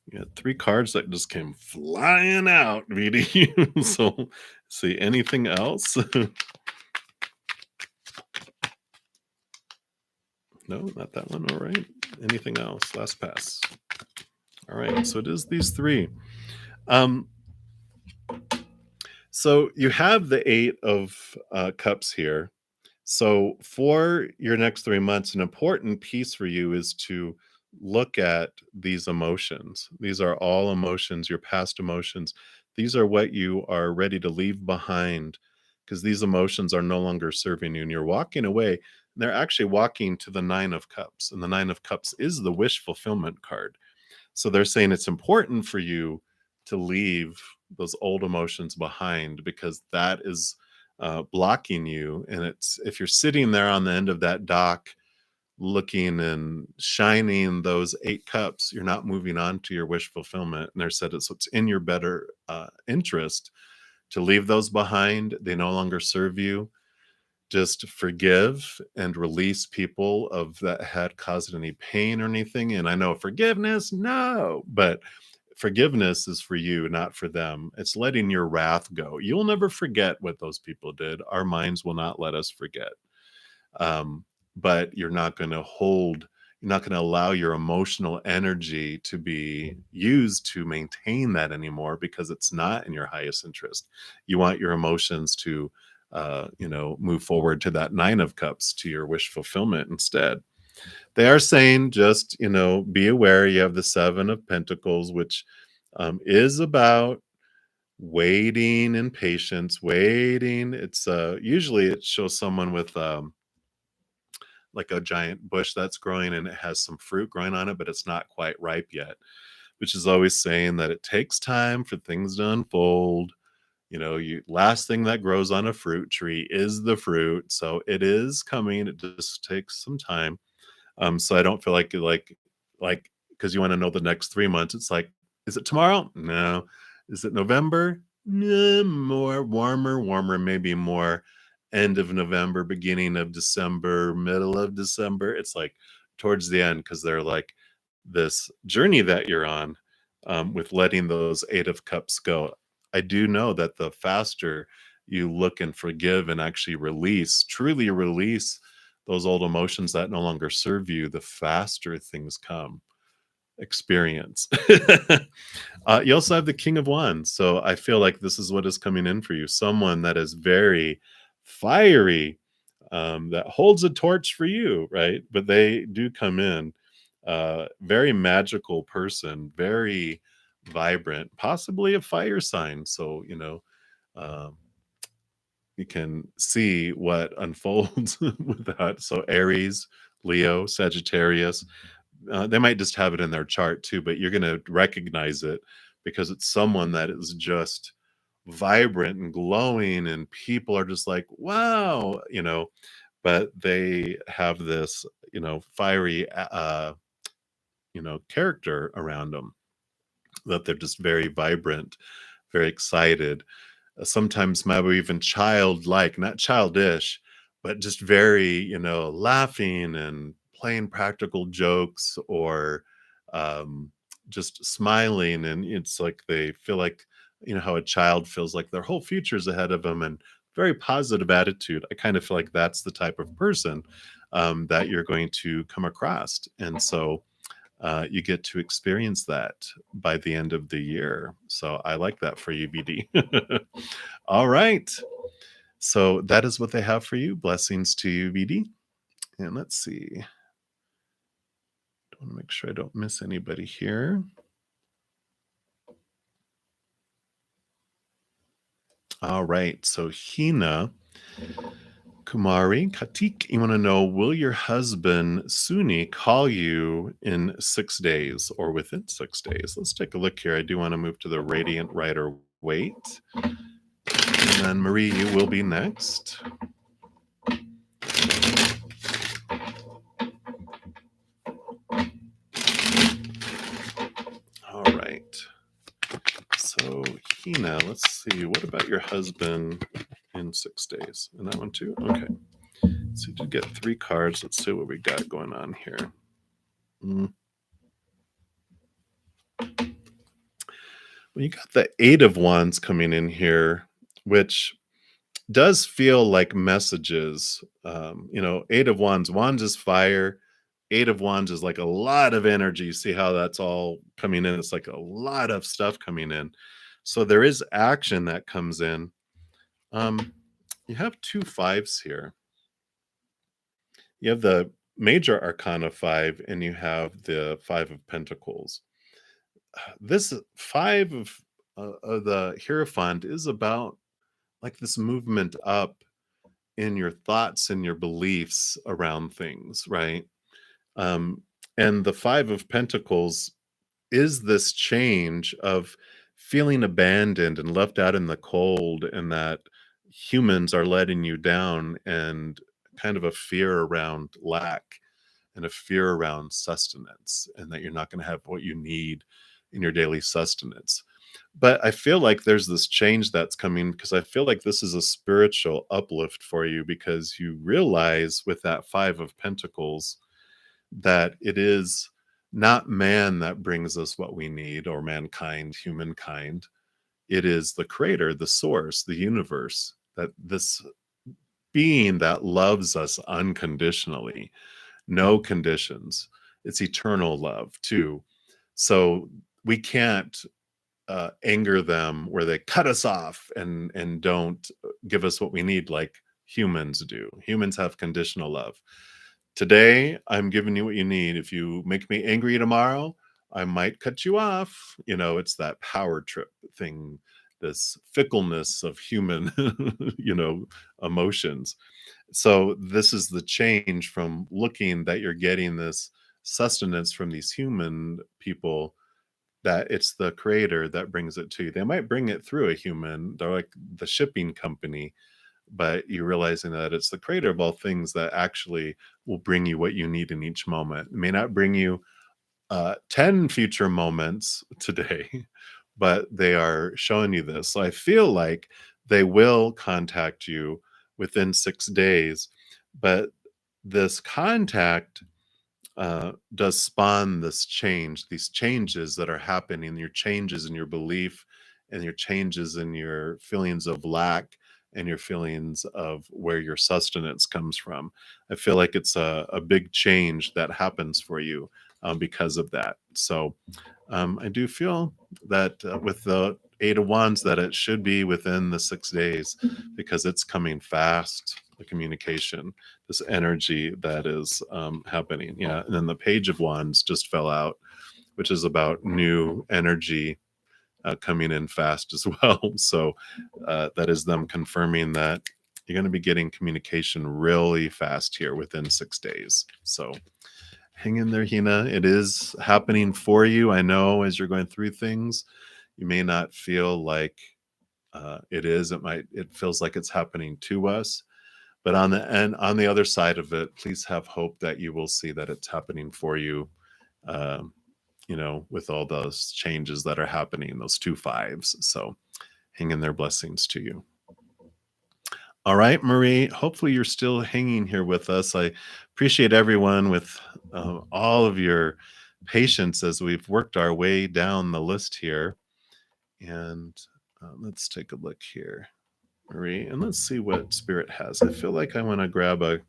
You got 3 cards that just came flying out, VD. So, see anything else? No, not that one. All right. Anything else? Last pass. All right. So it is these 3. So you have the 8 of cups here. So for your next 3 months, an important piece for you is to look at these emotions. These are all emotions, your past emotions. These are what you are ready to leave behind because these emotions are no longer serving you and you're walking away. They're actually walking to the 9 of cups, and the 9 of cups is the wish fulfillment card. So they're saying it's important for you to leave those old emotions behind because that is blocking you. And it's if you're sitting there on the end of that dock looking and shining those 8 cups, you're not moving on to your wish fulfillment. And they said it's in your better interest to leave those behind. They no longer serve you. Just forgive and release people of that had caused any pain or anything. And I know forgiveness, no, but forgiveness is for you, not for them. It's letting your wrath go. You'll never forget what those people did. Our minds will not let us forget. But you're not going to you're not going to allow your emotional energy to be used to maintain that anymore because it's not in your highest interest. You want your emotions to move forward to that 9 of cups, to your wish fulfillment instead. They are saying just, be aware you have the 7 of Pentacles, which is about waiting and patience, waiting. It's usually it shows someone with like a giant bush that's growing and it has some fruit growing on it, but it's not quite ripe yet, which is always saying that it takes time for things to unfold. Last thing that grows on a fruit tree is the fruit. So it is coming. It just takes some time. So I don't feel like because you want to know the next 3 months. It's like, is it tomorrow? No. Is it November? More warmer, maybe more end of November, beginning of December, middle of December. It's like towards the end because they're like this journey that you're on with letting those 8 of cups go. I do know that the faster you look and forgive and actually truly release those old emotions that no longer serve you, the faster things come. Experience. You also have the King of Wands. So I feel like this is what is coming in for you. Someone that is very fiery, that holds a torch for you, right? But they do come in. Very magical person, very vibrant, possibly a fire sign. So, um, you can see what unfolds with that. So, Aries, Leo, Sagittarius, they might just have it in their chart too, but you're going to recognize it because it's someone that is just vibrant and glowing, and people are just like, wow, but they have this, fiery, character around them, that they're just very vibrant, very excited, sometimes maybe even childlike, not childish, but just very, laughing and playing practical jokes, or um, just smiling. And it's like they feel like, how a child feels like their whole future's ahead of them, and very positive attitude. I kind of feel like that's the type of person that you're going to come across. And so you get to experience that by the end of the year. So I like that for you, BD. All right. So that is what they have for you. Blessings to you, BD. And let's see. I want to make sure I don't miss anybody here. All right. So Hina, Kumari, Katik, you want to know, will your husband Suni call you in 6 days or within 6 days? Let's take a look here. I do want to move to the Radiant Rider Wait. And then Marie, you will be next. All right. So Hina, let's see. What about your husband in 6 days? And that one too? Okay. So you did get 3 cards. Let's see what we got going on here. Well, you got the 8 of Wands coming in here, which does feel like messages. 8 of Wands. Wands is fire. 8 of Wands is like a lot of energy. See how that's all coming in? It's like a lot of stuff coming in. So there is action that comes in. You have 2 5s here. You have the major arcana 5, and you have the 5 of Pentacles. This 5 of the Hierophant is about like this movement up in your thoughts and your beliefs around things, right? Um, and the 5 of Pentacles is this change of feeling abandoned and left out in the cold, and that humans are letting you down, and kind of a fear around lack, and a fear around sustenance, and that you're not going to have what you need in your daily sustenance. But I feel like there's this change that's coming, because I feel like this is a spiritual uplift for you, because you realize with that 5 of Pentacles that it is not man that brings us what we need, or mankind, humankind. It is the creator, the source, the universe, that this being that loves us unconditionally, no conditions. It's eternal love too. So we can't anger them where they cut us off and don't give us what we need like humans do. Humans have conditional love. Today, I'm giving you what you need. If you make me angry tomorrow, I might cut you off. It's that power trip thing, this fickleness of human, emotions. So this is the change from looking that you're getting this sustenance from these human people, that it's the creator that brings it to you. They might bring it through a human. They're like the shipping company, but you're realizing that it's the creator of all things that actually will bring you what you need in each moment. It may not bring you 10 future moments today, but they are showing you this. So I feel like they will contact you within 6 days, but this contact does spawn this change, these changes that are happening, your changes in your belief, and your changes in your feelings of lack, and your feelings of where your sustenance comes from. I feel like it's a big change that happens for you because of that. So I do feel that with the 8 of Wands, that it should be within the 6 days, because it's coming fast. the communication, this energy that is happening. Yeah. And then the Page of Wands just fell out, which is about new energy coming in fast as well. So that is them confirming that you're going to be getting communication really fast here within 6 days. So hang in there, Hina. It is happening for you. I know as you're going through things, you may not feel like it is. It feels like it's happening to us. But on the other side of it, please have hope that you will see that it's happening for you. Um, with all those changes that are happening, those two fives. So hang in there, blessings to you. All right, Marie, hopefully you're still hanging here with us. I appreciate everyone with all of your patience as we've worked our way down the list here. And let's take a look here, Marie, and let's see what Spirit has. I feel like I want to grab one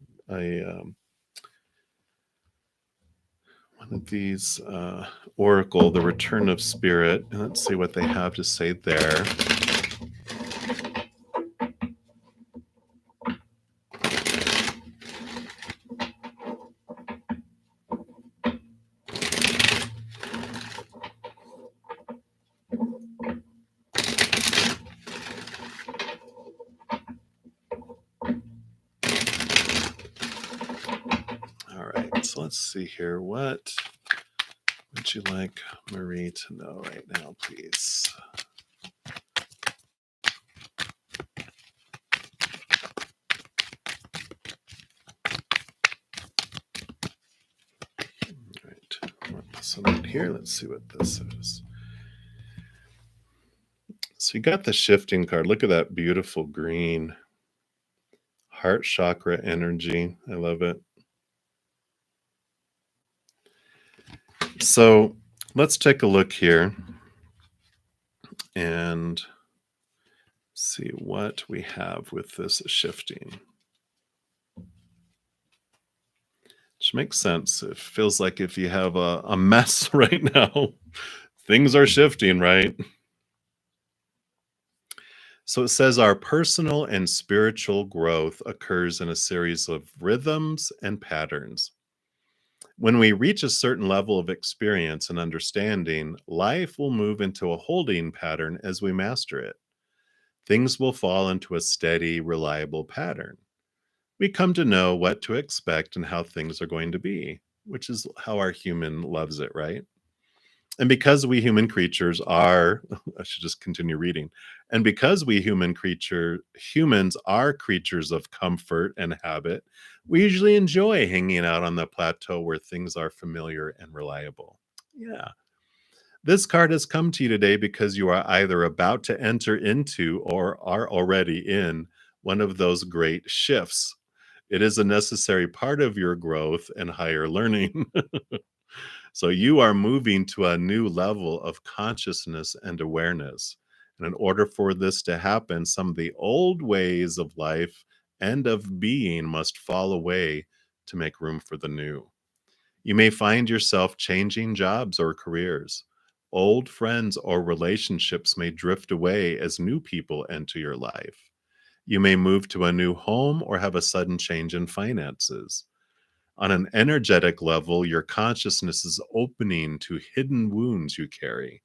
of these Oracle, the Return of Spirit, and let's see what they have to say there. All right, so let's see here. What would you like Marie to know right now, please? All right, this one right here. Let's see what this is. So you got the shifting card. Look at that beautiful green heart chakra energy. I love it. So let's take a look here and see what we have with this shifting. Which makes sense. It feels like if you have a mess right now, things are shifting, right? So it says our personal and spiritual growth occurs in a series of rhythms and patterns. When we reach a certain level of experience and understanding, life will move into a holding pattern as we master it. Things will fall into a steady, reliable pattern. We come to know what to expect and how things are going to be, which is how our human loves it, right? And because we human creatures are, I should just continue reading. And because we humans are creatures of comfort and habit, we usually enjoy hanging out on the plateau where things are familiar and reliable. Yeah. This card has come to you today because you are either about to enter into or are already in one of those great shifts. It is a necessary part of your growth and higher learning. So you are moving to a new level of consciousness and awareness. And in order for this to happen, some of the old ways of life and of being must fall away to make room for the new. You may find yourself changing jobs or careers. Old friends or relationships may drift away as new people enter your life. You may move to a new home or have a sudden change in finances. On an energetic level, your consciousness is opening to hidden wounds you carry.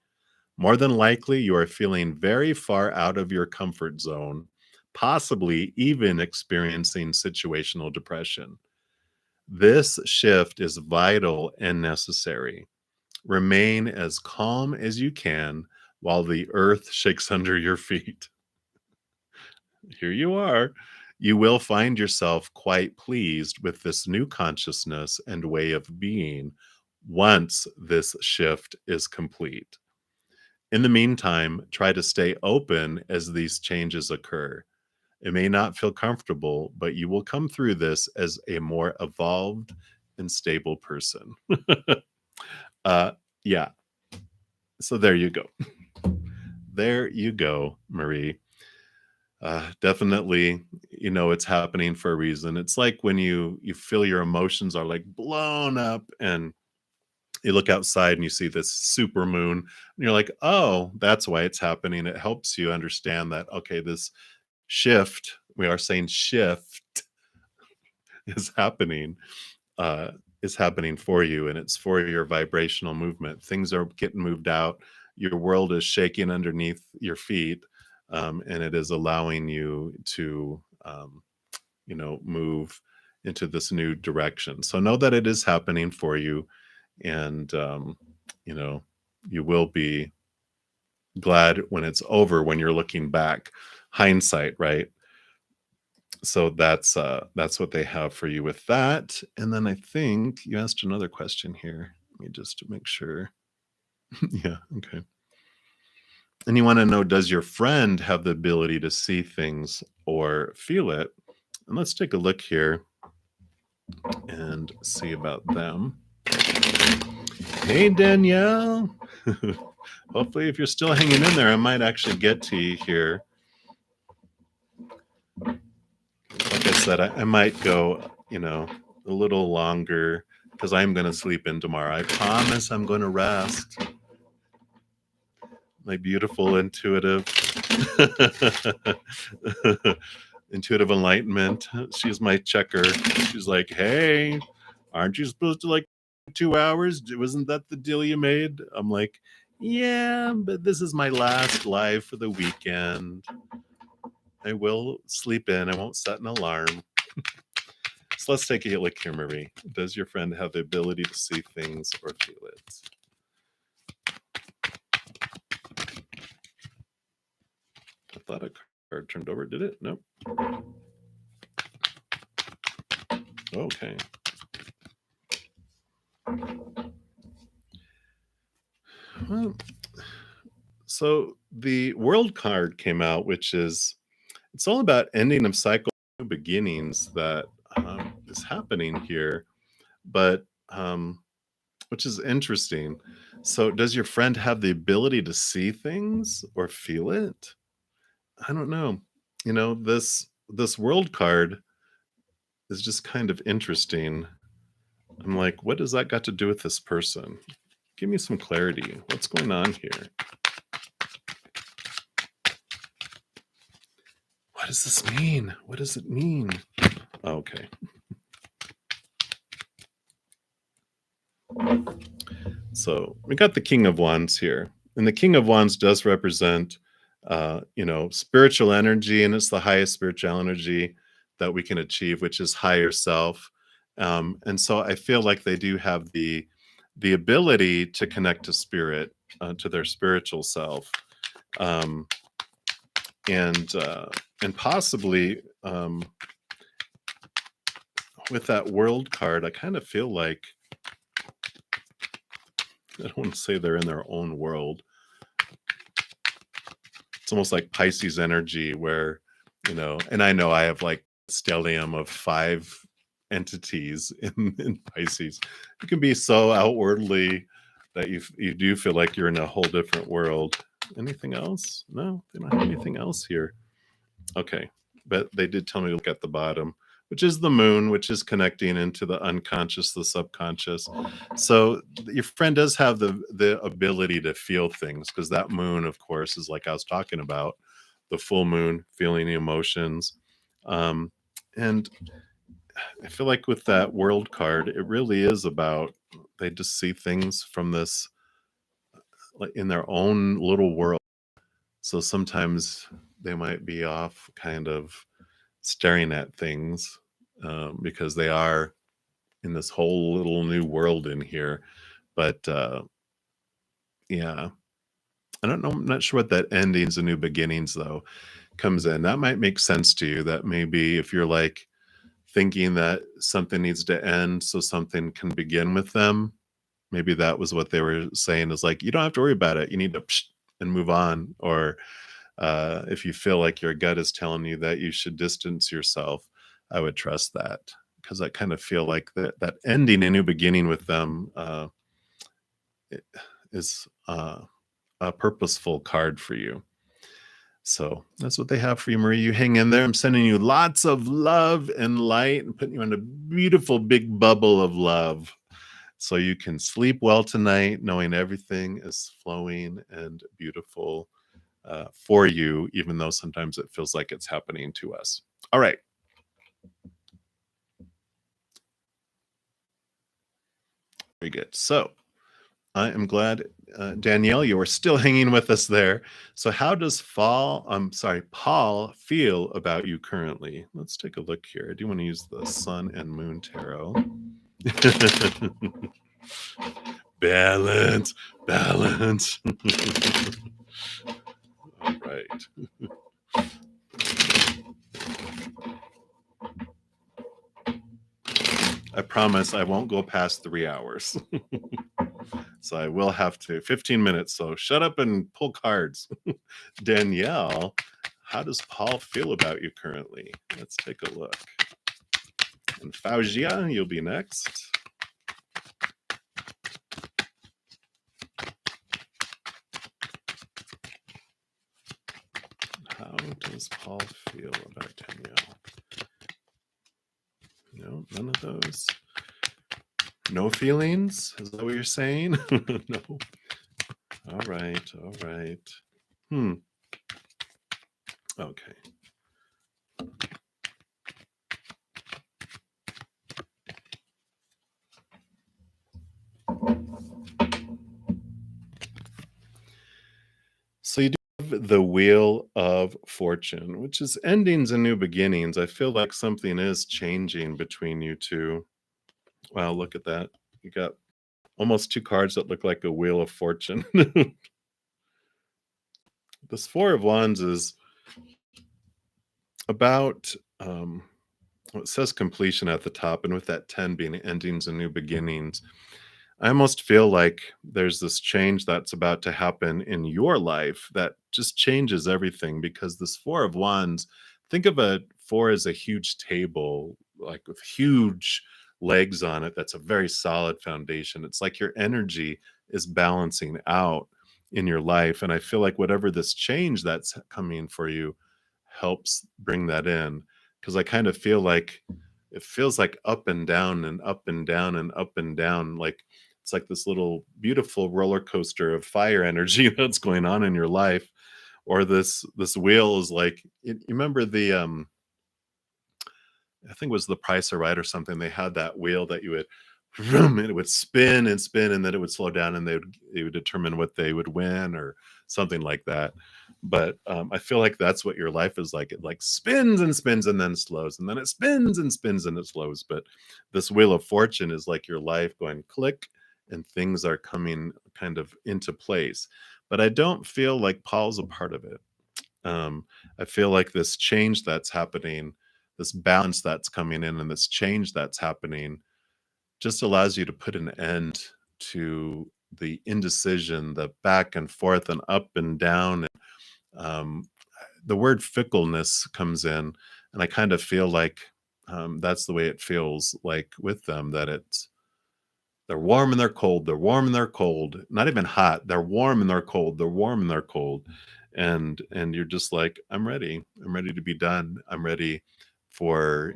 More than likely, you are feeling very far out of your comfort zone, possibly even experiencing situational depression. This shift is vital and necessary. Remain as calm as you can while the earth shakes under your feet. Here you are. You will find yourself quite pleased with this new consciousness and way of being once this shift is complete. In the meantime, try to stay open as these changes occur. It may not feel comfortable, but you will come through this as a more evolved and stable person. uh, yeah. So there you go. There you go, Marie. Definitely, it's happening for a reason. It's like when you feel your emotions are like blown up and you look outside and you see this super moon and you're like, oh, that's why it's happening. It helps you understand that, okay, this shift, we are saying shift, is happening, uh, is happening for you, and it's for your vibrational movement. Things are getting moved out. Your world is shaking underneath your feet, and it is allowing you to, move into this new direction. So know that it is happening for you, and you know, you will be glad when it's over. When you're looking back, hindsight, right? So that's what they have for you with that. And then I think you asked another question here. Let me just make sure. Yeah, okay. And you want to know, does your friend have the ability to see things or feel it? And let's take a look here and see about them. Hey, Danielle. Hopefully, if you're still hanging in there, I might actually get to you here. Like I said, I might go, a little longer because I'm going to sleep in tomorrow. I promise I'm going to rest. My beautiful intuitive, intuitive enlightenment. She's my checker. She's like, hey, aren't you supposed to like 2 hours? Wasn't that the deal you made? I'm like, yeah, but this is my last live for the weekend. I will sleep in. I won't set an alarm. So let's take a look here, Marie. Does your friend have the ability to see things or feel it? I thought a card turned over. Did it? Nope. Okay. Well, so the World card came out, which it's all about ending of cycle, new beginnings that is happening here, but which is interesting. So, does your friend have the ability to see things or feel it? I don't know. This World card is just kind of interesting. I'm like, what does that got to do with this person? Give me some clarity. What's going on here? What does this mean? What does it mean? Okay. So we got the King of Wands here. And the King of Wands does represent, spiritual energy, and it's the highest spiritual energy that we can achieve, which is higher self. And so I feel like they do have the ability to connect to spirit, to their spiritual self, um, and possibly with that World card, I kind of feel like I don't want to say they're in their own world. It's almost like Pisces energy where, and I know I have like stellium of 5 entities in Pisces. It can be so outwardly that you do feel like you're in a whole different world. Anything else? No, they don't have anything else here. Okay. But they did tell me to look at the bottom, which is the moon, which is connecting into the unconscious, the subconscious. So your friend does have the ability to feel things, because that moon, of course, is like I was talking about, the full moon, feeling the emotions. And I feel like with that World card, it really is about they just see things from this, like in their own little world. So sometimes they might be off kind of staring at things, because they are in this whole little new world in here. But yeah, I don't know. I'm not sure what that endings and new beginnings though comes in. That might make sense to you. That maybe if you're like thinking that something needs to end so something can begin with them, maybe that was what they were saying, is like, you don't have to worry about it. You need to and move on. Or if you feel like your gut is telling you that you should distance yourself, I would trust that, because I kind of feel like that ending a new beginning with them is a purposeful card for you. So that's what they have for you, Marie. You hang in there. I'm sending you lots of love and light and putting you in a beautiful big bubble of love, so you can sleep well tonight, knowing everything is flowing and beautiful for you, even though sometimes it feels like it's happening to us. All right. Very good. So I am glad, Danielle, you are still hanging with us there. So how does Paul feel about you currently? Let's take a look here. I do want to use the Sun and Moon Tarot. Balance, balance. All right. I promise I won't go past 3 hours. So I will have to 15 minutes. So shut up and pull cards. Danielle, how does Paul feel about you currently? Let's take a look. And Faugia, you'll be next. How does Paul feel about Danielle? No, none of those. No feelings? Is that what you're saying? No. All right, all right. Okay. So you do have the Wheel of Fortune, which is endings and new beginnings. I feel like something is changing between you two. Wow, look at that. You got almost 2 cards that look like a Wheel of Fortune. This Four of Wands is about, well, it says completion at the top, and with that 10 being endings and new beginnings, I almost feel like there's this change that's about to happen in your life that just changes everything, because this Four of Wands, think of a four as a huge table, like with huge legs on it. That's a very solid foundation. It's like your energy is balancing out in your life. And I feel like whatever this change that's coming for you helps bring that in. Because I kind of feel like it feels like up and down and up and down and up and down. Like it's like this little beautiful roller coaster of fire energy that's going on in your life. Or this wheel is like, you remember the I think it was The Price or Right or something. They had that wheel that you would vroom, and it would spin and spin, and then it would slow down, and they would determine what they would win or something like that. But I feel like that's what your life is like. It like spins and spins and then slows, and then it spins and spins and it slows. But this Wheel of Fortune is like your life going click, and things are coming kind of into place. But I don't feel like Paul's a part of it. I feel like this change that's happening, this balance that's coming in, and this change that's happening just allows you to put an end to the indecision, the back and forth and up and down. Um, the word fickleness comes in, and I kind of feel like that's the way it feels like with them, that they're warm and they're cold. They're warm and they're cold. Not even hot. They're warm and they're cold. They're warm and they're cold. And you're just like, I'm ready. I'm ready to be done. I'm ready for,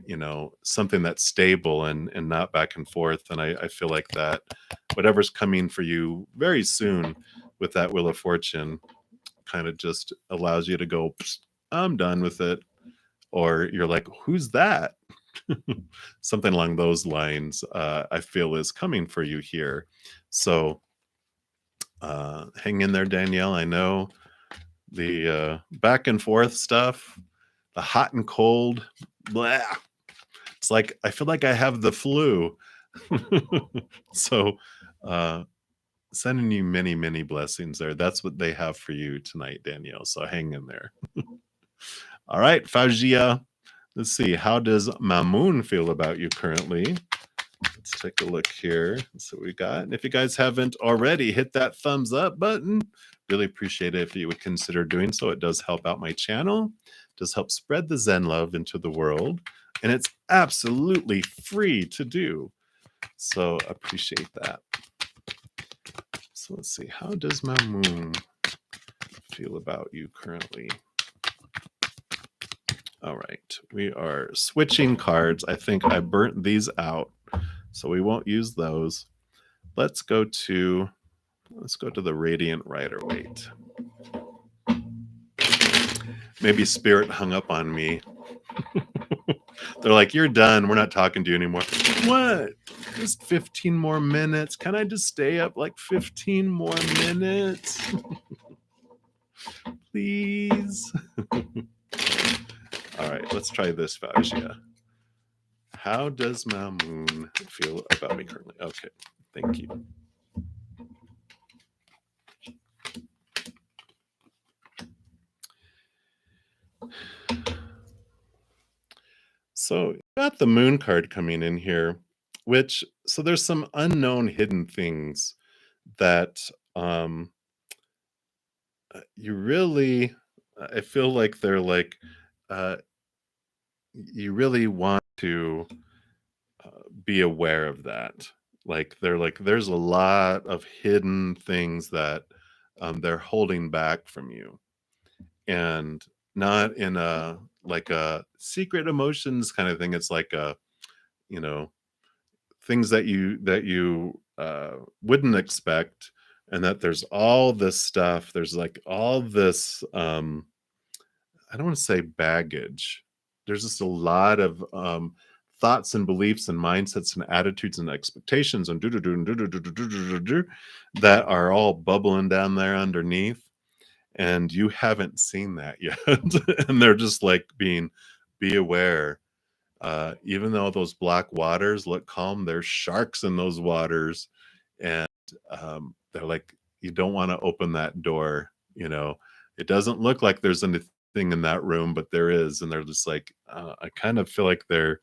something that's stable and not back and forth. And I feel like that whatever's coming for you very soon with that Wheel of Fortune kind of just allows you to go, "Psst, I'm done with it." Or you're like, who's that? Something along those lines, I feel is coming for you here. So hang in there, Danielle. I know the back and forth stuff, the hot and cold, blah. It's like I feel like I have the flu. So sending you many, many blessings there. That's what they have for you tonight, Danielle. So hang in there. All right, Faugia. Let's see. How does Mamoon feel about you currently? Let's take a look here. Let's see what we got. And if you guys haven't already, hit that thumbs up button. Really appreciate it if you would consider doing so. It does help out my channel. It does help spread the Zen love into the world. And it's absolutely free to do. So appreciate that. So let's see. How does Mamoon feel about you currently? All right, we are switching cards. I think I burnt these out, so we won't use those. Let's go to the Radiant Rider-Waite. Maybe Spirit hung up on me. They're like, "You're done. We're not talking to you anymore." What? Just 15 more minutes. Can I just stay up like 15 more minutes? Please. All right, let's try this, Fagia. How does my moon feel about me currently? Okay, thank you. So, you got the moon card coming in here, which, so there's some unknown hidden things that you really, I feel like they're like, uh, you really want to be aware of that. Like they're like, there's a lot of hidden things that they're holding back from you, and not in a like a secret emotions kind of thing. It's like a, you know, things that you wouldn't expect, and that there's all this stuff. There's like all this. I don't want to say baggage. There's just a lot of thoughts and beliefs and mindsets and attitudes and expectations and that are all bubbling down there underneath, and you haven't seen that yet. And they're just like being, be aware. Even though those black waters look calm, there's sharks in those waters, and they're like, you don't want to open that door. You know, it doesn't look like there's anything in that room, but there is, and they're just like, I kind of feel like they're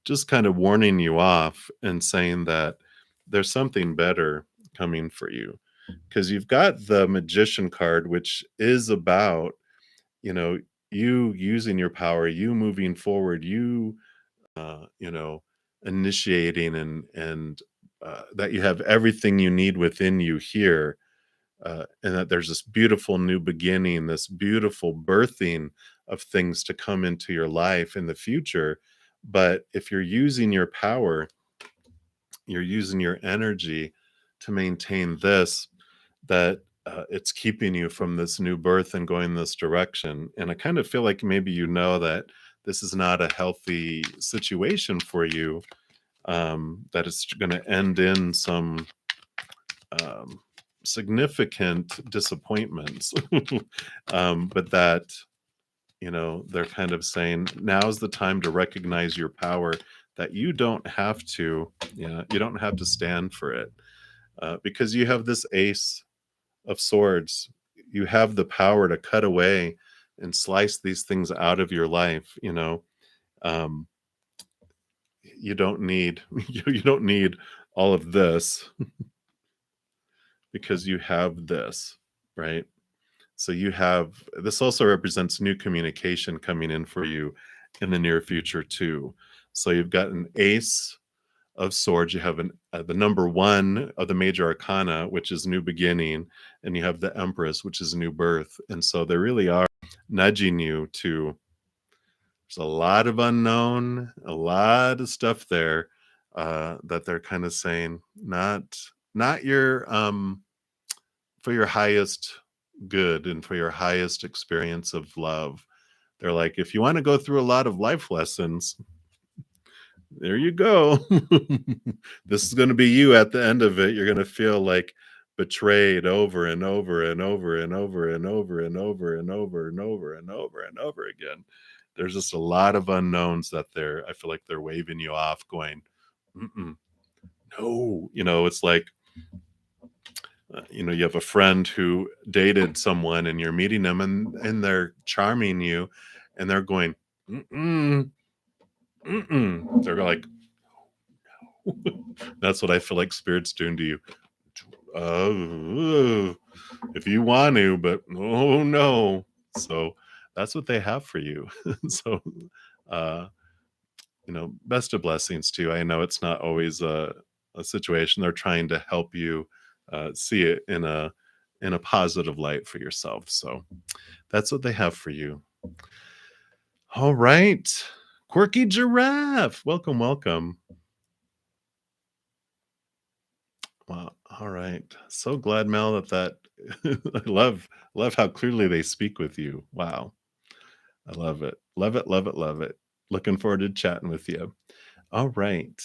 just kind of warning you off and saying that there's something better coming for you, because you've got the magician card, which is about, you know, you using your power, you moving forward, you know, initiating and that you have everything you need within you here, and that there's this beautiful new beginning, this beautiful birthing of things to come into your life in the future. But if you're using your power, you're using your energy to maintain this, that it's keeping you from this new birth and going this direction. And I kind of feel like maybe you know that this is not a healthy situation for you, that it's going to end in some um, significant disappointments. But that, you know, they're kind of saying now's the time to recognize your power, that you don't have to, yeah, you don't have to stand for it, because you have this ace of swords. You have the power to cut away and slice these things out of your life, you know. um, you don't need you don't need all of this, because you have this, right? So you have this also represents new communication coming in for you in the near future too. So you've got an ace of swords, you have the number one of the major arcana, which is new beginning, and you have the empress, which is new birth. And so they really are nudging you to, there's a lot of unknown, a lot of stuff there, that they're kind of saying not your for your highest good and for your highest experience of love. They're like, if you want to go through a lot of life lessons, there you go. This is going to be you at the end of it. You're going to feel like betrayed over and over and over and over and over and over and over and over and over and over again. There's just a lot of unknowns that they're, I feel like they're waving you off, going, mm-mm, no. You know, it's like, you know, you have a friend who dated someone and you're meeting them, and they're charming you, and they're going, mm-mm, mm-mm. They're like, that's what I feel like spirit's doing to you. Oh, if you want to, but oh no. So that's what they have for you. So, uh, you know, best of blessings to you. I know it's not always a situation. They're trying to help you see it in a positive light for yourself. So that's what they have for you. All right. Quirky giraffe. Welcome, welcome. Wow. All right. So glad, Mel, that I love how clearly they speak with you. Wow. I love it. Love it, love it, love it. Looking forward to chatting with you. All right.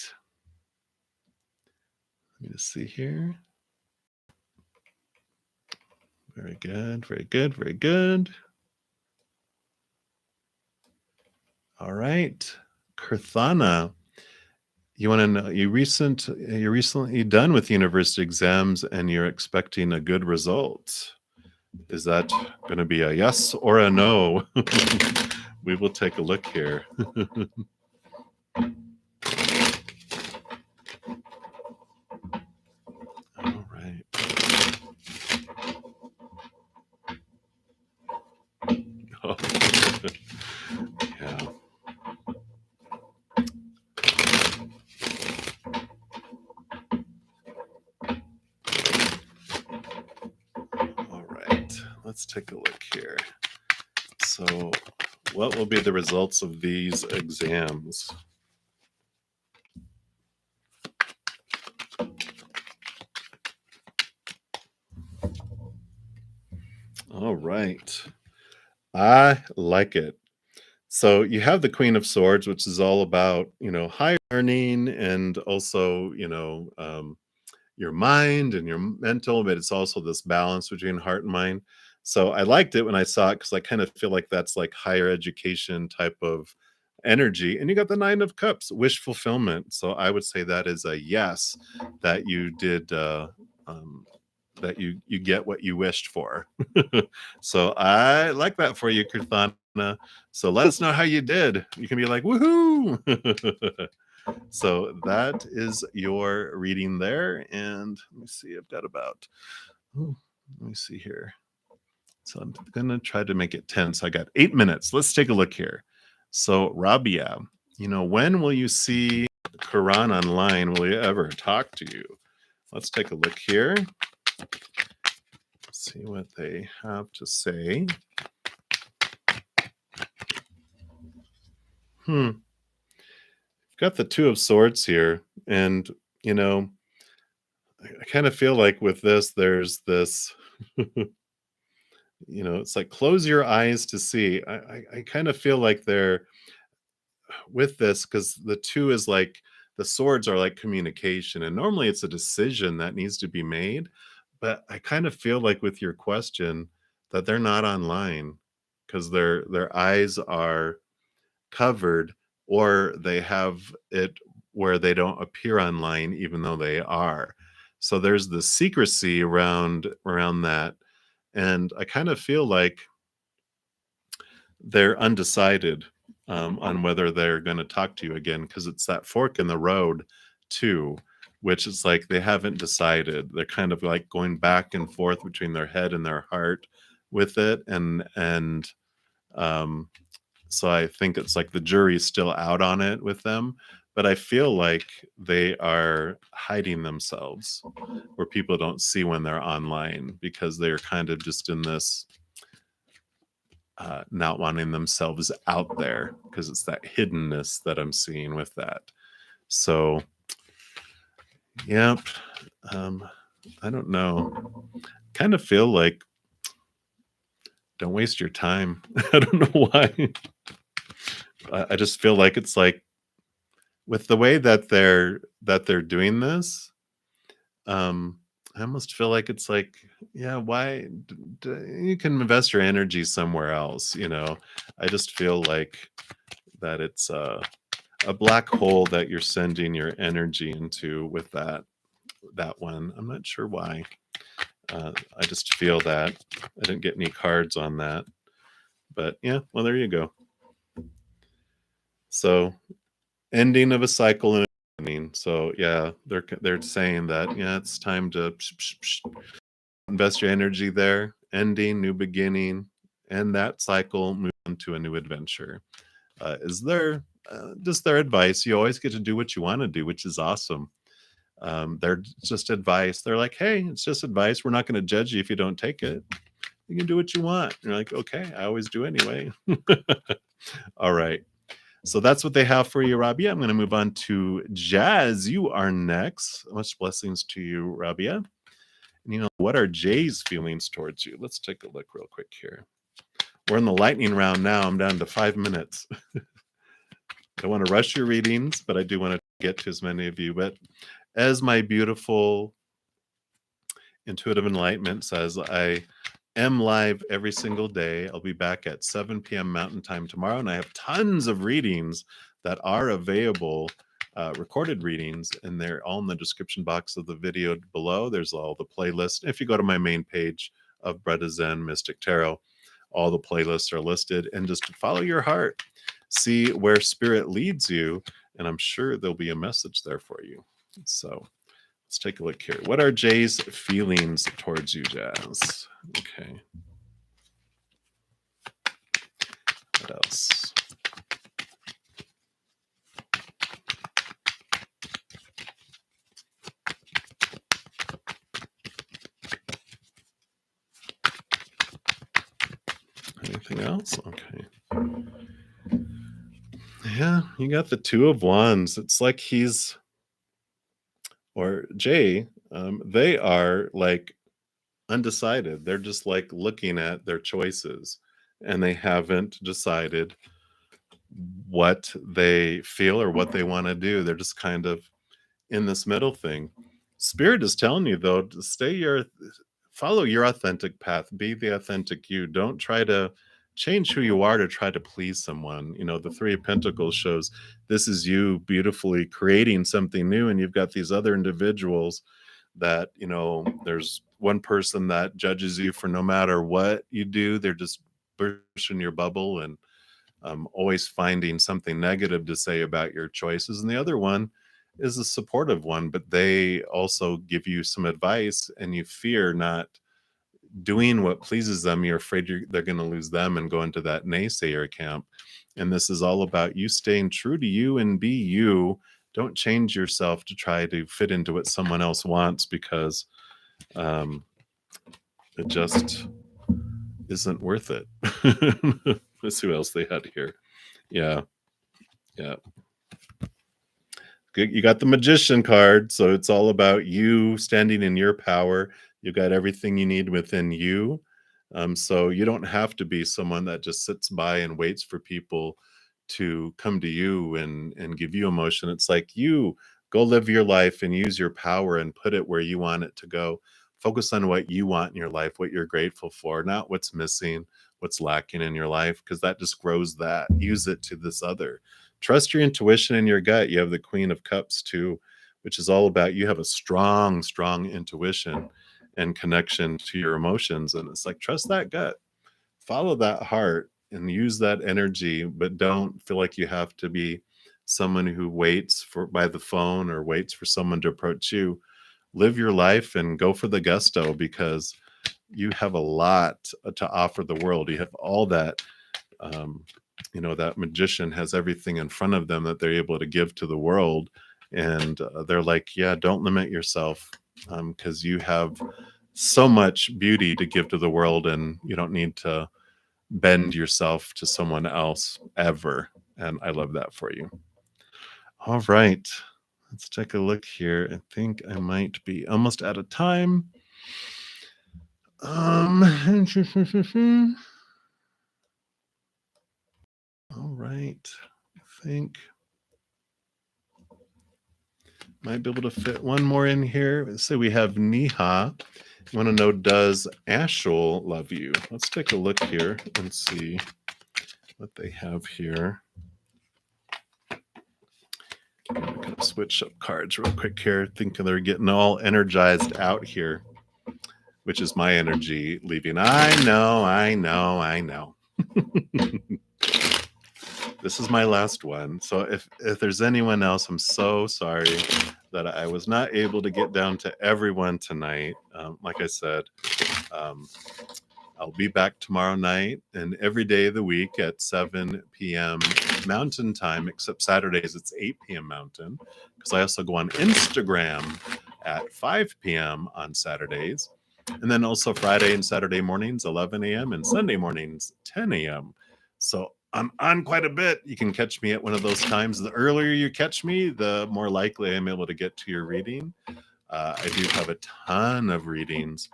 Let me just see here. Very good, very good, very good. All right. Kirthana, you want to know you're recently done with university exams and you're expecting a good result. Is that going to be a yes or a no? We will take a look here. All right. Oh. Yeah. All right. Let's take a look here. So, what will be the results of these exams? All right. I like it. So you have the Queen of Swords, which is all about, high learning and also, your mind and your mental, but it's also this balance between heart and mind. So I liked it when I saw it because I kind of feel like that's like higher education type of energy. And you got the Nine of Cups, wish fulfillment. So I would say that is a yes, that you did um, that you get what you wished for. So I like that for you, Kirthana. So let us know how you did. You can be like, woohoo! So that is your reading there. And let me see, I've got about, let me see here. So I'm going to try to make it 10. So I got 8 minutes. Let's take a look here. So Rabia, when will you see Quran online? Will you ever talk to you? Let's take a look here. See what they have to say. Got the Two of Swords here. And, I kind of feel like with this, there's this, it's like close your eyes to see. I kind of feel like they're with this because the two is like the swords are like communication. And normally it's a decision that needs to be made. But I kind of feel like with your question that they're not online because their eyes are covered or they have it where they don't appear online even though they are. So there's the secrecy around that, and I kind of feel like they're undecided on whether they're going to talk to you again because it's that fork in the road too, which is like they haven't decided. They're kind of like going back and forth between their head and their heart with it, and um, so I think it's like the jury's still out on it with them, but I feel like they are hiding themselves where people don't see when they're online because they're kind of just in this not wanting themselves out there because it's that hiddenness that I'm seeing with that. So, yep. I don't know. Kind of feel like don't waste your time. I don't know why. I just feel like it's like with the way that they're doing this, I almost feel like it's like, yeah, why you can invest your energy somewhere else, I just feel like that it's a black hole that you're sending your energy into with that one. I'm not sure why. I just feel that I didn't get any cards on that, but yeah, well, there you go. So ending of a cycle and beginning. So yeah, they're saying that yeah, it's time to invest your energy there. Ending, new beginning, and that cycle move on to a new adventure. Is there just their advice? You always get to do what you want to do, which is awesome. They're just advice. They're like, hey, it's just advice. We're not going to judge you if you don't take it. You can do what you want. You're like, okay, I always do anyway. All right. So that's what they have for you, Rabia. I'm going to move on to Jazz. You are next. Much blessings to you, Rabia. And what are Jay's feelings towards you? Let's take a look real quick here. We're in the lightning round now. I'm down to 5 minutes. I don't want to rush your readings, but I do want to get to as many of you. But As my beautiful intuitive enlightenment says, I am live every single day. I'll be back at 7 p.m. Mountain Time tomorrow, and I have tons of readings that are available, recorded readings, and they're all in the description box of the video below. There's all the playlists. If you go to my main page of Bretta Zen Mystic Tarot, all the playlists are listed, and just follow your heart. See where spirit leads you, and I'm sure there'll be a message there for you. So let's take a look here. What are Jay's feelings towards you, Jazz? Okay. What else? Anything else? Okay. Yeah, you got the Two of Wands. It's like he's, or Jay, they are like undecided. They're just like looking at their choices and they haven't decided what they feel or what they want to do. They're just kind of in this middle thing. Spirit is telling you though, to follow your authentic path, be the authentic you. Don't try to change who you are to try to please someone. You know, the Three of Pentacles shows this is you beautifully creating something new, and you've got these other individuals that, you know, there's one person that judges you for no matter what you do. They're just bursting your bubble and always finding something negative to say about your choices. And the other one is a supportive one, but they also give you some advice, and you fear not doing what pleases them. You're afraid they're going to lose them and go into that naysayer camp. And this is all about you staying true to you and be you. Don't change yourself to try to fit into what someone else wants, because it just isn't worth it. Let's see what else they had here. Yeah. You got the Magician card, so it's all about you standing in your power. You got everything you need within you. So you don't have to be someone that just sits by and waits for people to come to you and give you emotion. It's like, you go live your life and use your power and put it where you want it to go. Focus on what you want in your life, what you're grateful for, not what's missing, what's lacking in your life, because that just grows that. Use it to this other. Trust your intuition and your gut. You have the Queen of Cups too, which is all about you have a strong, strong intuition and connection to your emotions. And it's like, trust that gut, follow that heart, and use that energy, but don't feel like you have to be someone who waits for by the phone or waits for someone to approach you. Live your life and go for the gusto, because you have a lot to offer the world. You have all that, you know, that magician has everything in front of them that they're able to give to the world. And they're like, yeah, don't limit yourself, because you have so much beauty to give to the world, and you don't need to bend yourself to someone else ever. And I love that for you. All right, let's take a look here. I think I might be almost out of time. All right, I think might be able to fit one more in here. Let's say we have Niha. You want to know, does Ashul love you? Let's take a look here and see what they have here. I'm going to switch up cards real quick here, thinking they're getting all energized out here, which is my energy leaving. I know. This is my last one. So if there's anyone else, I'm so sorry that I was not able to get down to everyone tonight. Like I said, I'll be back tomorrow night and every day of the week at 7 p.m. Mountain Time, except Saturdays it's 8 p.m. Mountain, because I also go on Instagram at 5 p.m. on Saturdays. And then also Friday and Saturday mornings, 11 a.m. and Sunday mornings, 10 a.m. So I'm on quite a bit. You can catch me at one of those times. The earlier you catch me, the more likely I'm able to get to your reading. I do have a ton of readings,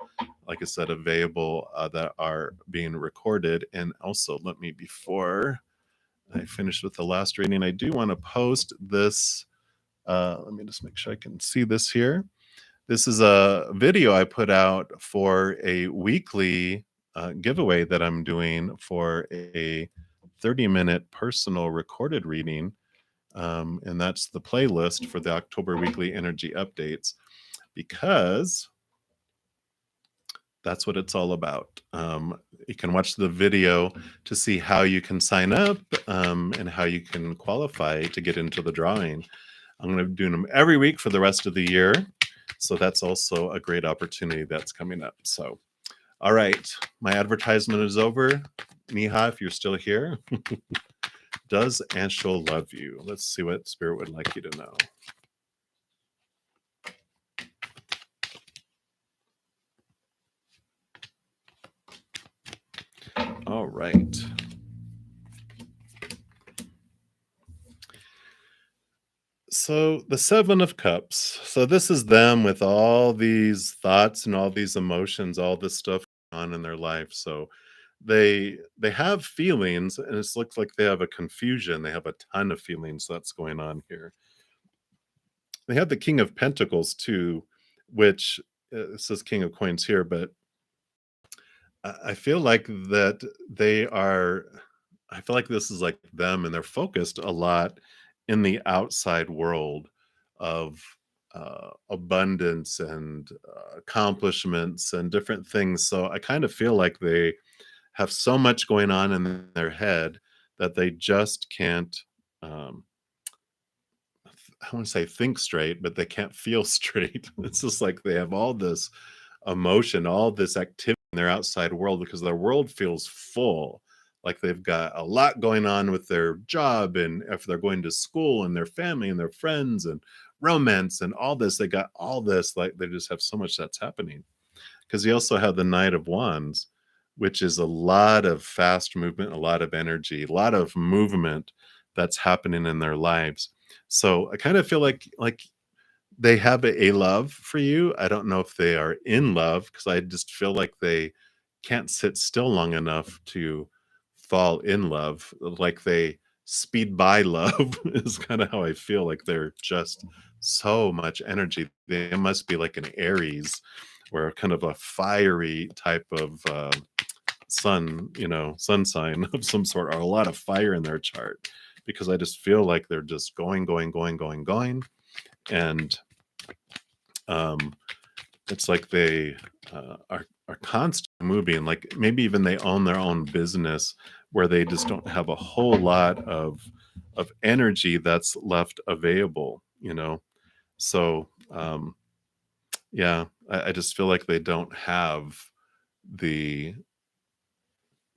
like I said, available that are being recorded. And also, let me, before I finish with the last reading, I do want to post this Let me just make sure I can see this here. This is a video I put out for a weekly giveaway that I'm doing for a 30-minute personal recorded reading. And that's the playlist for the October weekly energy updates, because that's what it's all about. You can watch the video to see how you can sign up, and how you can qualify to get into the drawing. I'm going to be doing them every week for the rest of the year. So that's also a great opportunity that's coming up. So, all right, my advertisement is over. Niha, if you're still here, does Anshul love you? Let's see what Spirit would like you to know. All right. So the Seven of Cups. So this is them with all these thoughts and all these emotions, all this stuff on in their life. So they have feelings, and it looks like they have a confusion. They have a ton of feelings that's going on here. They have the King of Pentacles too, which it says King of Coins here, but I feel like that they are. I feel like this is like them, and they're focused a lot in the outside world of abundance and accomplishments and different things. So I kind of feel like they have so much going on in their head that they just can't. Um, I want to say think straight, but they can't feel straight. It's just like they have all this emotion, all this activity in their outside world because their world feels full. Like they've got a lot going on with their job, and if they're going to school and their family and their friends and romance and all this, they got all this, like they just have so much that's happening. Because you also have the Knight of Wands, which is a lot of fast movement, a lot of energy, a lot of movement that's happening in their lives. So I kind of feel like they have a love for you. I don't know if they are in love, because I just feel like they can't sit still long enough to fall in love. Like they speed by love is kind of how I feel. Like they're just so much energy. They must be like an Aries, or kind of a fiery type of sun, sun sign of some sort, or a lot of fire in their chart, because I just feel like they're just going, going, going, going, going. And um, it's like they are constantly moving. Like maybe even they own their own business, where they just don't have a whole lot of energy that's left available. So yeah, I just feel like they don't have the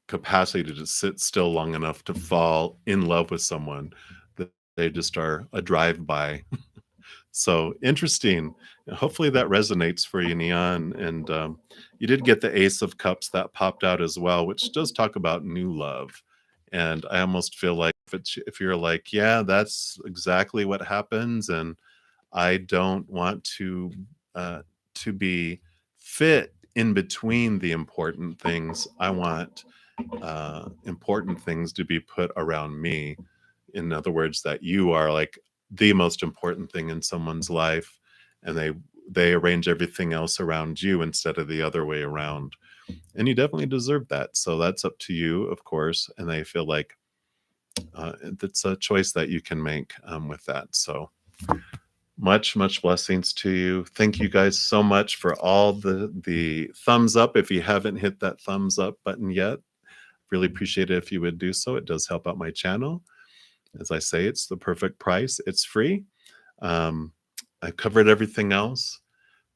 capacity to just sit still long enough to fall in love with someone. That they just are a drive-by. So interesting. Hopefully that resonates for you, Neon. And you did get the Ace of Cups that popped out as well, which does talk about new love. And I almost feel like if you're like, yeah, that's exactly what happens, and I don't want to be fit in between the important things. I want important things to be put around me. In other words, that you are like the most important thing in someone's life, and they arrange everything else around you instead of the other way around. And you definitely deserve that. So that's up to you, of course. And I feel like it's a choice that you can make with that. So much blessings to you. Thank you guys so much for all the thumbs up. If you haven't hit that thumbs up button yet, really appreciate it if you would do so. It does help out my channel. As I say, it's the perfect price. It's free. I've covered everything else.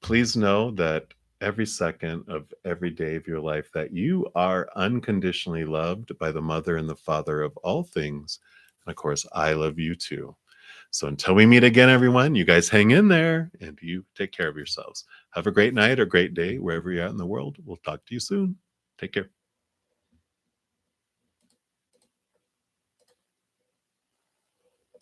Please know that every second of every day of your life, that you are unconditionally loved by the Mother and the Father of all things. And of course, I love you too. So until we meet again, everyone, you guys hang in there and you take care of yourselves. Have a great night or great day wherever you're at in the world. We'll talk to you soon. Take care.